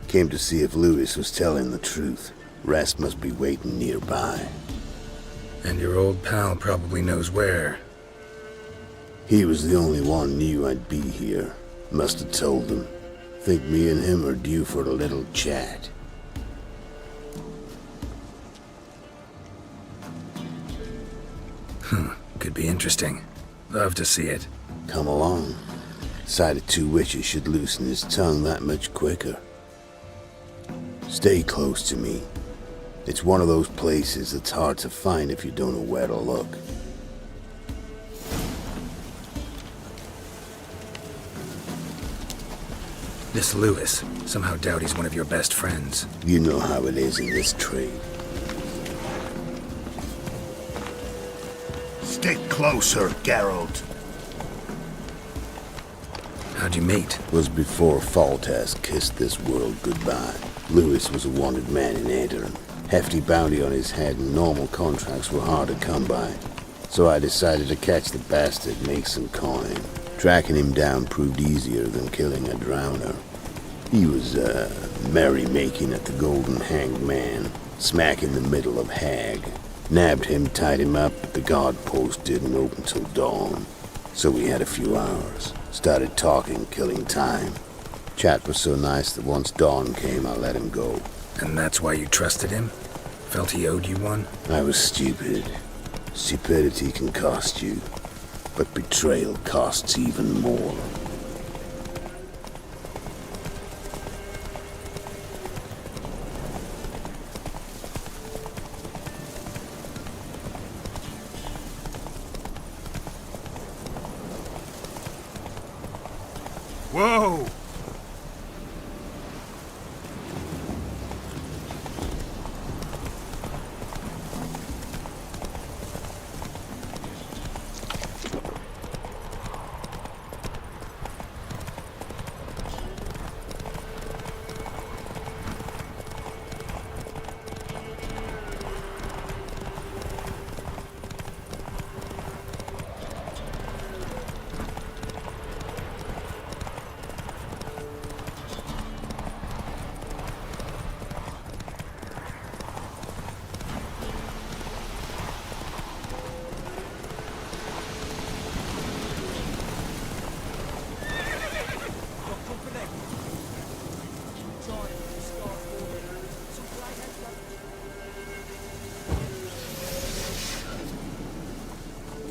Came to see if Lewis was telling the truth. Rest must be waiting nearby. And your old pal probably knows where. He was the only one knew I'd be here. Must have told them. Think me and him are due for a little chat. Could be interesting. Love to see it. Come along. Sight of two witches should loosen his tongue that much quicker. Stay close to me. It's one of those places that's hard to find if you don't know where to look. This Lewis, somehow doubt he's one of your best friends. You know how it is in this trade. Stick closer, Geralt. How'd you meet? Was before Foltest kissed this world goodbye. Lewis was a wanted man in Aedirn. Hefty bounty on his head and normal contracts were hard to come by. So I decided to catch the bastard, make some coin. Tracking him down proved easier than killing a drowner. He was, merrymaking at the Golden Hanged Man, smack in the middle of Hag. Nabbed him, tied him up, but the guard post didn't open till dawn. So we had a few hours. Started talking, killing time. Chat was so nice that once dawn came, I let him go. And that's why you trusted him? Felt he owed you one? I was stupid. Stupidity can cost you, but betrayal costs even more. Whoa!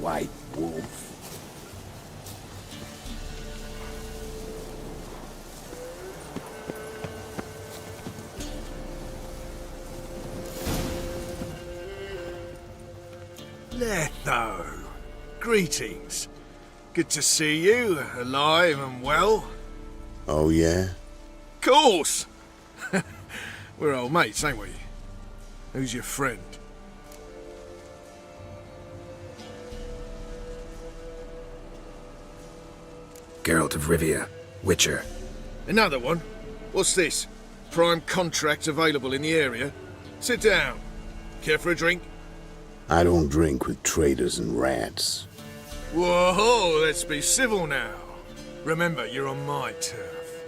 White wolf. Letho, greetings. Good to see you, alive and well. Oh, yeah? Course! We're old mates, ain't we? Who's your friend? Geralt of Rivia, Witcher. Another one? What's this? Prime contract available in the area? Sit down. Care for a drink? I don't drink with traitors and rats. Whoa, let's be civil now. Remember, you're on my turf.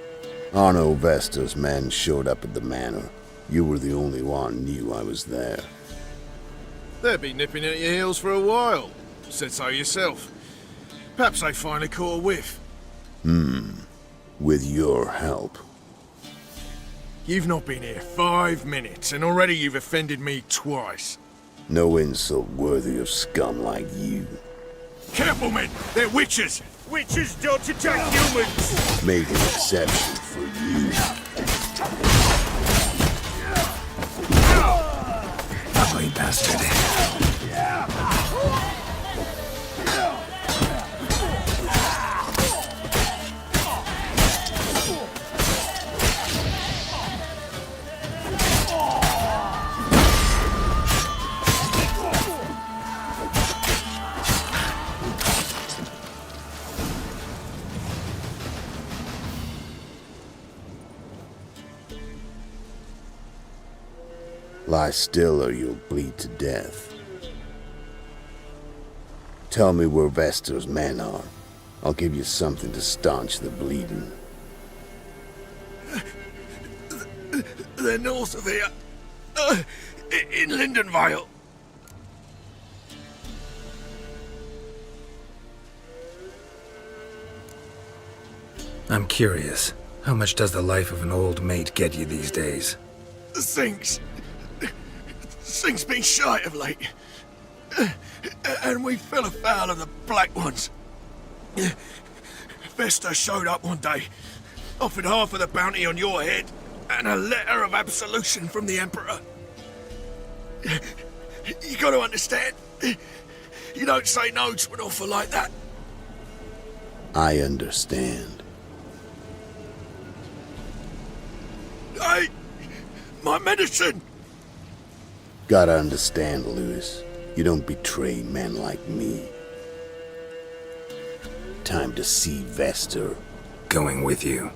Arno Vestor's men showed up at the manor. You were the only one knew I was there. They'll be nipping at your heels for a while. Said so yourself. Perhaps they finally caught a whiff. With your help. You've not been here 5 minutes, and already you've offended me twice. No insult worthy of scum like you. Careful, men! They're witches! Witches don't attack humans! Made an exception for you. Ugly bastard. Lie still or you'll bleed to death. Tell me where Vestor's men are. I'll give you something to staunch the bleeding. They're north of here. In Lindenvale. I'm curious. How much does the life of an old mate get you these days? Things been shy of late. And we fell afoul of the Black Ones. Vesta showed up one day, offered half of the bounty on your head, and a letter of absolution from the Emperor. You gotta understand, you don't say no to an offer like that. I understand. Hey, my medicine! Gotta understand, Lewis. You don't betray men like me. Time to see Vestor. Going with you.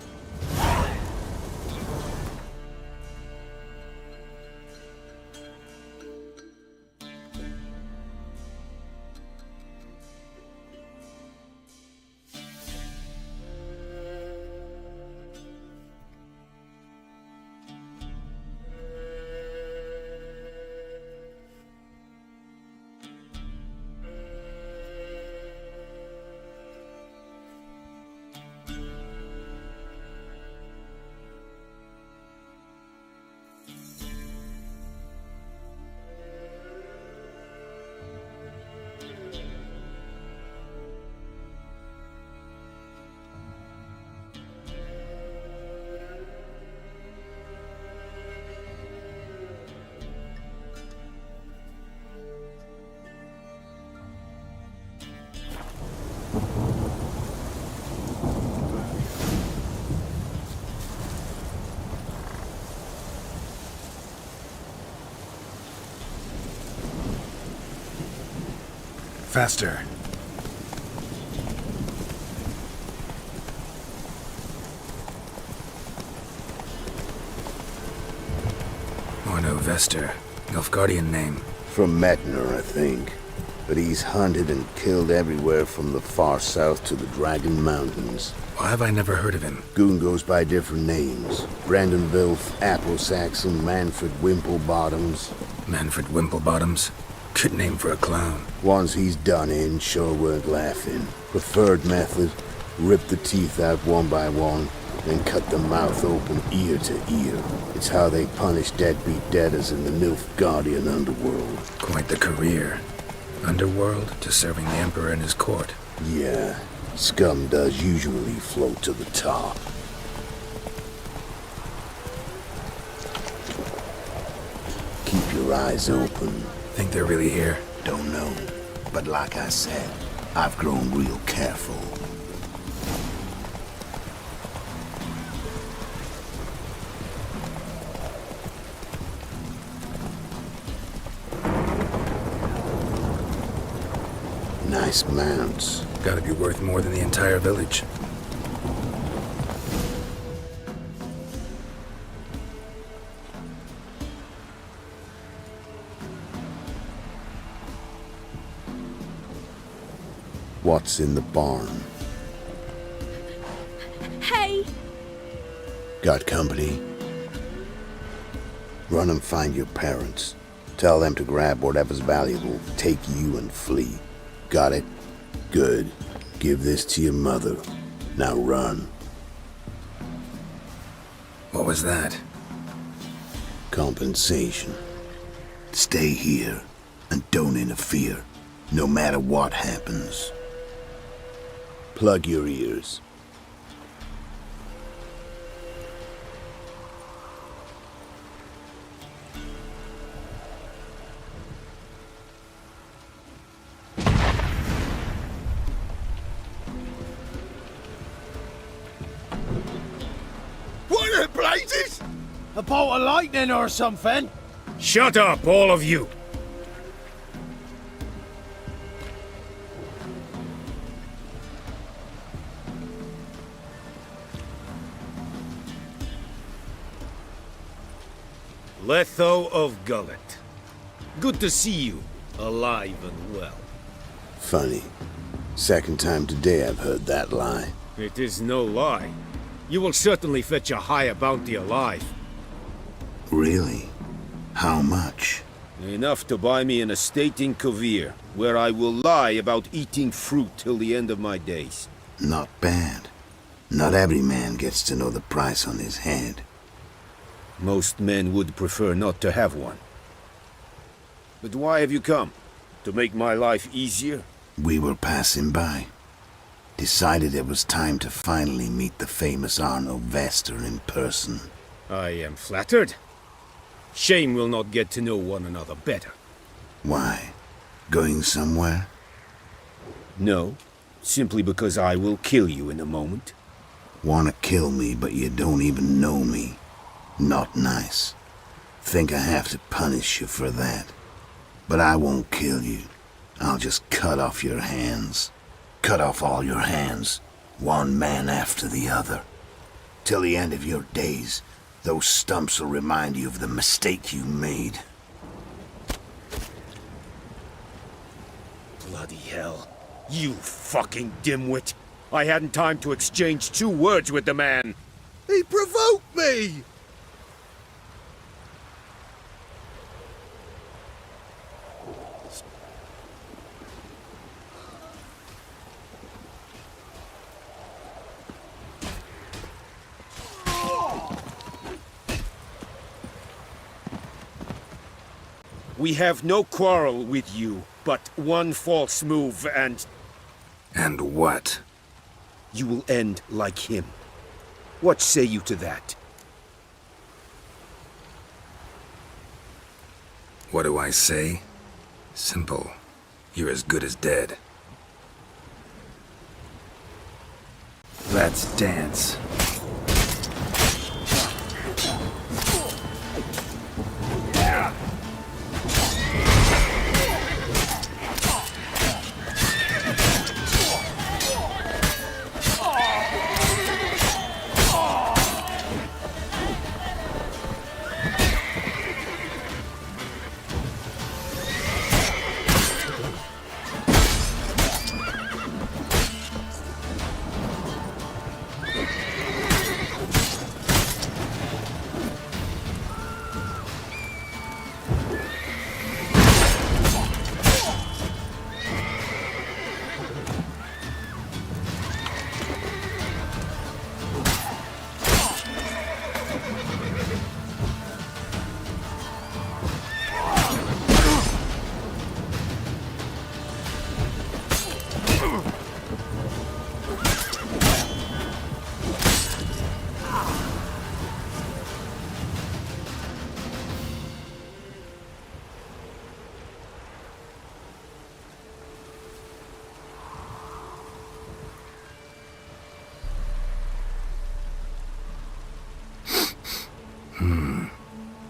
Faster. Orno Vester. Nilfgaardian name. From Metner, I think. But he's hunted and killed everywhere from the far south to the Dragon Mountains. Why have I never heard of him? Goon goes by different names. Brandon Wilf, Apple Saxon, Manfred Wimplebottoms. Manfred Wimplebottoms? Good name for a clown. Ones he's done in sure weren't laughing. Preferred method, rip the teeth out one by one, then cut the mouth open ear to ear. It's how they punish deadbeat debtors in the Nilfgaardian underworld. Quite the career. Underworld to serving the Emperor in his court. Yeah, scum does usually float to the top. Keep your eyes open. Think they're really here? Don't know. But like I said, I've grown real careful. Nice mounts. Gotta be worth more than the entire village. What's in the barn? Hey! Got company? Run and find your parents. Tell them to grab whatever's valuable, take you and flee. Got it? Good. Give this to your mother. Now run. What was that? Compensation. Stay here and don't interfere, no matter what happens. Plug your ears. What in blazes? A bolt of lightning or something? Shut up, all of you! Letho of Gullet. Good to see you, alive and well. Funny. Second time today I've heard that lie. It is no lie. You will certainly fetch a higher bounty alive. Really? How much? Enough to buy me an estate in Kovir, where I will lie about eating fruit till the end of my days. Not bad. Not every man gets to know the price on his head. Most men would prefer not to have one. But why have you come? To make my life easier? We were passing by. Decided it was time to finally meet the famous Arno Vester in person. I am flattered. Shame we'll not get to know one another better. Why? Going somewhere? No, simply because I will kill you in a moment. Wanna kill me, but you don't even know me. Not nice. Think I have to punish you for that. But I won't kill you. I'll just cut off your hands. Cut off all your hands, one man after the other. Till the end of your days, those stumps will remind you of the mistake you made. Bloody hell. You fucking dimwit. I hadn't time to exchange 2 words with the man. He provoked me! We have no quarrel with you, but one false move and... And what? You will end like him. What say you to that? What do I say? Simple. You're as good as dead. Let's dance.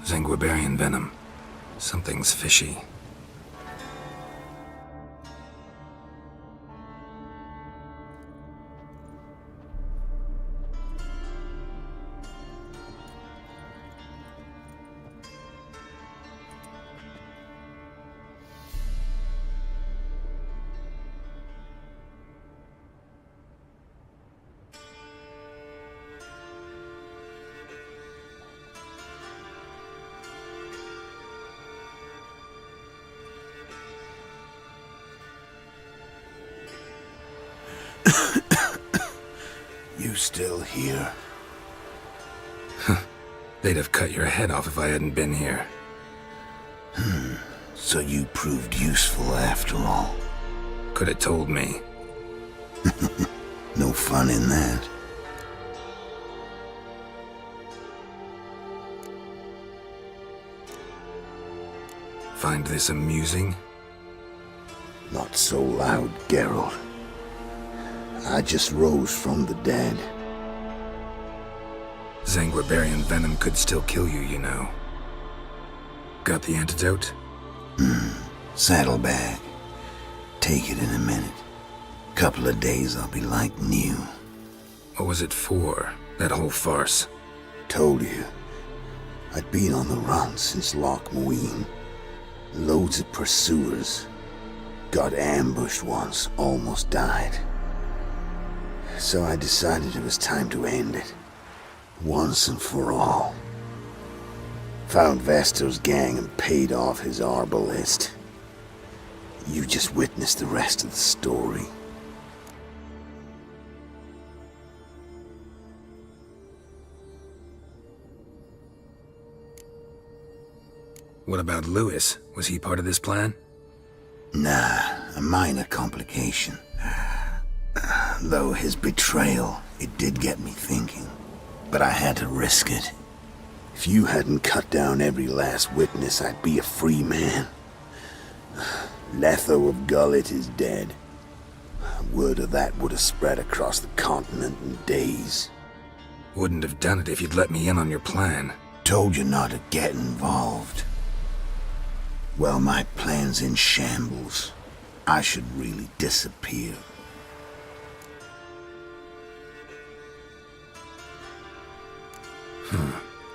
Zanguibarian venom. Something's fishy. You still here? They'd have cut your head off if I hadn't been here. So you proved useful after all. Could have told me. No fun in that. Find this amusing? Not so loud, Geralt. I just rose from the dead. Zanguibarian venom could still kill you, you know. Got the antidote? Saddlebag. Take it in a minute. Couple of days I'll be like new. What was it for, that whole farce? Told you. I'd been on the run since Loch Muin. Loads of pursuers. Got ambushed once, almost died. So I decided it was time to end it. Once and for all. Found Vestor's gang and paid off his arbalist. You just witnessed the rest of the story. What about Lewis? Was he part of this plan? Nah, a minor complication. Though his betrayal, it did get me thinking. But I had to risk it. If you hadn't cut down every last witness, I'd be a free man. Letho of Gullet is dead. Word of that would have spread across the continent in days. Wouldn't have done it if you'd let me in on your plan. Told you not to get involved. Well, my plan's in shambles. I should really disappear.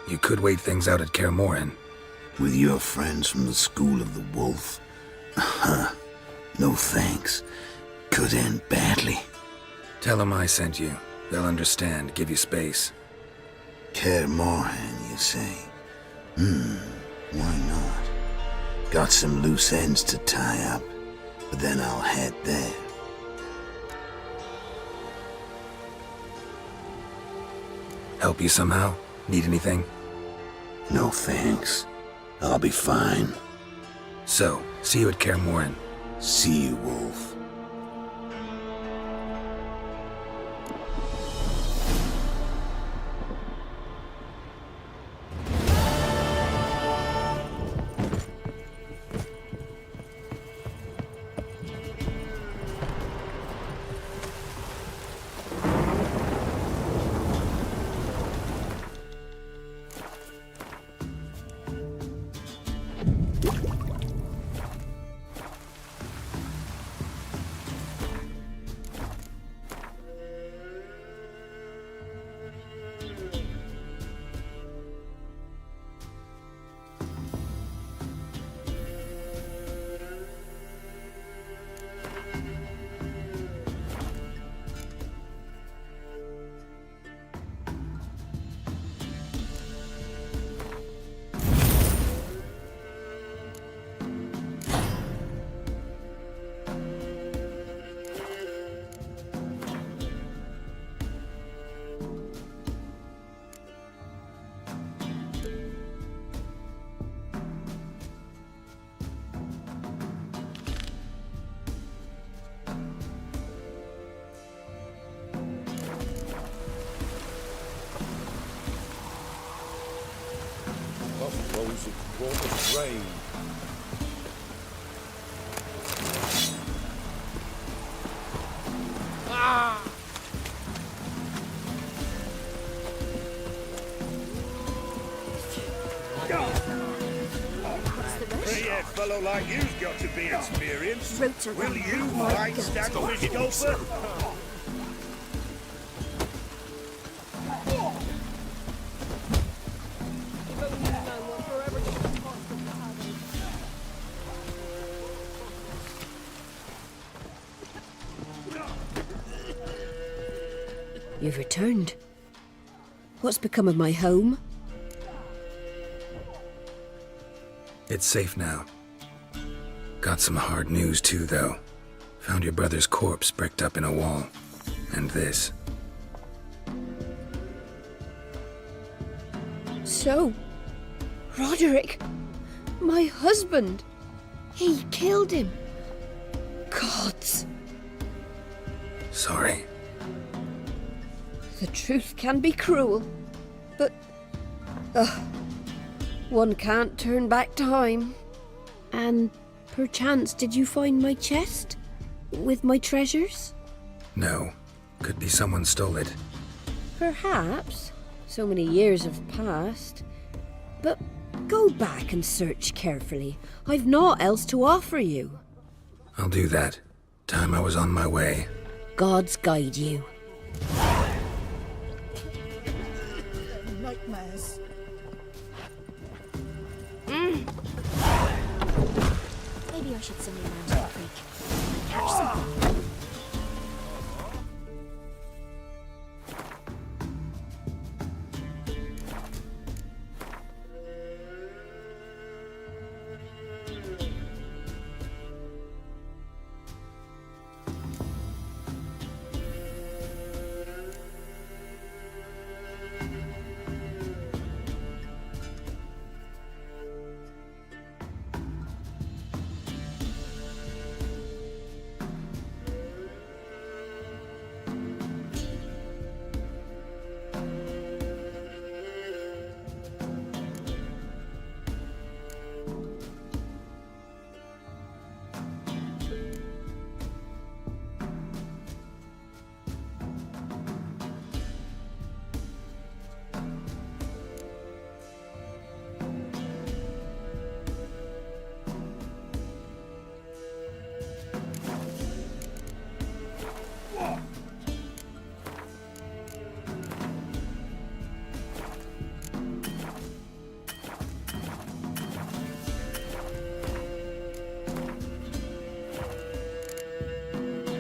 You could wait things out at Kaer Morhen. With your friends from the School of the Wolf? No thanks. Could end badly. Tell them I sent you. They'll understand, give you space. Kaer Morhen, you say? Why not? Got some loose ends to tie up, but then I'll head there. Help you somehow? Need anything? No thanks. I'll be fine. So, see you at Kaer Morhen. See you, Wolf. Rain. Three-head fellow like you's got to be experienced. Roots Will around you my fight guts. Standfish Golfer? You've returned. What's become of my home? It's safe now. Got some hard news too, though. Found your brother's corpse bricked up in a wall. And this. So, Roderick, my husband, he killed him. Gods. Sorry. The truth can be cruel, but one can't turn back time. And perchance did you find my chest with my treasures? No. Could be someone stole it. Perhaps. So many years have passed. But go back and search carefully. I've naught else to offer you. I'll do that. Time I was on my way. Gods guide you. Nightmares. Maybe I should swim around to the creek. Catch something.